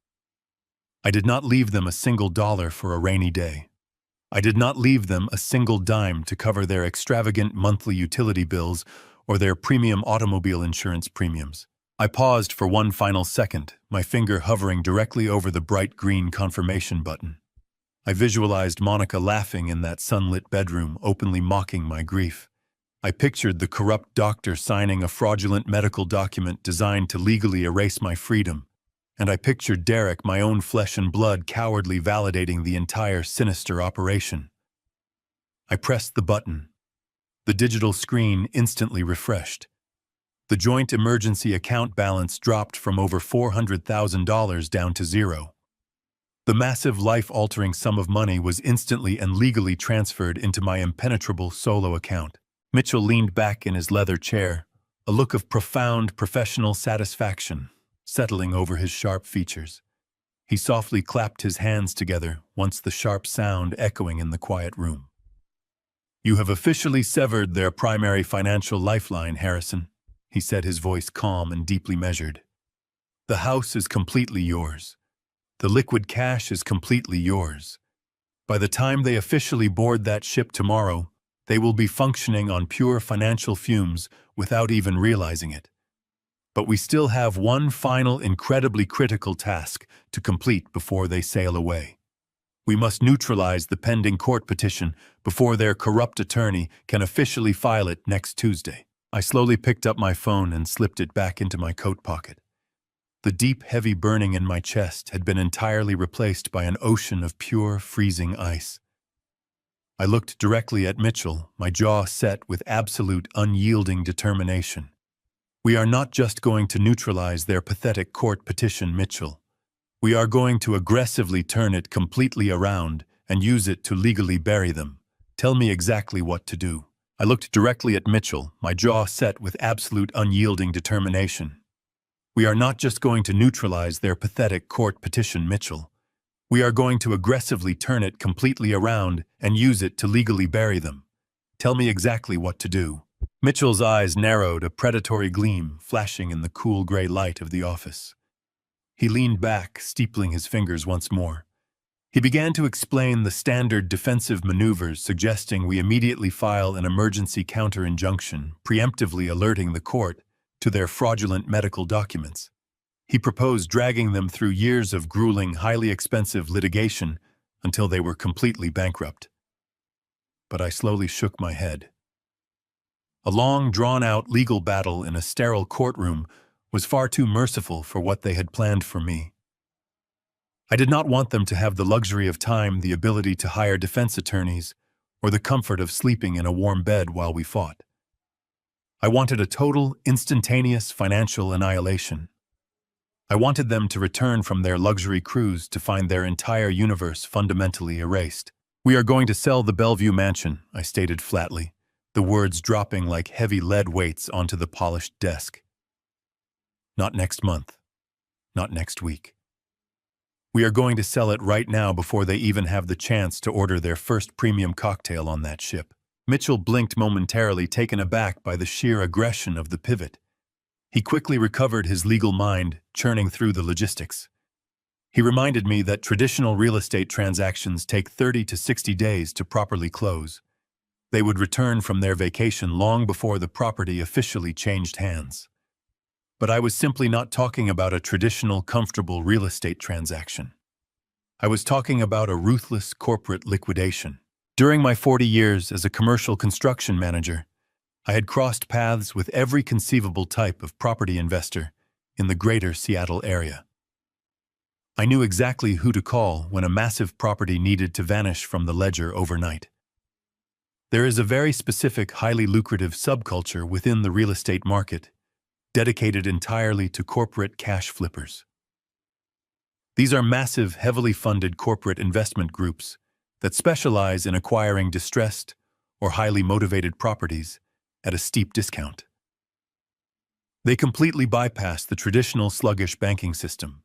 I did not leave them a single dollar for a rainy day. I did not leave them a single dime to cover their extravagant monthly utility bills or their premium automobile insurance premiums. I paused for one final second, my finger hovering directly over the bright green confirmation button. I visualized Monica laughing in that sunlit bedroom, openly mocking my grief. I pictured the corrupt doctor signing a fraudulent medical document designed to legally erase my freedom. And I pictured Derek, my own flesh and blood, cowardly validating the entire sinister operation. I pressed the button. The digital screen instantly refreshed. The joint emergency account balance dropped from over $400,000 down to zero. The massive life-altering sum of money was instantly and legally transferred into my impenetrable solo account. Mitchell leaned back in his leather chair, a look of profound professional satisfaction settling over his sharp features. He softly clapped his hands together, once the sharp sound echoing in the quiet room. "You have officially severed their primary financial lifeline, Harrison," he said, his voice calm and deeply measured. "The house is completely yours. The liquid cash is completely yours. By the time they officially board that ship tomorrow, they will be functioning on pure financial fumes without even realizing it. But we still have one final incredibly critical task to complete before they sail away. We must neutralize the pending court petition before their corrupt attorney can officially file it next Tuesday." I slowly picked up my phone and slipped it back into my coat pocket. The deep, heavy burning in my chest had been entirely replaced by an ocean of pure, freezing ice. I looked directly at Mitchell, my jaw set with absolute, unyielding determination. "We are not just going to neutralize their pathetic court petition, Mitchell. We are going to aggressively turn it completely around and use it to legally bury them. Tell me exactly what to do." I looked directly at Mitchell, my jaw set with absolute, unyielding determination. "We are not just going to neutralize their pathetic court petition, Mitchell. We are going to aggressively turn it completely around and use it to legally bury them. Tell me exactly what to do." Mitchell's eyes narrowed, a predatory gleam flashing in the cool gray light of the office. He leaned back, steepling his fingers once more. He began to explain the standard defensive maneuvers, suggesting we immediately file an emergency counter-injunction, preemptively alerting the court to their fraudulent medical documents. He proposed dragging them through years of grueling, highly expensive litigation until they were completely bankrupt. But I slowly shook my head. A long, drawn-out legal battle in a sterile courtroom was far too merciful for what they had planned for me. I did not want them to have the luxury of time, the ability to hire defense attorneys, or the comfort of sleeping in a warm bed while we fought. I wanted a total, instantaneous financial annihilation. I wanted them to return from their luxury cruise to find their entire universe fundamentally erased. "We are going to sell the Bellevue mansion," I stated flatly, the words dropping like heavy lead weights onto the polished desk. "Not next month. Not next week. We are going to sell it right now before they even have the chance to order their first premium cocktail on that ship." Mitchell blinked momentarily, taken aback by the sheer aggression of the pivot. He quickly recovered his legal mind, churning through the logistics. He reminded me that traditional real estate transactions take 30 to 60 days to properly close. They would return from their vacation long before the property officially changed hands. But I was simply not talking about a traditional, comfortable real estate transaction. I was talking about a ruthless corporate liquidation. During my 40 years as a commercial construction manager, I had crossed paths with every conceivable type of property investor in the greater Seattle area. I knew exactly who to call when a massive property needed to vanish from the ledger overnight. There is a very specific, highly lucrative subculture within the real estate market, dedicated entirely to corporate cash flippers. These are massive, heavily funded corporate investment groups that specialize in acquiring distressed or highly motivated properties at a steep discount. They completely bypass the traditional sluggish banking system.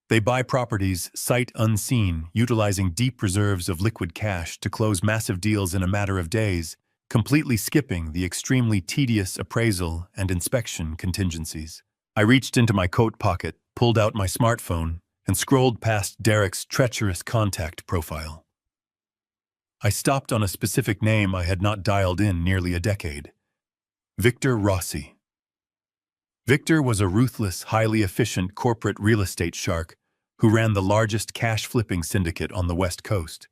They buy properties sight unseen, utilizing deep reserves of liquid cash to close massive deals in a matter of days, completely skipping the extremely tedious appraisal and inspection contingencies. I reached into my coat pocket, pulled out my smartphone, and scrolled past Derek's treacherous contact profile. I stopped on a specific name I had not dialed in nearly a decade. Victor Rossi. Victor was a ruthless, highly efficient corporate real estate shark who ran the largest cash-flipping syndicate on the West Coast.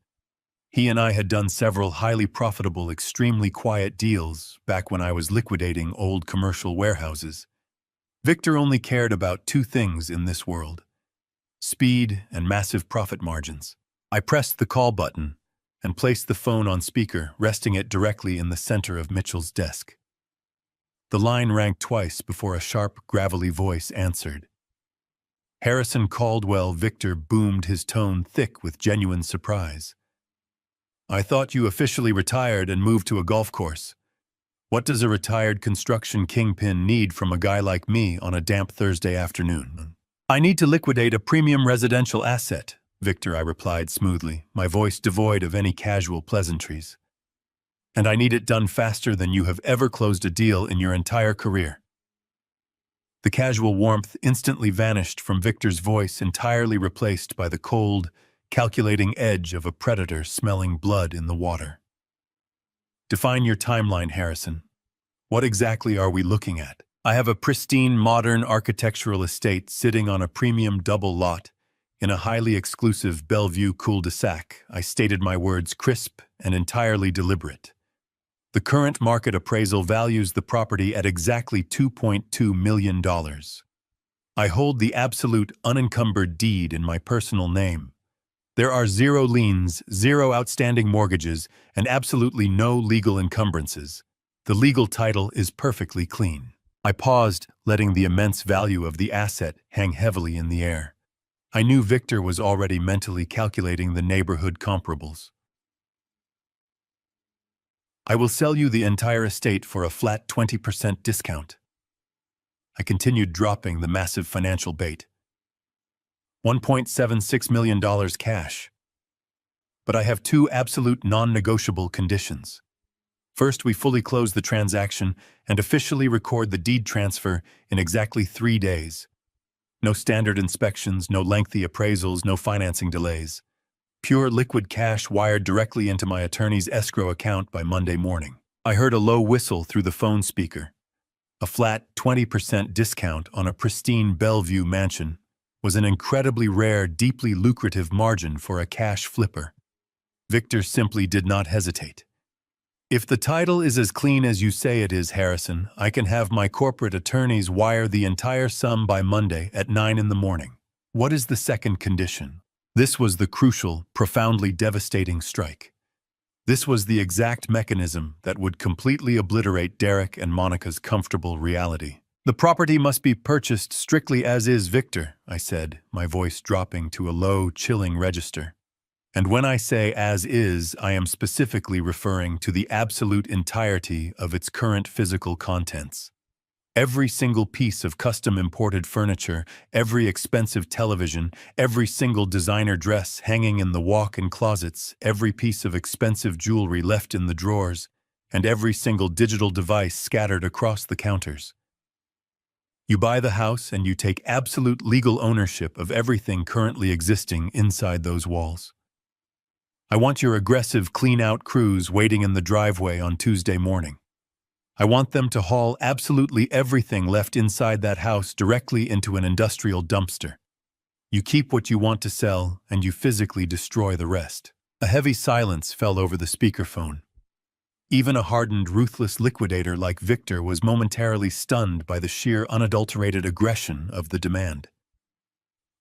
He and I had done several highly profitable, extremely quiet deals back when I was liquidating old commercial warehouses. Victor only cared about two things in this world: speed and massive profit margins. I pressed the call button and placed the phone on speaker, resting it directly in the center of Mitchell's desk. The line rang twice before a sharp, gravelly voice answered. Harrison Caldwell. Victor boomed, his tone thick with genuine surprise. "I thought you officially retired and moved to a golf course. What does a retired construction kingpin need from a guy like me on a damp Thursday afternoon?" I need to liquidate a premium residential asset, Victor, I replied smoothly, my voice devoid of any casual pleasantries. And I need it done faster than you have ever closed a deal in your entire career. The casual warmth instantly vanished from Victor's voice, entirely replaced by the cold, calculating edge of a predator smelling blood in the water. Define your timeline, Harrison. What exactly are we looking at? I have a pristine, modern architectural estate sitting on a premium double lot in a highly exclusive Bellevue cul-de-sac. I stated my words crisp and entirely deliberate. The current market appraisal values the property at exactly $2.2 million. I hold the absolute unencumbered deed in my personal name. There are 0 liens, 0 outstanding mortgages, and absolutely no legal encumbrances. The legal title is perfectly clean. I paused, letting the immense value of the asset hang heavily in the air. I knew Victor was already mentally calculating the neighborhood comparables. I will sell you the entire estate for a flat 20% discount. I continued dropping the massive financial bait. $1.76 million cash. But I have 2 absolute non-negotiable conditions. First, we fully close the transaction and officially record the deed transfer in exactly 3 days. No standard inspections, no lengthy appraisals, no financing delays. Pure liquid cash wired directly into my attorney's escrow account by Monday morning. I heard a low whistle through the phone speaker. A flat 20% discount on a pristine Bellevue mansion was an incredibly rare, deeply lucrative margin for a cash flipper. Victor simply did not hesitate. If the title is as clean as you say it is, Harrison, I can have my corporate attorneys wire the entire sum by Monday at 9 in the morning. What is the second condition? This was the crucial, profoundly devastating strike. This was the exact mechanism that would completely obliterate Derek and Monica's comfortable reality. The property must be purchased strictly as is, Victor, I said, my voice dropping to a low, chilling register. And when I say as is, I am specifically referring to the absolute entirety of its current physical contents. Every single piece of custom imported furniture, every expensive television, every single designer dress hanging in the walk-in closets, every piece of expensive jewelry left in the drawers, and every single digital device scattered across the counters. You buy the house and you take absolute legal ownership of everything currently existing inside those walls. I want your aggressive clean-out crews waiting in the driveway on Tuesday morning. I want them to haul absolutely everything left inside that house directly into an industrial dumpster. You keep what you want to sell, and you physically destroy the rest. A heavy silence fell over the speakerphone. Even a hardened, ruthless liquidator like Victor was momentarily stunned by the sheer unadulterated aggression of the demand.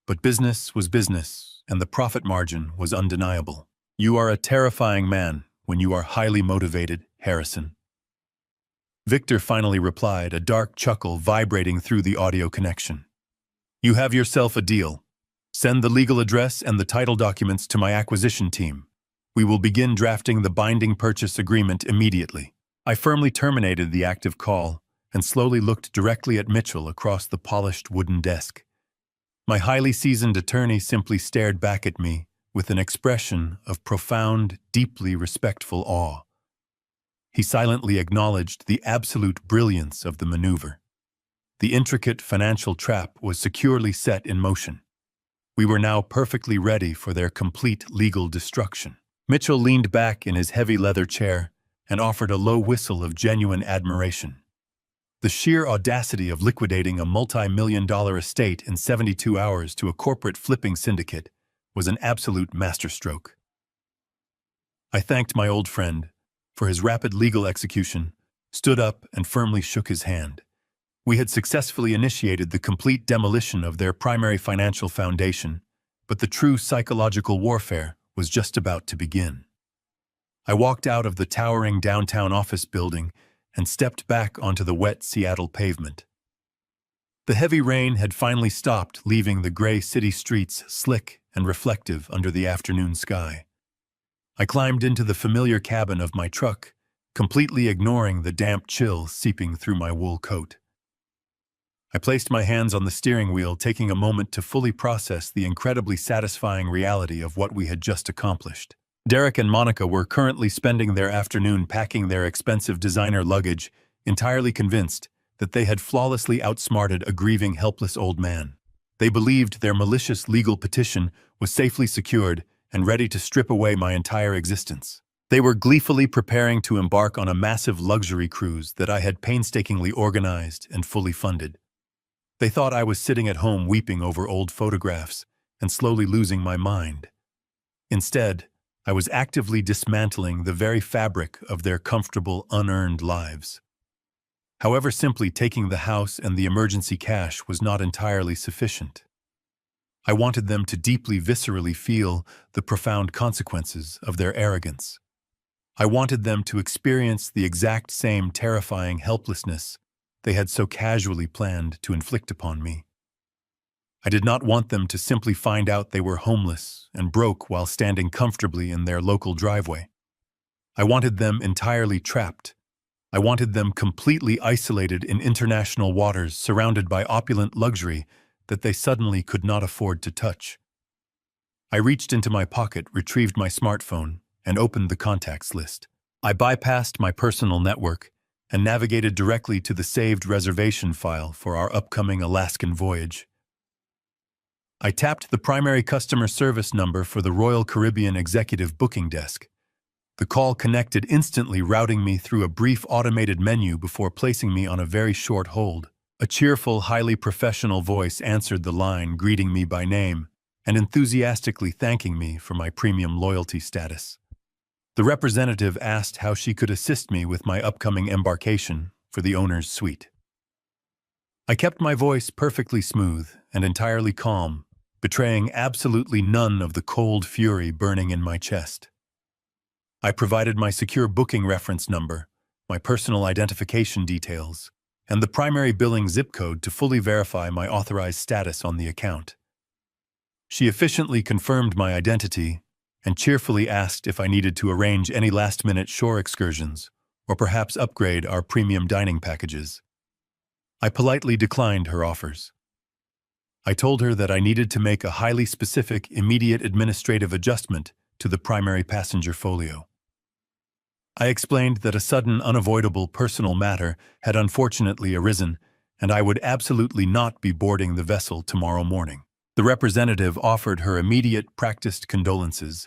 But business was business, and the profit margin was undeniable. You are a terrifying man when you are highly motivated, Harrison. Victor finally replied, a dark chuckle vibrating through the audio connection. You have yourself a deal. Send the legal address and the title documents to my acquisition team. We will begin drafting the binding purchase agreement immediately. I firmly terminated the active call and slowly looked directly at Mitchell across the polished wooden desk. My highly seasoned attorney simply stared back at me with an expression of profound, deeply respectful awe. He silently acknowledged the absolute brilliance of the maneuver. The intricate financial trap was securely set in motion. We were now perfectly ready for their complete legal destruction. Mitchell leaned back in his heavy leather chair and offered a low whistle of genuine admiration. The sheer audacity of liquidating a multi-million-dollar estate in 72 hours to a corporate flipping syndicate was an absolute masterstroke. I thanked my old friend for his rapid legal execution, stood up and firmly shook his hand. We had successfully initiated the complete demolition of their primary financial foundation, but the true psychological warfare was just about to begin. I walked out of the towering downtown office building and stepped back onto the wet Seattle pavement. The heavy rain had finally stopped, leaving the gray city streets slick and reflective under the afternoon sky. I climbed into the familiar cabin of my truck, completely ignoring the damp chill seeping through my wool coat. I placed my hands on the steering wheel, taking a moment to fully process the incredibly satisfying reality of what we had just accomplished. Derek and Monica were currently spending their afternoon packing their expensive designer luggage, entirely convinced that they had flawlessly outsmarted a grieving, helpless old man. They believed their malicious legal petition was safely secured and ready to strip away my entire existence. They were gleefully preparing to embark on a massive luxury cruise that I had painstakingly organized and fully funded. They thought I was sitting at home weeping over old photographs and slowly losing my mind. Instead, I was actively dismantling the very fabric of their comfortable, unearned lives. However, simply taking the house and the emergency cash was not entirely sufficient. I wanted them to deeply, viscerally feel the profound consequences of their arrogance. I wanted them to experience the exact same terrifying helplessness they had so casually planned to inflict upon me. I did not want them to simply find out they were homeless and broke while standing comfortably in their local driveway. I wanted them entirely trapped. I wanted them completely isolated in international waters, surrounded by opulent luxury that they suddenly could not afford to touch. I reached into my pocket, retrieved my smartphone, and opened the contacts list. I bypassed my personal network and navigated directly to the saved reservation file for our upcoming Alaskan voyage. I tapped the primary customer service number for the Royal Caribbean Executive Booking Desk. The call connected instantly, routing me through a brief automated menu before placing me on a very short hold. A cheerful, highly professional voice answered the line, greeting me by name and enthusiastically thanking me for my premium loyalty status. The representative asked how she could assist me with my upcoming embarkation for the owner's suite. I kept my voice perfectly smooth and entirely calm, betraying absolutely none of the cold fury burning in my chest. I provided my secure booking reference number, my personal identification details, and the primary billing zip code to fully verify my authorized status on the account. She efficiently confirmed my identity and cheerfully asked if I needed to arrange any last-minute shore excursions or perhaps upgrade our premium dining packages. I politely declined her offers. I told her that I needed to make a highly specific, immediate administrative adjustment to the primary passenger folio. I explained that a sudden, unavoidable personal matter had unfortunately arisen, and I would absolutely not be boarding the vessel tomorrow morning. The representative offered her immediate, practiced condolences,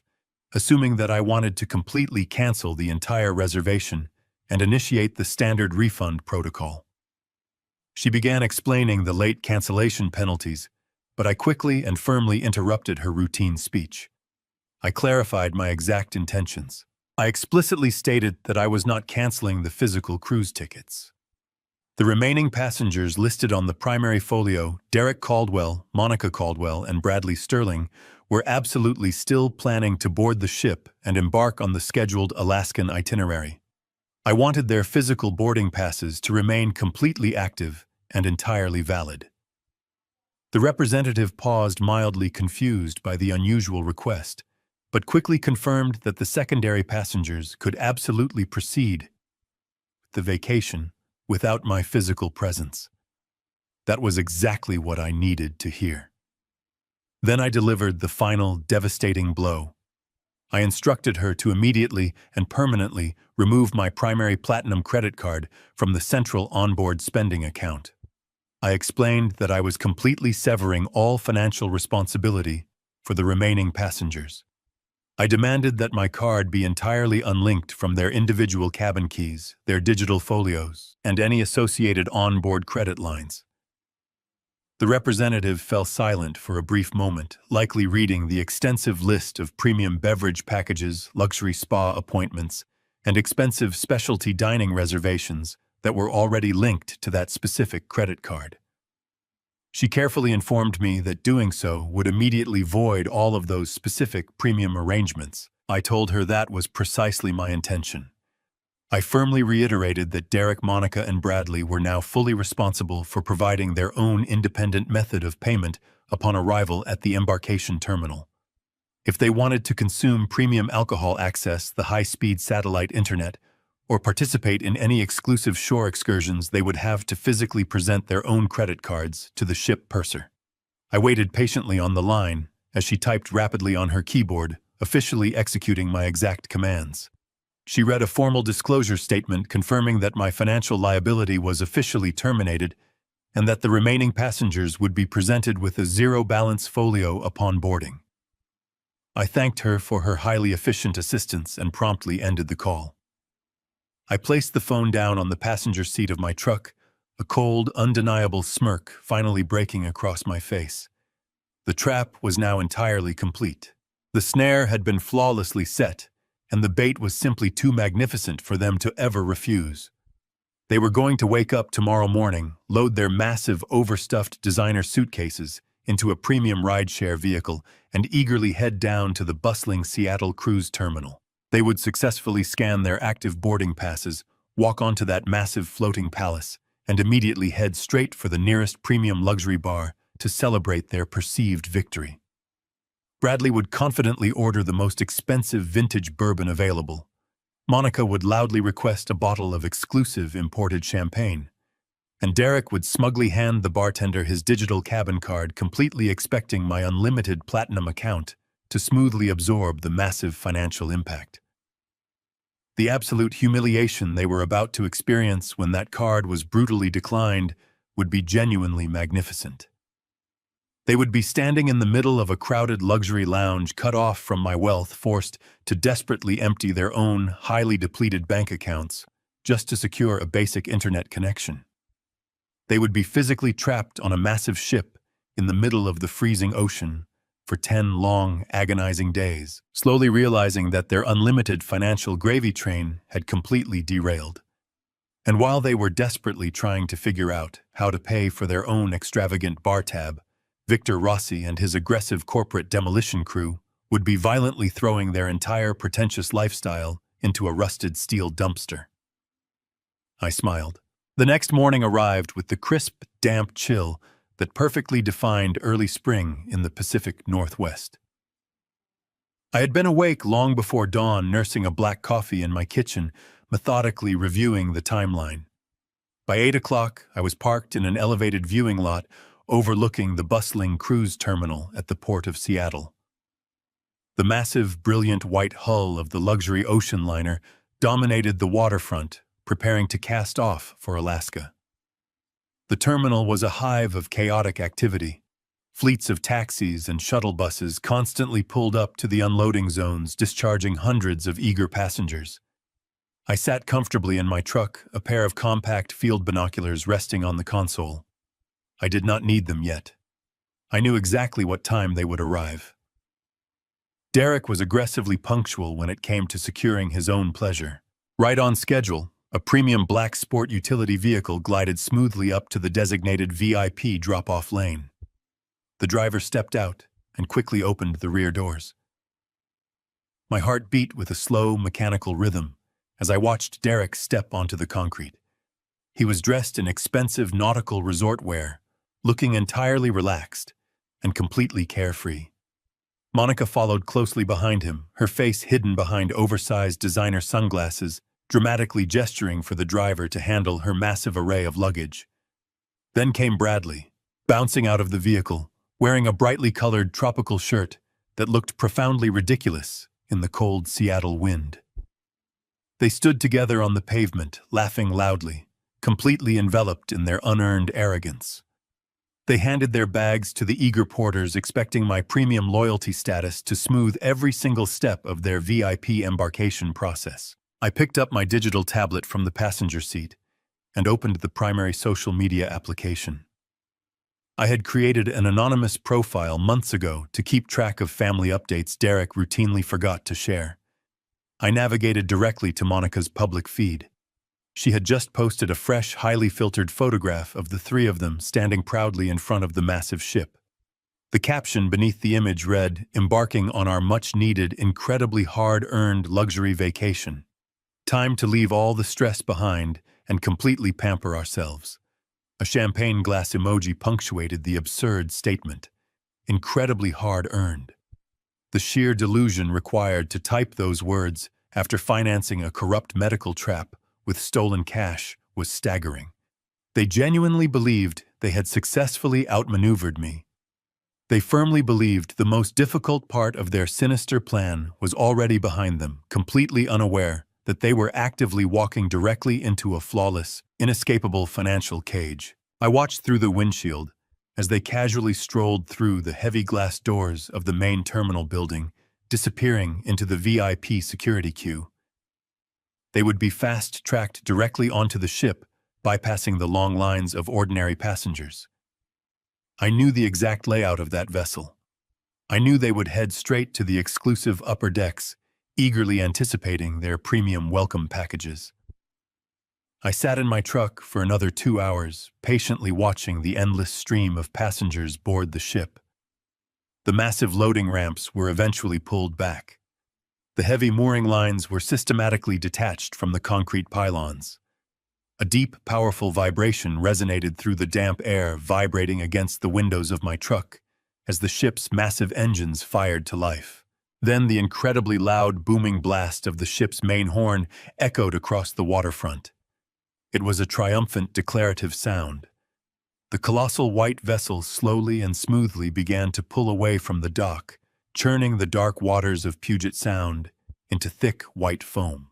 assuming that I wanted to completely cancel the entire reservation and initiate the standard refund protocol. She began explaining the late cancellation penalties, but I quickly and firmly interrupted her routine speech. I clarified my exact intentions. I explicitly stated that I was not canceling the physical cruise tickets. The remaining passengers listed on the primary folio, Derek Caldwell, Monica Caldwell, and Bradley Sterling, were absolutely still planning to board the ship and embark on the scheduled Alaskan itinerary. I wanted their physical boarding passes to remain completely active and entirely valid. The representative paused, mildly confused by the unusual request, but quickly confirmed that the secondary passengers could absolutely proceed with the vacation without my physical presence. That was exactly what I needed to hear. Then I delivered the final, devastating blow. I instructed her to immediately and permanently remove my primary platinum credit card from the central onboard spending account. I explained that I was completely severing all financial responsibility for the remaining passengers. I demanded that my card be entirely unlinked from their individual cabin keys, their digital folios, and any associated onboard credit lines. The representative fell silent for a brief moment, likely reading the extensive list of premium beverage packages, luxury spa appointments, and expensive specialty dining reservations that were already linked to that specific credit card. She carefully informed me that doing so would immediately void all of those specific premium arrangements. I told her that was precisely my intention. I firmly reiterated that Derek, Monica, and Bradley were now fully responsible for providing their own independent method of payment upon arrival at the embarkation terminal. If they wanted to consume premium alcohol access, the high-speed satellite internet, or participate in any exclusive shore excursions, they would have to physically present their own credit cards to the ship purser. I waited patiently on the line as she typed rapidly on her keyboard, officially executing my exact commands. She read a formal disclosure statement confirming that my financial liability was officially terminated and that the remaining passengers would be presented with a zero-balance folio upon boarding. I thanked her for her highly efficient assistance and promptly ended the call. I placed the phone down on the passenger seat of my truck, a cold, undeniable smirk finally breaking across my face. The trap was now entirely complete. The snare had been flawlessly set, and the bait was simply too magnificent for them to ever refuse. They were going to wake up tomorrow morning, load their massive, overstuffed designer suitcases into a premium rideshare vehicle, and eagerly head down to the bustling Seattle cruise terminal. They would successfully scan their active boarding passes, walk onto that massive floating palace, and immediately head straight for the nearest premium luxury bar to celebrate their perceived victory. Bradley would confidently order the most expensive vintage bourbon available. Monica would loudly request a bottle of exclusive imported champagne, and Derek would smugly hand the bartender his digital cabin card, completely expecting my unlimited platinum account to smoothly absorb the massive financial impact. The absolute humiliation they were about to experience when that card was brutally declined would be genuinely magnificent. They would be standing in the middle of a crowded luxury lounge, cut off from my wealth, forced to desperately empty their own highly depleted bank accounts just to secure a basic internet connection. They would be physically trapped on a massive ship in the middle of the freezing ocean for 10 long, agonizing days, slowly realizing that their unlimited financial gravy train had completely derailed. And while they were desperately trying to figure out how to pay for their own extravagant bar tab, Victor Rossi and his aggressive corporate demolition crew would be violently throwing their entire pretentious lifestyle into a rusted steel dumpster. I smiled. The next morning arrived with the crisp, damp chill that perfectly defined early spring in the Pacific Northwest. I had been awake long before dawn, nursing a black coffee in my kitchen, methodically reviewing the timeline. By 8 o'clock, I was parked in an elevated viewing lot overlooking the bustling cruise terminal at the port of Seattle. The massive, brilliant white hull of the luxury ocean liner dominated the waterfront, preparing to cast off for Alaska. The terminal was a hive of chaotic activity. Fleets of taxis and shuttle buses constantly pulled up to the unloading zones, discharging hundreds of eager passengers. I sat comfortably in my truck, a pair of compact field binoculars resting on the console. I did not need them yet. I knew exactly what time they would arrive. Derek was aggressively punctual when it came to securing his own pleasure. Right on schedule, a premium black sport utility vehicle glided smoothly up to the designated VIP drop-off lane. The driver stepped out and quickly opened the rear doors. My heart beat with a slow, mechanical rhythm as I watched Derek step onto the concrete. He was dressed in expensive nautical resort wear, looking entirely relaxed and completely carefree. Monica followed closely behind him, her face hidden behind oversized designer sunglasses, dramatically gesturing for the driver to handle her massive array of luggage. Then came Bradley, bouncing out of the vehicle, wearing a brightly colored tropical shirt that looked profoundly ridiculous in the cold Seattle wind. They stood together on the pavement, laughing loudly, completely enveloped in their unearned arrogance. They handed their bags to the eager porters, expecting my premium loyalty status to smooth every single step of their VIP embarkation process. I picked up my digital tablet from the passenger seat and opened the primary social media application. I had created an anonymous profile months ago to keep track of family updates Derek routinely forgot to share. I navigated directly to Monica's public feed. She had just posted a fresh, highly filtered photograph of the three of them standing proudly in front of the massive ship. The caption beneath the image read, "Embarking on our much-needed, incredibly hard-earned luxury vacation. Time to leave all the stress behind and completely pamper ourselves." A champagne glass emoji punctuated the absurd statement. Incredibly hard-earned. The sheer delusion required to type those words after financing a corrupt medical trap with stolen cash was staggering. They genuinely believed they had successfully outmaneuvered me. They firmly believed the most difficult part of their sinister plan was already behind them, completely unaware that they were actively walking directly into a flawless, inescapable financial cage. I watched through the windshield as they casually strolled through the heavy glass doors of the main terminal building, disappearing into the VIP security queue. They would be fast-tracked directly onto the ship, bypassing the long lines of ordinary passengers. I knew the exact layout of that vessel. I knew they would head straight to the exclusive upper decks, eagerly anticipating their premium welcome packages. I sat in my truck for another 2 hours, patiently watching the endless stream of passengers board the ship. The massive loading ramps were eventually pulled back. The heavy mooring lines were systematically detached from the concrete pylons. A deep, powerful vibration resonated through the damp air, vibrating against the windows of my truck as the ship's massive engines fired to life. Then the incredibly loud, booming blast of the ship's main horn echoed across the waterfront. It was a triumphant, declarative sound. The colossal white vessel slowly and smoothly began to pull away from the dock, churning the dark waters of Puget Sound into thick, white foam.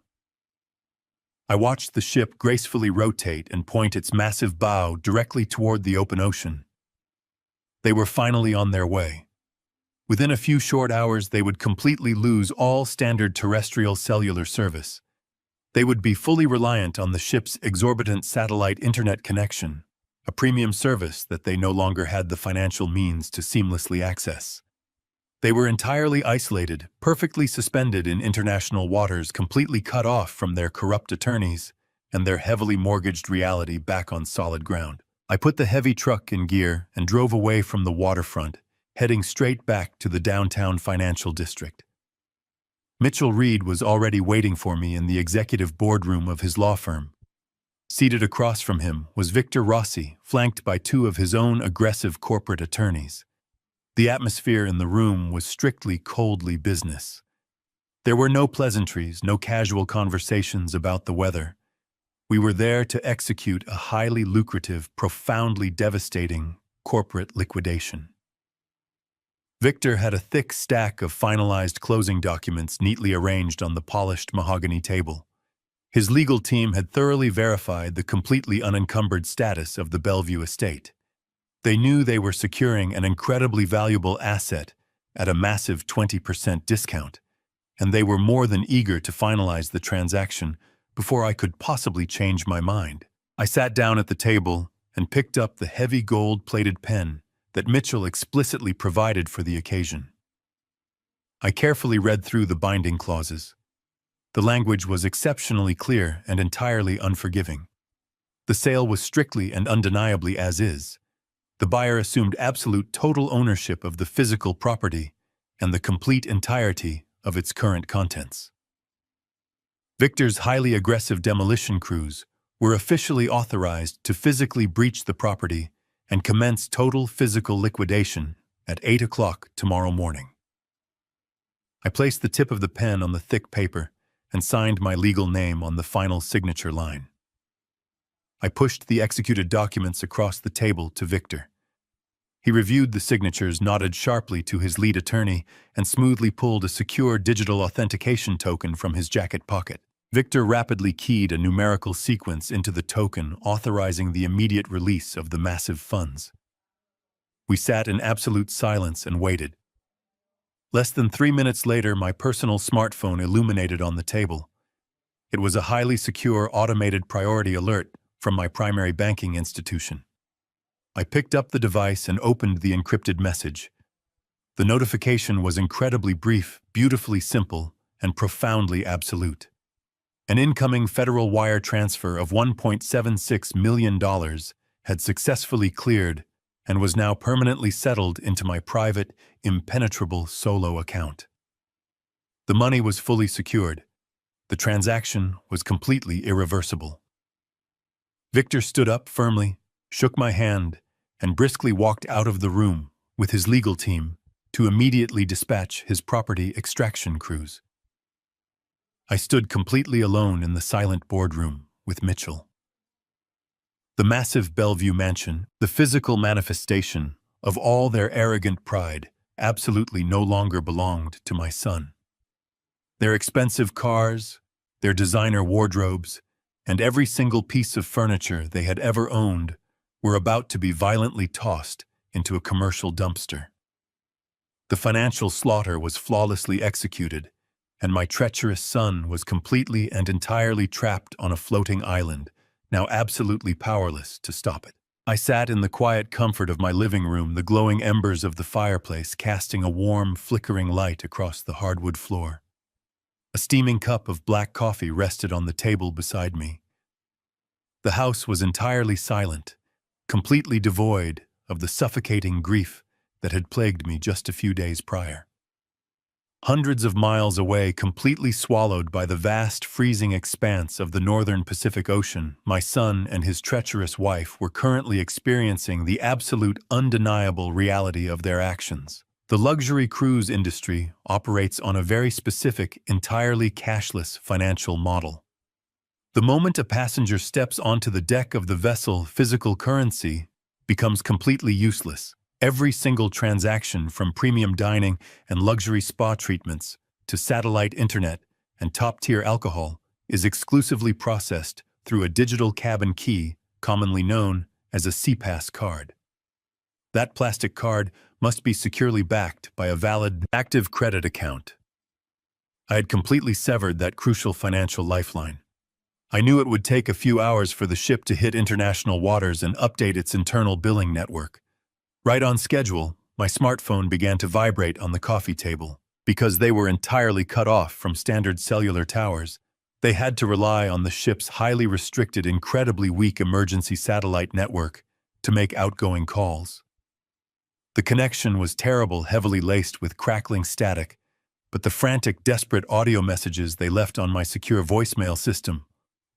I watched the ship gracefully rotate and point its massive bow directly toward the open ocean. They were finally on their way. Within a few short hours, they would completely lose all standard terrestrial cellular service. They would be fully reliant on the ship's exorbitant satellite internet connection, a premium service that they no longer had the financial means to seamlessly access. They were entirely isolated, perfectly suspended in international waters, completely cut off from their corrupt attorneys and their heavily mortgaged reality back on solid ground. I put the heavy truck in gear and drove away from the waterfront, heading straight back to the downtown financial district. Mitchell Reed was already waiting for me in the executive boardroom of his law firm. Seated across from him was Victor Rossi, flanked by 2 of his own aggressive corporate attorneys. The atmosphere in the room was strictly coldly business. There were no pleasantries, no casual conversations about the weather. We were there to execute a highly lucrative, profoundly devastating corporate liquidation. Victor had a thick stack of finalized closing documents neatly arranged on the polished mahogany table. His legal team had thoroughly verified the completely unencumbered status of the Bellevue estate. They knew they were securing an incredibly valuable asset at a massive 20% discount, and they were more than eager to finalize the transaction before I could possibly change my mind. I sat down at the table and picked up the heavy gold-plated pen that Mitchell explicitly provided for the occasion. I carefully read through the binding clauses. The language was exceptionally clear and entirely unforgiving. The sale was strictly and undeniably as is. The buyer assumed absolute total ownership of the physical property and the complete entirety of its current contents. Victor's highly aggressive demolition crews were officially authorized to physically breach the property and commence total physical liquidation at 8 o'clock tomorrow morning. I placed the tip of the pen on the thick paper and signed my legal name on the final signature line. I pushed the executed documents across the table to Victor. He reviewed the signatures, nodded sharply to his lead attorney, and smoothly pulled a secure digital authentication token from his jacket pocket. Victor rapidly keyed a numerical sequence into the token, authorizing the immediate release of the massive funds. We sat in absolute silence and waited. Less than 3 minutes later, my personal smartphone illuminated on the table. It was a highly secure automated priority alert from my primary banking institution. I picked up the device and opened the encrypted message. The notification was incredibly brief, beautifully simple, and profoundly absolute. An incoming federal wire transfer of $1.76 million had successfully cleared and was now permanently settled into my private, impenetrable solo account. The money was fully secured. The transaction was completely irreversible. Victor stood up firmly, shook my hand, and briskly walked out of the room with his legal team to immediately dispatch his property extraction crews. I stood completely alone in the silent boardroom, with Mitchell. The massive Bellevue mansion, the physical manifestation of all their arrogant pride, absolutely no longer belonged to my son. Their expensive cars, their designer wardrobes, and every single piece of furniture they had ever owned were about to be violently tossed into a commercial dumpster. The financial slaughter was flawlessly executed, and my treacherous son was completely and entirely trapped on a floating island, now absolutely powerless to stop it. I sat in the quiet comfort of my living room, the glowing embers of the fireplace casting a warm, flickering light across the hardwood floor. A steaming cup of black coffee rested on the table beside me. The house was entirely silent, completely devoid of the suffocating grief that had plagued me just a few days prior. Hundreds of miles away, completely swallowed by the vast, freezing expanse of the northern Pacific Ocean, my son and his treacherous wife were currently experiencing the absolute, undeniable reality of their actions. The luxury cruise industry operates on a very specific, entirely cashless financial model. The moment a passenger steps onto the deck of the vessel, physical currency becomes completely useless. Every single transaction, from premium dining and luxury spa treatments to satellite internet and top-tier alcohol, is exclusively processed through a digital cabin key, commonly known as a CPass card. That plastic card must be securely backed by a valid, active credit account. I had completely severed that crucial financial lifeline. I knew it would take a few hours for the ship to hit international waters and update its internal billing network. Right on schedule, my smartphone began to vibrate on the coffee table. Because they were entirely cut off from standard cellular towers, they had to rely on the ship's highly restricted, incredibly weak emergency satellite network to make outgoing calls. The connection was terrible, heavily laced with crackling static, but the frantic, desperate audio messages they left on my secure voicemail system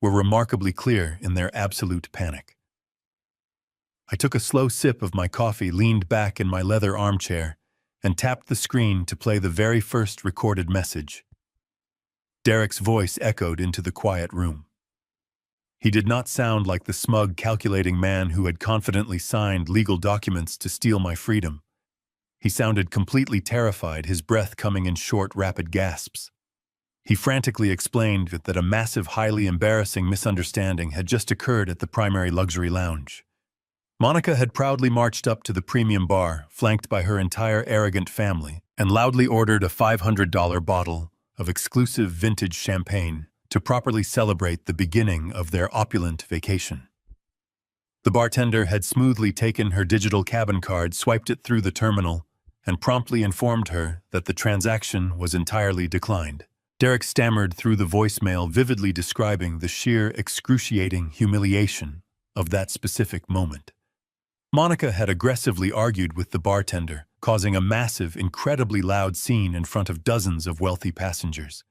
were remarkably clear in their absolute panic. I took a slow sip of my coffee, leaned back in my leather armchair, and tapped the screen to play the very first recorded message. Derek's voice echoed into the quiet room. He did not sound like the smug, calculating man who had confidently signed legal documents to steal my freedom. He sounded completely terrified, his breath coming in short, rapid gasps. He frantically explained that a massive, highly embarrassing misunderstanding had just occurred at the primary luxury lounge. Monica had proudly marched up to the premium bar, flanked by her entire arrogant family, and loudly ordered a $500 bottle of exclusive vintage champagne to properly celebrate the beginning of their opulent vacation. The bartender had smoothly taken her digital cabin card, swiped it through the terminal, and promptly informed her that the transaction was entirely declined. Derek stammered through the voicemail, vividly describing the sheer, excruciating humiliation of that specific moment. Monica had aggressively argued with the bartender, causing a massive, incredibly loud scene in front of dozens of wealthy passengers.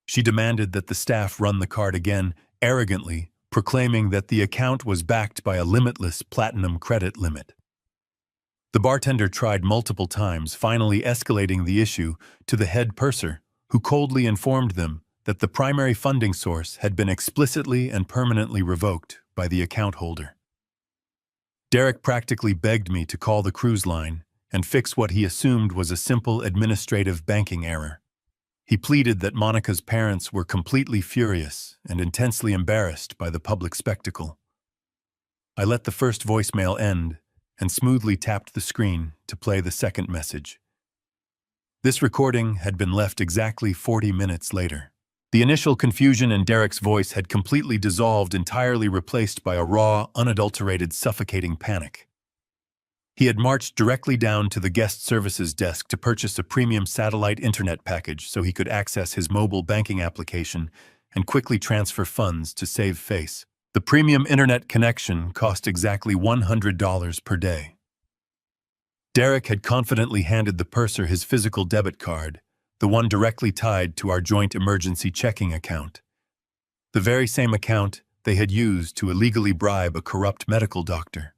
She demanded that the staff run the card again, arrogantly proclaiming that the account was backed by a limitless platinum credit limit. The bartender tried multiple times, finally escalating the issue to the head purser, who coldly informed them that the primary funding source had been explicitly and permanently revoked by the account holder. Derek practically begged me to call the cruise line and fix what he assumed was a simple administrative banking error. He pleaded that Monica's parents were completely furious and intensely embarrassed by the public spectacle. I let the first voicemail end and smoothly tapped the screen to play the second message. This recording had been left exactly 40 minutes later. The initial confusion in Derek's voice had completely dissolved, entirely replaced by a raw, unadulterated, suffocating panic. He had marched directly down to the guest services desk to purchase a premium satellite internet package so he could access his mobile banking application and quickly transfer funds to save face. The premium internet connection cost exactly $100 per day. Derek had confidently handed the purser his physical debit card, the one directly tied to our joint emergency checking account. The very same account they had used to illegally bribe a corrupt medical doctor.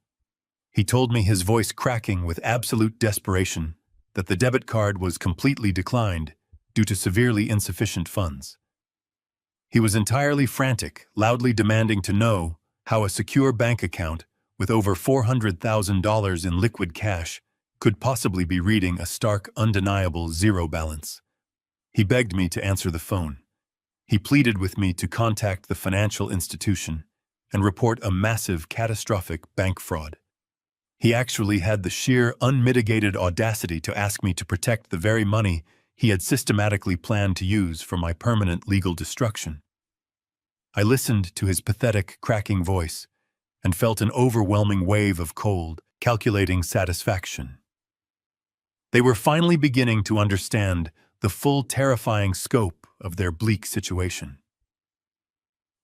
He told me, his voice cracking with absolute desperation, that the debit card was completely declined due to severely insufficient funds. He was entirely frantic, loudly demanding to know how a secure bank account with over $400,000 in liquid cash could possibly be reading a stark, undeniable zero balance. He begged me to answer the phone. He pleaded with me to contact the financial institution and report a massive, catastrophic bank fraud. He actually had the sheer, unmitigated audacity to ask me to protect the very money he had systematically planned to use for my permanent legal destruction. I listened to his pathetic, cracking voice and felt an overwhelming wave of cold, calculating satisfaction. They were finally beginning to understand the full terrifying scope of their bleak situation.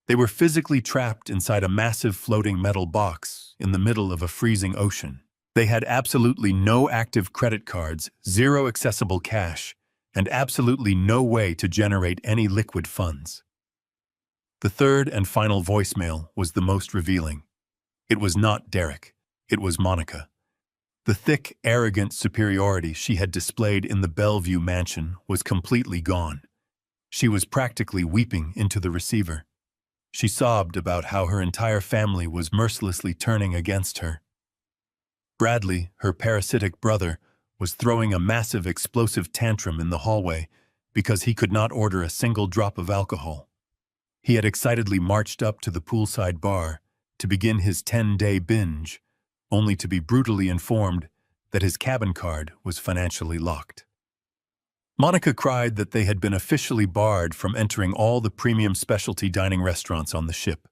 They were physically trapped inside a massive floating metal box in the middle of a freezing ocean. They had absolutely no active credit cards, zero accessible cash, and absolutely no way to generate any liquid funds. The third and final voicemail was the most revealing. It was not Derek. It was Monica. The thick, arrogant superiority she had displayed in the Bellevue mansion was completely gone. She was practically weeping into the receiver. She sobbed about how her entire family was mercilessly turning against her. Bradley, her parasitic brother, was throwing a massive explosive tantrum in the hallway because he could not order a single drop of alcohol. He had excitedly marched up to the poolside bar to begin his 10-day binge, only to be brutally informed that his cabin card was financially locked. Monica cried that they had been officially barred from entering all the premium specialty dining restaurants on the ship.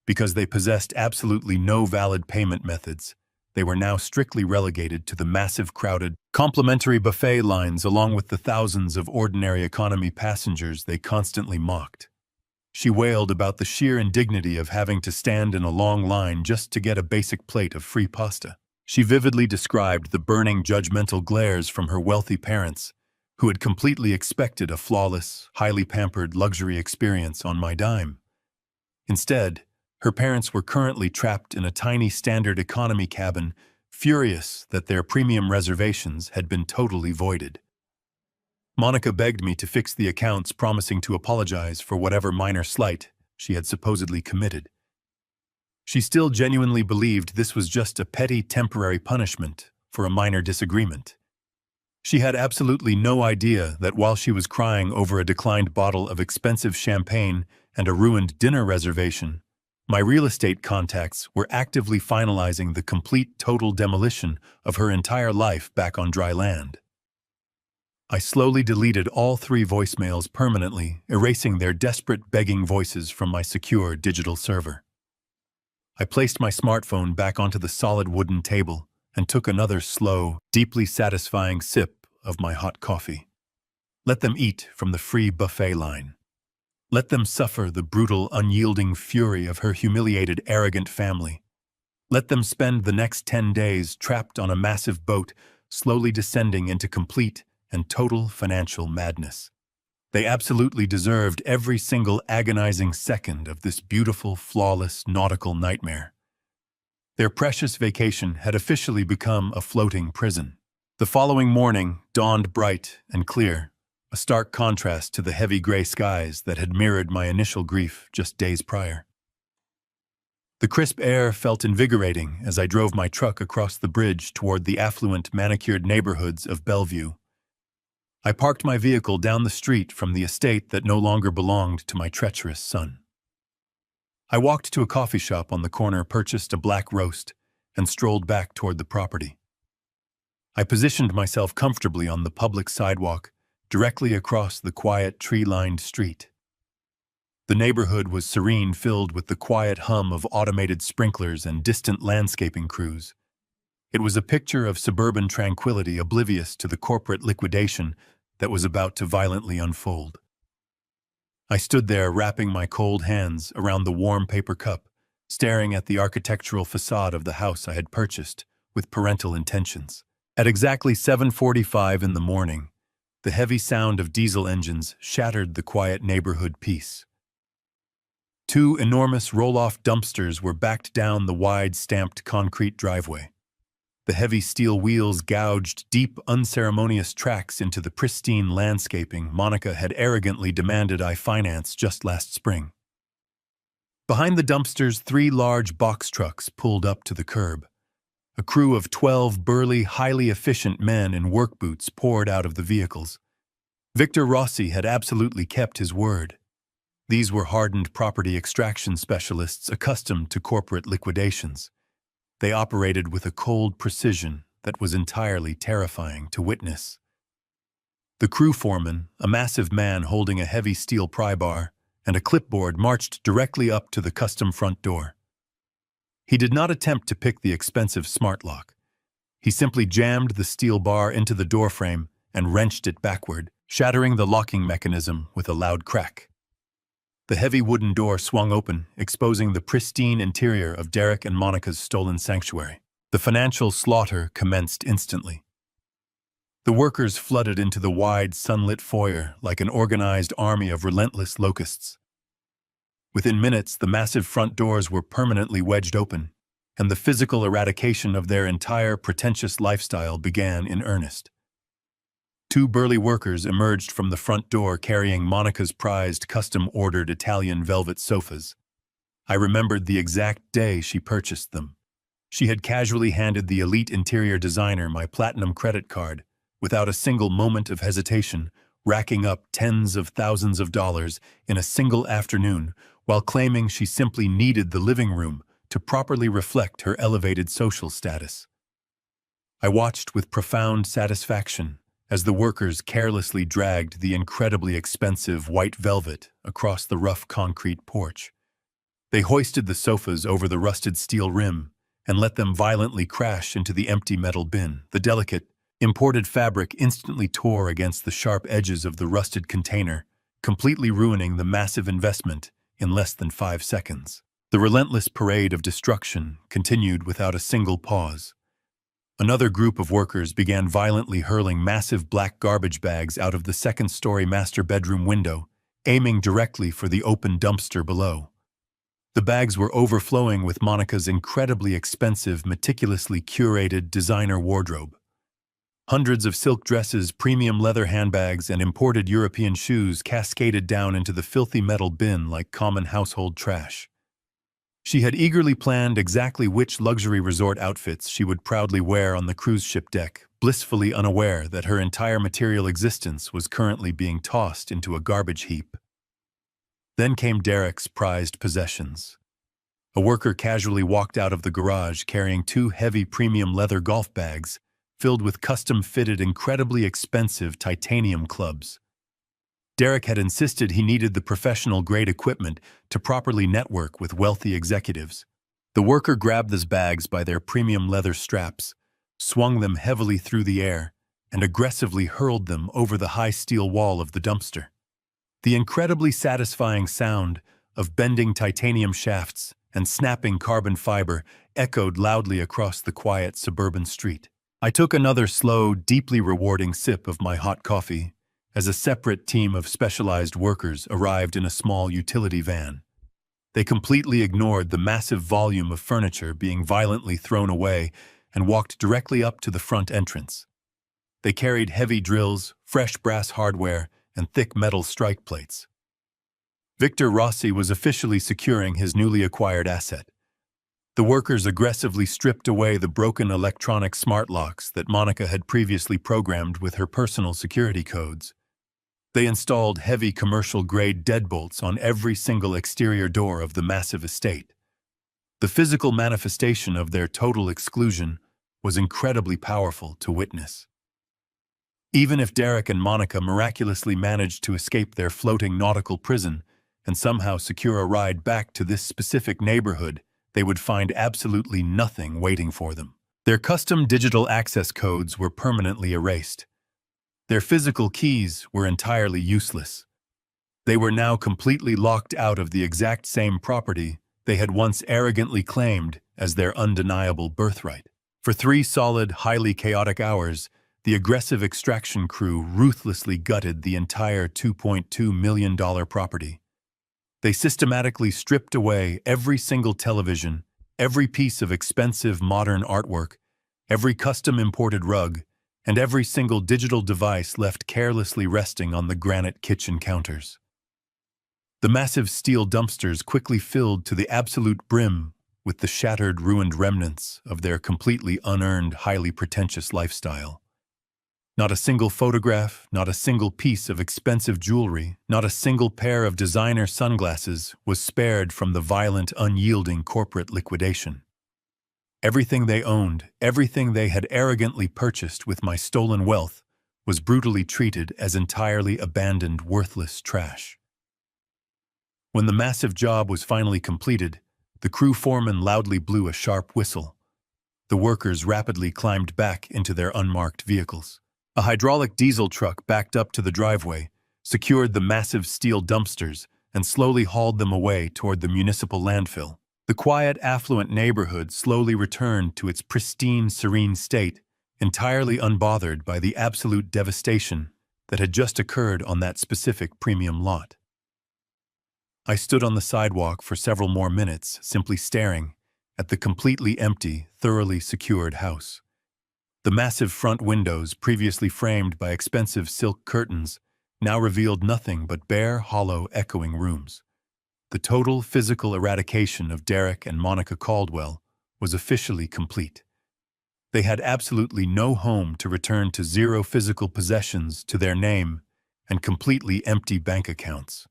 Because they possessed absolutely no valid payment methods, they were now strictly relegated to the massive crowded, complimentary buffet lines along with the thousands of ordinary economy passengers they constantly mocked. She wailed about the sheer indignity of having to stand in a long line just to get a basic plate of free pasta. She vividly described the burning judgmental glares from her wealthy parents, who had completely expected a flawless, highly pampered luxury experience on my dime. Instead, her parents were currently trapped in a tiny standard economy cabin, furious that their premium reservations had been totally voided. Monica begged me to fix the accounts, promising to apologize for whatever minor slight she had supposedly committed. She still genuinely believed this was just a petty temporary punishment for a minor disagreement. She had absolutely no idea that while she was crying over a declined bottle of expensive champagne and a ruined dinner reservation, my real estate contacts were actively finalizing the complete total demolition of her entire life back on dry land. I slowly deleted all 3 voicemails permanently, erasing their desperate begging voices from my secure digital server. I placed my smartphone back onto the solid wooden table and took another slow, deeply satisfying sip of my hot coffee. Let them eat from the free buffet line. Let them suffer the brutal, unyielding fury of her humiliated, arrogant family. Let them spend the next 10 days trapped on a massive boat, slowly descending into complete and total financial madness. They absolutely deserved every single agonizing second of this beautiful, flawless nautical nightmare. Their precious vacation had officially become a floating prison. The following morning dawned bright and clear, a stark contrast to the heavy gray skies that had mirrored my initial grief just days prior. The crisp air felt invigorating as I drove my truck across the bridge toward the affluent, manicured neighborhoods of Bellevue. I parked my vehicle down the street from the estate that no longer belonged to my treacherous son. I walked to a coffee shop on the corner, purchased a black roast, and strolled back toward the property. I positioned myself comfortably on the public sidewalk, directly across the quiet, tree-lined street. The neighborhood was serene, filled with the quiet hum of automated sprinklers and distant landscaping crews. It was a picture of suburban tranquility, oblivious to the corporate liquidation that was about to violently unfold. I stood there, wrapping my cold hands around the warm paper cup, staring at the architectural facade of the house I had purchased with parental intentions. At exactly 7:45 in the morning, the heavy sound of diesel engines shattered the quiet neighborhood peace. 2 enormous roll-off dumpsters were backed down the wide, stamped concrete driveway. The heavy steel wheels gouged deep, unceremonious tracks into the pristine landscaping Monica had arrogantly demanded I finance just last spring. Behind the dumpsters, 3 large box trucks pulled up to the curb. A crew of 12 burly, highly efficient men in work boots poured out of the vehicles. Victor Rossi had absolutely kept his word. These were hardened property extraction specialists accustomed to corporate liquidations. They operated with a cold precision that was entirely terrifying to witness. The crew foreman, a massive man holding a heavy steel pry bar and a clipboard, marched directly up to the custom front door. He did not attempt to pick the expensive smart lock. He simply jammed the steel bar into the doorframe and wrenched it backward, shattering the locking mechanism with a loud crack. The heavy wooden door swung open, exposing the pristine interior of Derek and Monica's stolen sanctuary. The financial slaughter commenced instantly. The workers flooded into the wide, sunlit foyer like an organized army of relentless locusts. Within minutes, the massive front doors were permanently wedged open, and the physical eradication of their entire pretentious lifestyle began in earnest. 2 burly workers emerged from the front door carrying Monica's prized, custom-ordered Italian velvet sofas. I remembered the exact day she purchased them. She had casually handed the elite interior designer my platinum credit card, without a single moment of hesitation, racking up tens of thousands of dollars in a single afternoon, while claiming she simply needed the living room to properly reflect her elevated social status. I watched with profound satisfaction as the workers carelessly dragged the incredibly expensive white velvet across the rough concrete porch. They hoisted the sofas over the rusted steel rim and let them violently crash into the empty metal bin. The delicate, imported fabric instantly tore against the sharp edges of the rusted container, completely ruining the massive investment in less than 5 seconds. The relentless parade of destruction continued without a single pause. Another group of workers began violently hurling massive black garbage bags out of the second-story master bedroom window, aiming directly for the open dumpster below. The bags were overflowing with Monica's incredibly expensive, meticulously curated designer wardrobe. Hundreds of silk dresses, premium leather handbags, and imported European shoes cascaded down into the filthy metal bin like common household trash. She had eagerly planned exactly which luxury resort outfits she would proudly wear on the cruise ship deck, blissfully unaware that her entire material existence was currently being tossed into a garbage heap. Then came Derek's prized possessions. A worker casually walked out of the garage carrying 2 heavy premium leather golf bags filled with custom-fitted, incredibly expensive titanium clubs. Derek had insisted he needed the professional-grade equipment to properly network with wealthy executives. The worker grabbed those bags by their premium leather straps, swung them heavily through the air, and aggressively hurled them over the high steel wall of the dumpster. The incredibly satisfying sound of bending titanium shafts and snapping carbon fiber echoed loudly across the quiet suburban street. I took another slow, deeply rewarding sip of my hot coffee as a separate team of specialized workers arrived in a small utility van. They completely ignored the massive volume of furniture being violently thrown away and walked directly up to the front entrance. They carried heavy drills, fresh brass hardware, and thick metal strike plates. Victor Rossi was officially securing his newly acquired asset. The workers aggressively stripped away the broken electronic smart locks that Monica had previously programmed with her personal security codes. They installed heavy commercial-grade deadbolts on every single exterior door of the massive estate. The physical manifestation of their total exclusion was incredibly powerful to witness. Even if Derek and Monica miraculously managed to escape their floating nautical prison and somehow secure a ride back to this specific neighborhood, they would find absolutely nothing waiting for them. Their custom digital access codes were permanently erased. Their physical keys were entirely useless. They were now completely locked out of the exact same property they had once arrogantly claimed as their undeniable birthright. For 3 solid, highly chaotic hours, the aggressive extraction crew ruthlessly gutted the entire $2.2 million property. They systematically stripped away every single television, every piece of expensive modern artwork, every custom-imported rug, and every single digital device left carelessly resting on the granite kitchen counters. The massive steel dumpsters quickly filled to the absolute brim with the shattered, ruined remnants of their completely unearned, highly pretentious lifestyle. Not a single photograph, not a single piece of expensive jewelry, not a single pair of designer sunglasses was spared from the violent, unyielding corporate liquidation. Everything they owned, everything they had arrogantly purchased with my stolen wealth, was brutally treated as entirely abandoned, worthless trash. When the massive job was finally completed, the crew foreman loudly blew a sharp whistle. The workers rapidly climbed back into their unmarked vehicles. A hydraulic diesel truck backed up to the driveway, secured the massive steel dumpsters, and slowly hauled them away toward the municipal landfill. The quiet, affluent neighborhood slowly returned to its pristine, serene state, entirely unbothered by the absolute devastation that had just occurred on that specific premium lot. I stood on the sidewalk for several more minutes, simply staring at the completely empty, thoroughly secured house. The massive front windows, previously framed by expensive silk curtains, now revealed nothing but bare, hollow, echoing rooms. The total physical eradication of Derek and Monica Caldwell was officially complete. They had absolutely no home to return to, zero physical possessions to their name, and completely empty bank accounts.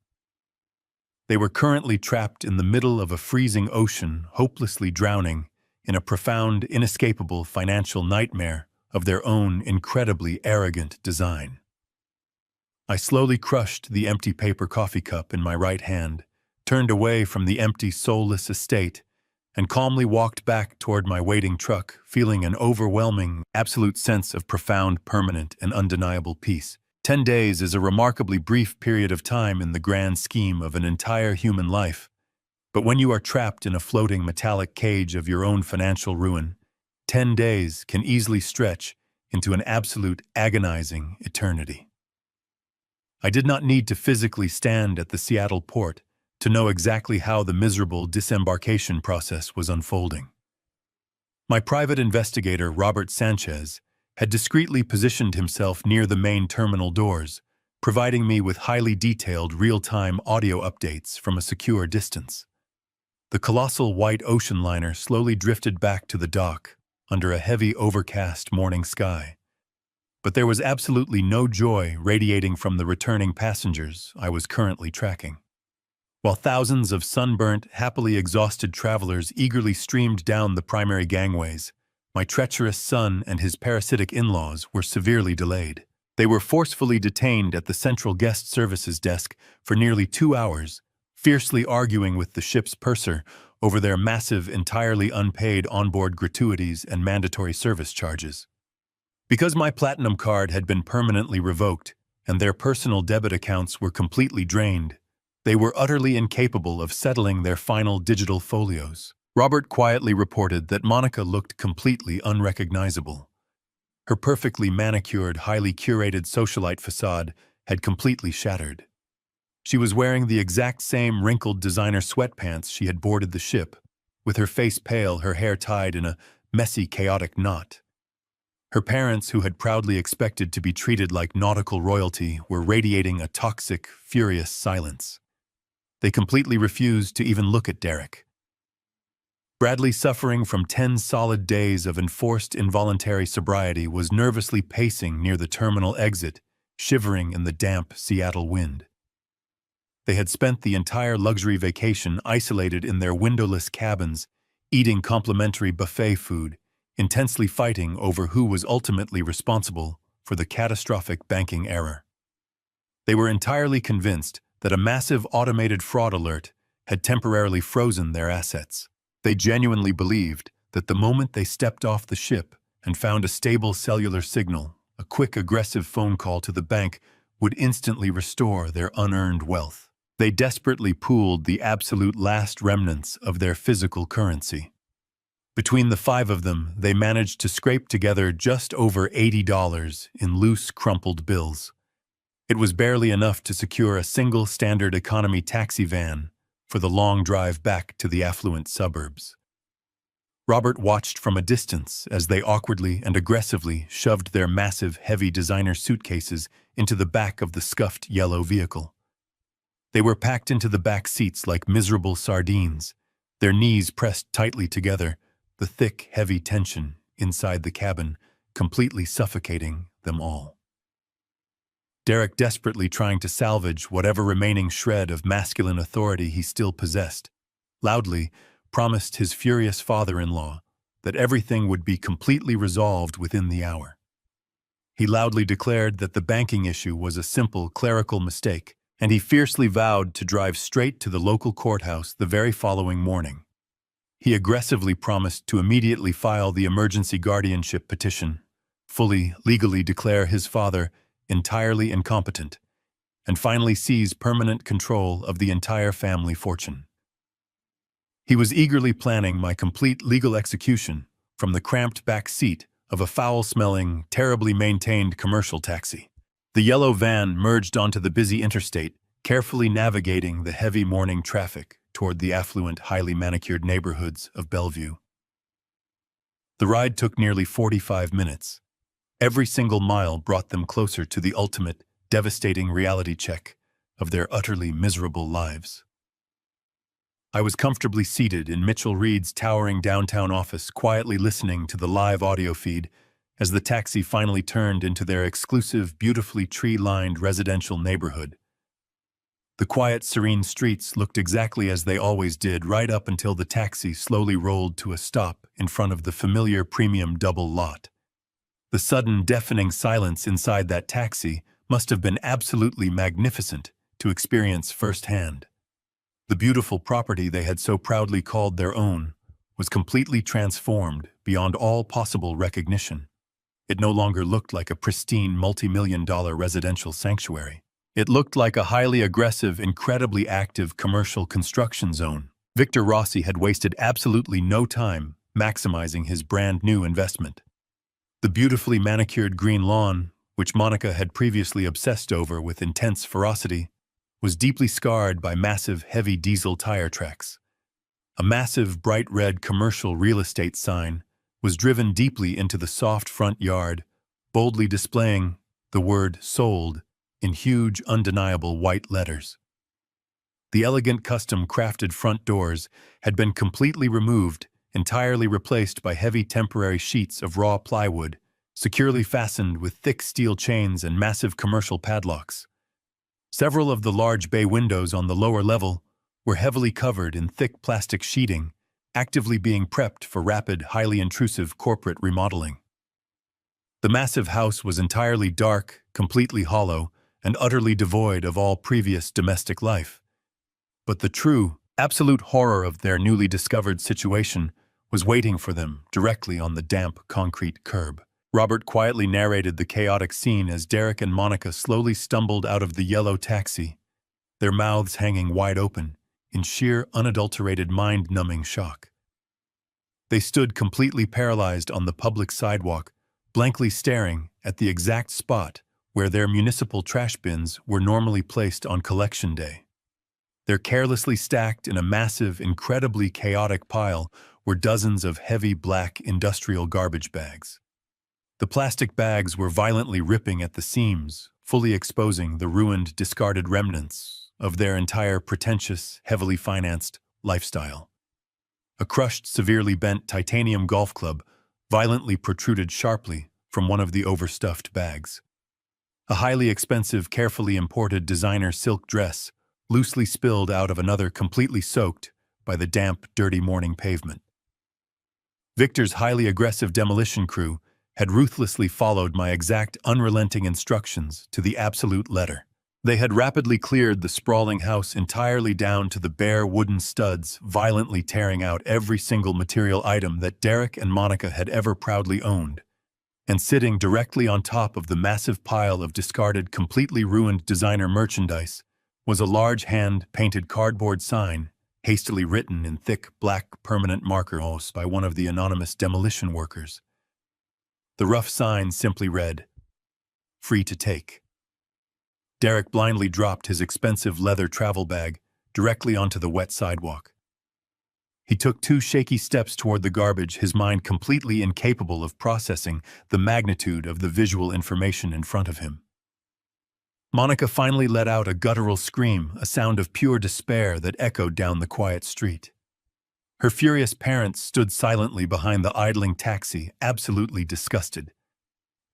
They were currently trapped in the middle of a freezing ocean, hopelessly drowning in a profound, inescapable financial nightmare of their own incredibly arrogant design. I slowly crushed the empty paper coffee cup in my right hand, turned away from the empty, soulless estate, and calmly walked back toward my waiting truck, feeling an overwhelming, absolute sense of profound, permanent, and undeniable peace. 10 days is a remarkably brief period of time in the grand scheme of an entire human life, but when you are trapped in a floating metallic cage of your own financial ruin, 10 days can easily stretch into an absolute, agonizing eternity. I did not need to physically stand at the Seattle port to know exactly how the miserable disembarkation process was unfolding. My private investigator, Robert Sanchez, had discreetly positioned himself near the main terminal doors, providing me with highly detailed real-time audio updates from a secure distance. The colossal white ocean liner slowly drifted back to the dock under a heavy, overcast morning sky. But there was absolutely no joy radiating from the returning passengers I was currently tracking. While thousands of sunburnt, happily exhausted travelers eagerly streamed down the primary gangways, my treacherous son and his parasitic in-laws were severely delayed. They were forcefully detained at the central guest services desk for nearly 2 hours, fiercely arguing with the ship's purser over their massive, entirely unpaid onboard gratuities and mandatory service charges. Because my platinum card had been permanently revoked and their personal debit accounts were completely drained, they were utterly incapable of settling their final digital folios. Robert quietly reported that Monica looked completely unrecognizable. Her perfectly manicured, highly curated socialite facade had completely shattered. She was wearing the exact same wrinkled designer sweatpants she had boarded the ship, with her face pale, her hair tied in a messy, chaotic knot. Her parents, who had proudly expected to be treated like nautical royalty, were radiating a toxic, furious silence. They completely refused to even look at Derek. Bradley, suffering from 10 solid days of enforced involuntary sobriety, was nervously pacing near the terminal exit, shivering in the damp Seattle wind. They had spent the entire luxury vacation isolated in their windowless cabins, eating complimentary buffet food, intensely fighting over who was ultimately responsible for the catastrophic banking error. They were entirely convinced that a massive automated fraud alert had temporarily frozen their assets. They genuinely believed that the moment they stepped off the ship and found a stable cellular signal, a quick, aggressive phone call to the bank would instantly restore their unearned wealth. They desperately pooled the absolute last remnants of their physical currency. Between the 5 of them, they managed to scrape together just over $80 in loose, crumpled bills. It was barely enough to secure a single standard economy taxi van for the long drive back to the affluent suburbs. Robert watched from a distance as they awkwardly and aggressively shoved their massive, heavy designer suitcases into the back of the scuffed yellow vehicle. They were packed into the back seats like miserable sardines, their knees pressed tightly together, the thick, heavy tension inside the cabin completely suffocating them all. Derek, desperately trying to salvage whatever remaining shred of masculine authority he still possessed, loudly promised his furious father-in-law that everything would be completely resolved within the hour. He loudly declared that the banking issue was a simple clerical mistake, and he fiercely vowed to drive straight to the local courthouse the very following morning. He aggressively promised to immediately file the emergency guardianship petition, fully legally declare his father entirely incompetent, and finally seize permanent control of the entire family fortune. He was eagerly planning my complete legal execution from the cramped back seat of a foul-smelling, terribly maintained commercial taxi. The yellow van merged onto the busy interstate, carefully navigating the heavy morning traffic toward the affluent, highly manicured neighborhoods of Bellevue. The ride took nearly 45 minutes. Every single mile brought them closer to the ultimate, devastating reality check of their utterly miserable lives. I was comfortably seated in Mitchell Reed's towering downtown office, quietly listening to the live audio feed as the taxi finally turned into their exclusive, beautifully tree-lined residential neighborhood. The quiet, serene streets looked exactly as they always did right up until the taxi slowly rolled to a stop in front of the familiar premium double lot. The sudden, deafening silence inside that taxi must have been absolutely magnificent to experience firsthand. The beautiful property they had so proudly called their own was completely transformed beyond all possible recognition. It no longer looked like a pristine multi-million-dollar residential sanctuary. It looked like a highly aggressive, incredibly active commercial construction zone. Victor Rossi had wasted absolutely no time maximizing his brand-new investment. The beautifully manicured green lawn, which Monica had previously obsessed over with intense ferocity, was deeply scarred by massive, heavy diesel tire tracks. A massive, bright red commercial real estate sign was driven deeply into the soft front yard, boldly displaying the word "sold" in huge, undeniable white letters. The elegant, custom-crafted front doors had been completely removed, entirely replaced by heavy temporary sheets of raw plywood, securely fastened with thick steel chains and massive commercial padlocks. Several of the large bay windows on the lower level were heavily covered in thick plastic sheeting, actively being prepped for rapid, highly intrusive corporate remodeling. The massive house was entirely dark, completely hollow, and utterly devoid of all previous domestic life. But the true, absolute horror of their newly discovered situation was waiting for them directly on the damp concrete curb. Robert quietly narrated the chaotic scene as Derek and Monica slowly stumbled out of the yellow taxi, their mouths hanging wide open, in sheer, unadulterated, mind-numbing shock. They stood completely paralyzed on the public sidewalk, blankly staring at the exact spot where their municipal trash bins were normally placed on collection day. There, carelessly stacked in a massive, incredibly chaotic pile, were dozens of heavy black industrial garbage bags. The plastic bags were violently ripping at the seams, fully exposing the ruined, discarded remnants of their entire pretentious, heavily financed lifestyle. A crushed, severely bent titanium golf club violently protruded sharply from one of the overstuffed bags. A highly expensive, carefully imported designer silk dress loosely spilled out of another, completely soaked by the damp, dirty morning pavement. Victor's highly aggressive demolition crew had ruthlessly followed my exact, unrelenting instructions to the absolute letter. They had rapidly cleared the sprawling house entirely down to the bare wooden studs, violently tearing out every single material item that Derek and Monica had ever proudly owned. And sitting directly on top of the massive pile of discarded, completely ruined designer merchandise was a large hand-painted cardboard sign, hastily written in thick, black, permanent markers by one of the anonymous demolition workers. The rough sign simply read, "Free to take." Derek blindly dropped his expensive leather travel bag directly onto the wet sidewalk. He took 2 shaky steps toward the garbage, his mind completely incapable of processing the magnitude of the visual information in front of him. Monica finally let out a guttural scream, a sound of pure despair that echoed down the quiet street. Her furious parents stood silently behind the idling taxi, absolutely disgusted.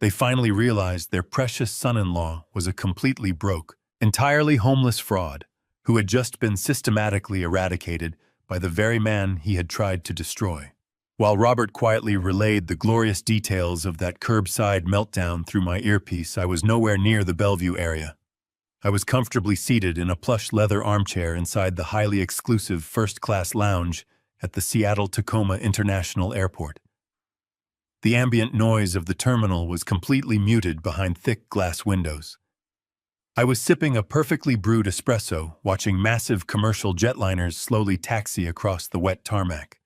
They finally realized their precious son-in-law was a completely broke, entirely homeless fraud who had just been systematically eradicated by the very man he had tried to destroy. While Robert quietly relayed the glorious details of that curbside meltdown through my earpiece, I was nowhere near the Bellevue area. I was comfortably seated in a plush leather armchair inside the highly exclusive first-class lounge at the Seattle-Tacoma International Airport. The ambient noise of the terminal was completely muted behind thick glass windows. I was sipping a perfectly brewed espresso, watching massive commercial jetliners slowly taxi across the wet tarmac.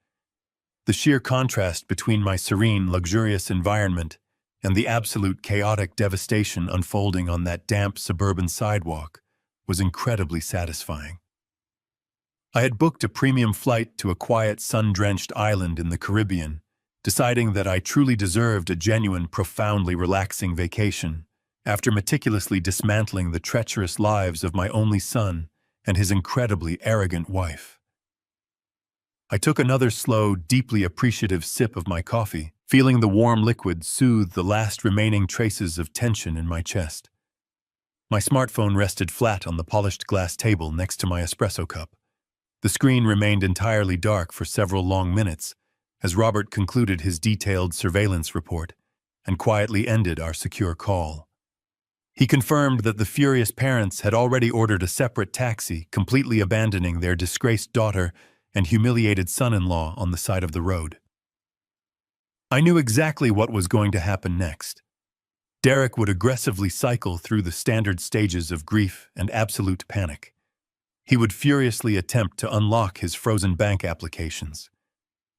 The sheer contrast between my serene, luxurious environment and the absolute chaotic devastation unfolding on that damp suburban sidewalk was incredibly satisfying. I had booked a premium flight to a quiet, sun-drenched island in the Caribbean, deciding that I truly deserved a genuine, profoundly relaxing vacation after meticulously dismantling the treacherous lives of my only son and his incredibly arrogant wife. I took another slow, deeply appreciative sip of my coffee, feeling the warm liquid soothe the last remaining traces of tension in my chest. My smartphone rested flat on the polished glass table next to my espresso cup. The screen remained entirely dark for several long minutes as Robert concluded his detailed surveillance report and quietly ended our secure call. He confirmed that the furious parents had already ordered a separate taxi, completely abandoning their disgraced daughter and humiliated son-in-law on the side of the road. I knew exactly what was going to happen next. Derek would aggressively cycle through the standard stages of grief and absolute panic. He would furiously attempt to unlock his frozen bank applications.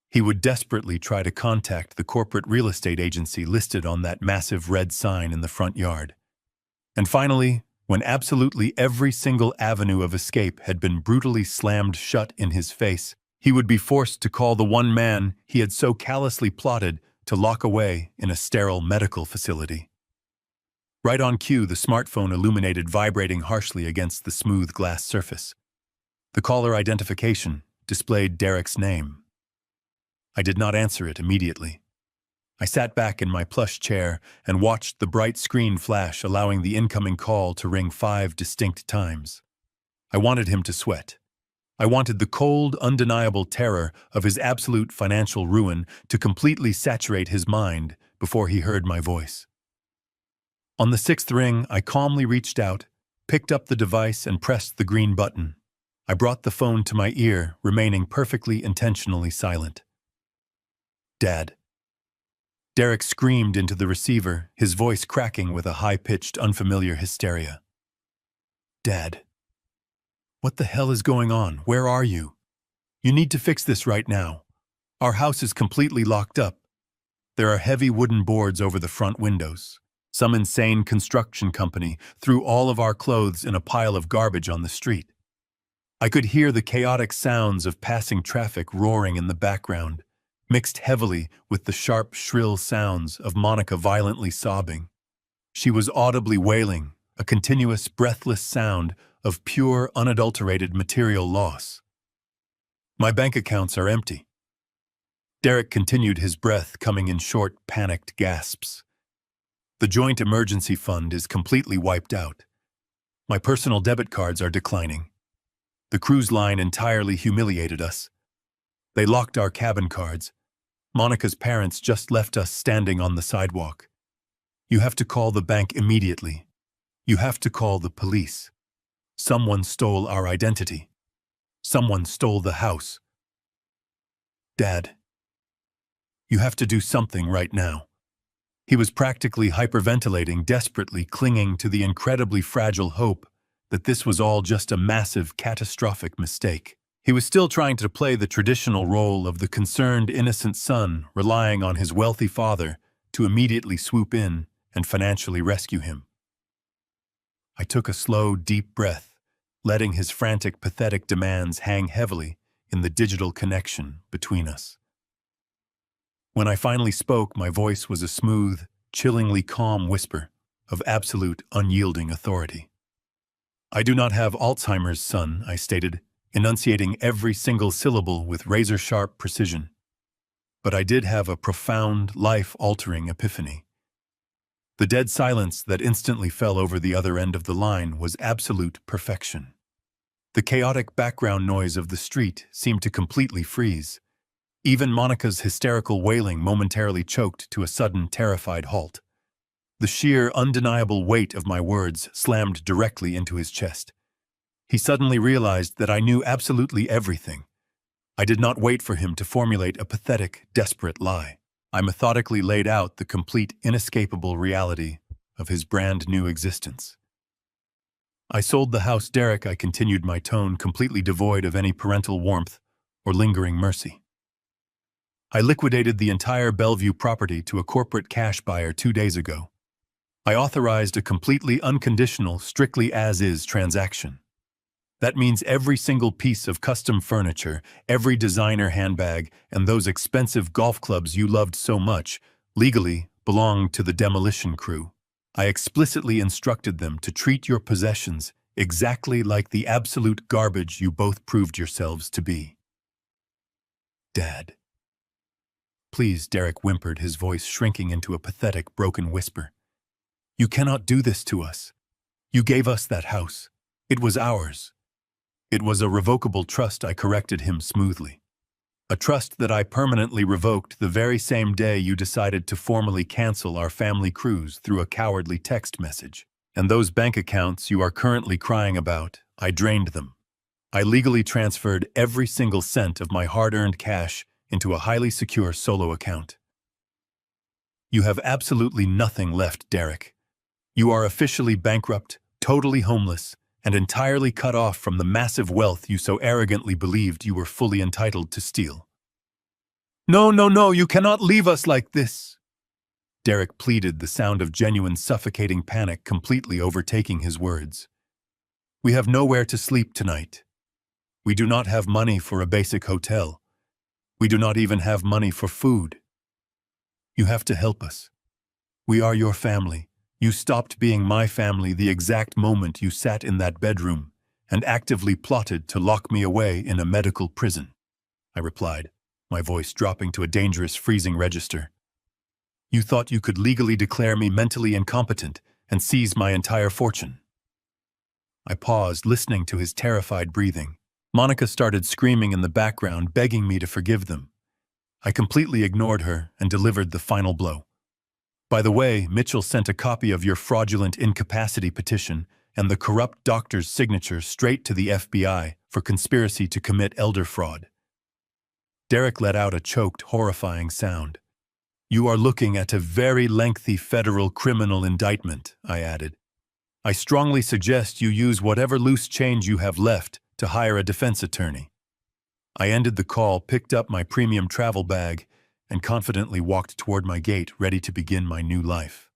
He would desperately try to contact the corporate real estate agency listed on that massive red sign in the front yard. And finally, when absolutely every single avenue of escape had been brutally slammed shut in his face, he would be forced to call the one man he had so callously plotted to lock away in a sterile medical facility. Right on cue, the smartphone illuminated, vibrating harshly against the smooth glass surface. The caller identification displayed Derek's name. I did not answer it immediately. I sat back in my plush chair and watched the bright screen flash, allowing the incoming call to ring 5 distinct times. I wanted him to sweat. I wanted the cold, undeniable terror of his absolute financial ruin to completely saturate his mind before he heard my voice. On the 6th ring, I calmly reached out, picked up the device, and pressed the green button. I brought the phone to my ear, remaining perfectly intentionally silent. "Dad." Derek screamed into the receiver, his voice cracking with a high-pitched, unfamiliar hysteria. "Dad. What the hell is going on? Where are you? You need to fix this right now. Our house is completely locked up. There are heavy wooden boards over the front windows. Some insane construction company threw all of our clothes in a pile of garbage on the street." I could hear the chaotic sounds of passing traffic roaring in the background, mixed heavily with the sharp, shrill sounds of Monica violently sobbing. She was audibly wailing, a continuous, breathless sound of pure, unadulterated material loss. "My bank accounts are empty." Derek continued, his breath coming in short, panicked gasps. "The joint emergency fund is completely wiped out. My personal debit cards are declining. The cruise line entirely humiliated us. They locked our cabin cards. Monica's parents just left us standing on the sidewalk. You have to call the bank immediately. You have to call the police. Someone stole our identity. Someone stole the house. Dad, you have to do something right now." He was practically hyperventilating, desperately clinging to the incredibly fragile hope that this was all just a massive, catastrophic mistake. He was still trying to play the traditional role of the concerned, innocent son, relying on his wealthy father to immediately swoop in and financially rescue him. I took a slow, deep breath, letting his frantic, pathetic demands hang heavily in the digital connection between us. When I finally spoke, my voice was a smooth, chillingly calm whisper of absolute, unyielding authority. "I do not have Alzheimer's, son," I stated, enunciating every single syllable with razor-sharp precision. "But I did have a profound, life-altering epiphany." The dead silence that instantly fell over the other end of the line was absolute perfection. The chaotic background noise of the street seemed to completely freeze. Even Monica's hysterical wailing momentarily choked to a sudden, terrified halt. The sheer, undeniable weight of my words slammed directly into his chest. He suddenly realized that I knew absolutely everything. I did not wait for him to formulate a pathetic, desperate lie. I methodically laid out the complete, inescapable reality of his brand new existence. "I sold the house, Derek," I continued, my tone completely devoid of any parental warmth or lingering mercy. "I liquidated the entire Bellevue property to a corporate cash buyer 2 days ago. I authorized a completely unconditional, strictly as-is transaction. That means every single piece of custom furniture, every designer handbag, and those expensive golf clubs you loved so much, legally belonged to the demolition crew. I explicitly instructed them to treat your possessions exactly like the absolute garbage you both proved yourselves to be." "Dad." "Please," Derek whimpered, his voice shrinking into a pathetic, broken whisper. "You cannot do this to us. You gave us that house. It was ours." "It was a revocable trust," I corrected him smoothly. "A trust that I permanently revoked the very same day you decided to formally cancel our family cruise through a cowardly text message. And those bank accounts you are currently crying about, I drained them. I legally transferred every single cent of my hard-earned cash into a highly secure solo account." "You have absolutely nothing left, Derek. You are officially bankrupt, totally homeless, and entirely cut off from the massive wealth you so arrogantly believed you were fully entitled to steal." No, you cannot leave us like this," Derek pleaded, the sound of genuine suffocating panic completely overtaking his words. "We have nowhere to sleep tonight. We do not have money for a basic hotel. We do not even have money for food. You have to help us. We are your family. You stopped being my family the exact moment you sat in that bedroom and actively plotted to lock me away in a medical prison," I replied, my voice dropping to a dangerous freezing register. "You thought you could legally declare me mentally incompetent and seize my entire fortune." I paused, listening to his terrified breathing. Monica started screaming in the background, begging me to forgive them. I completely ignored her and delivered the final blow. "By the way, Mitchell sent a copy of your fraudulent incapacity petition and the corrupt doctor's signature straight to the FBI for conspiracy to commit elder fraud." Derek let out a choked, horrifying sound. "You are looking at a very lengthy federal criminal indictment," I added. "I strongly suggest you use whatever loose change you have left to hire a defense attorney." I ended the call, picked up my premium travel bag, and confidently walked toward my gate, ready to begin my new life.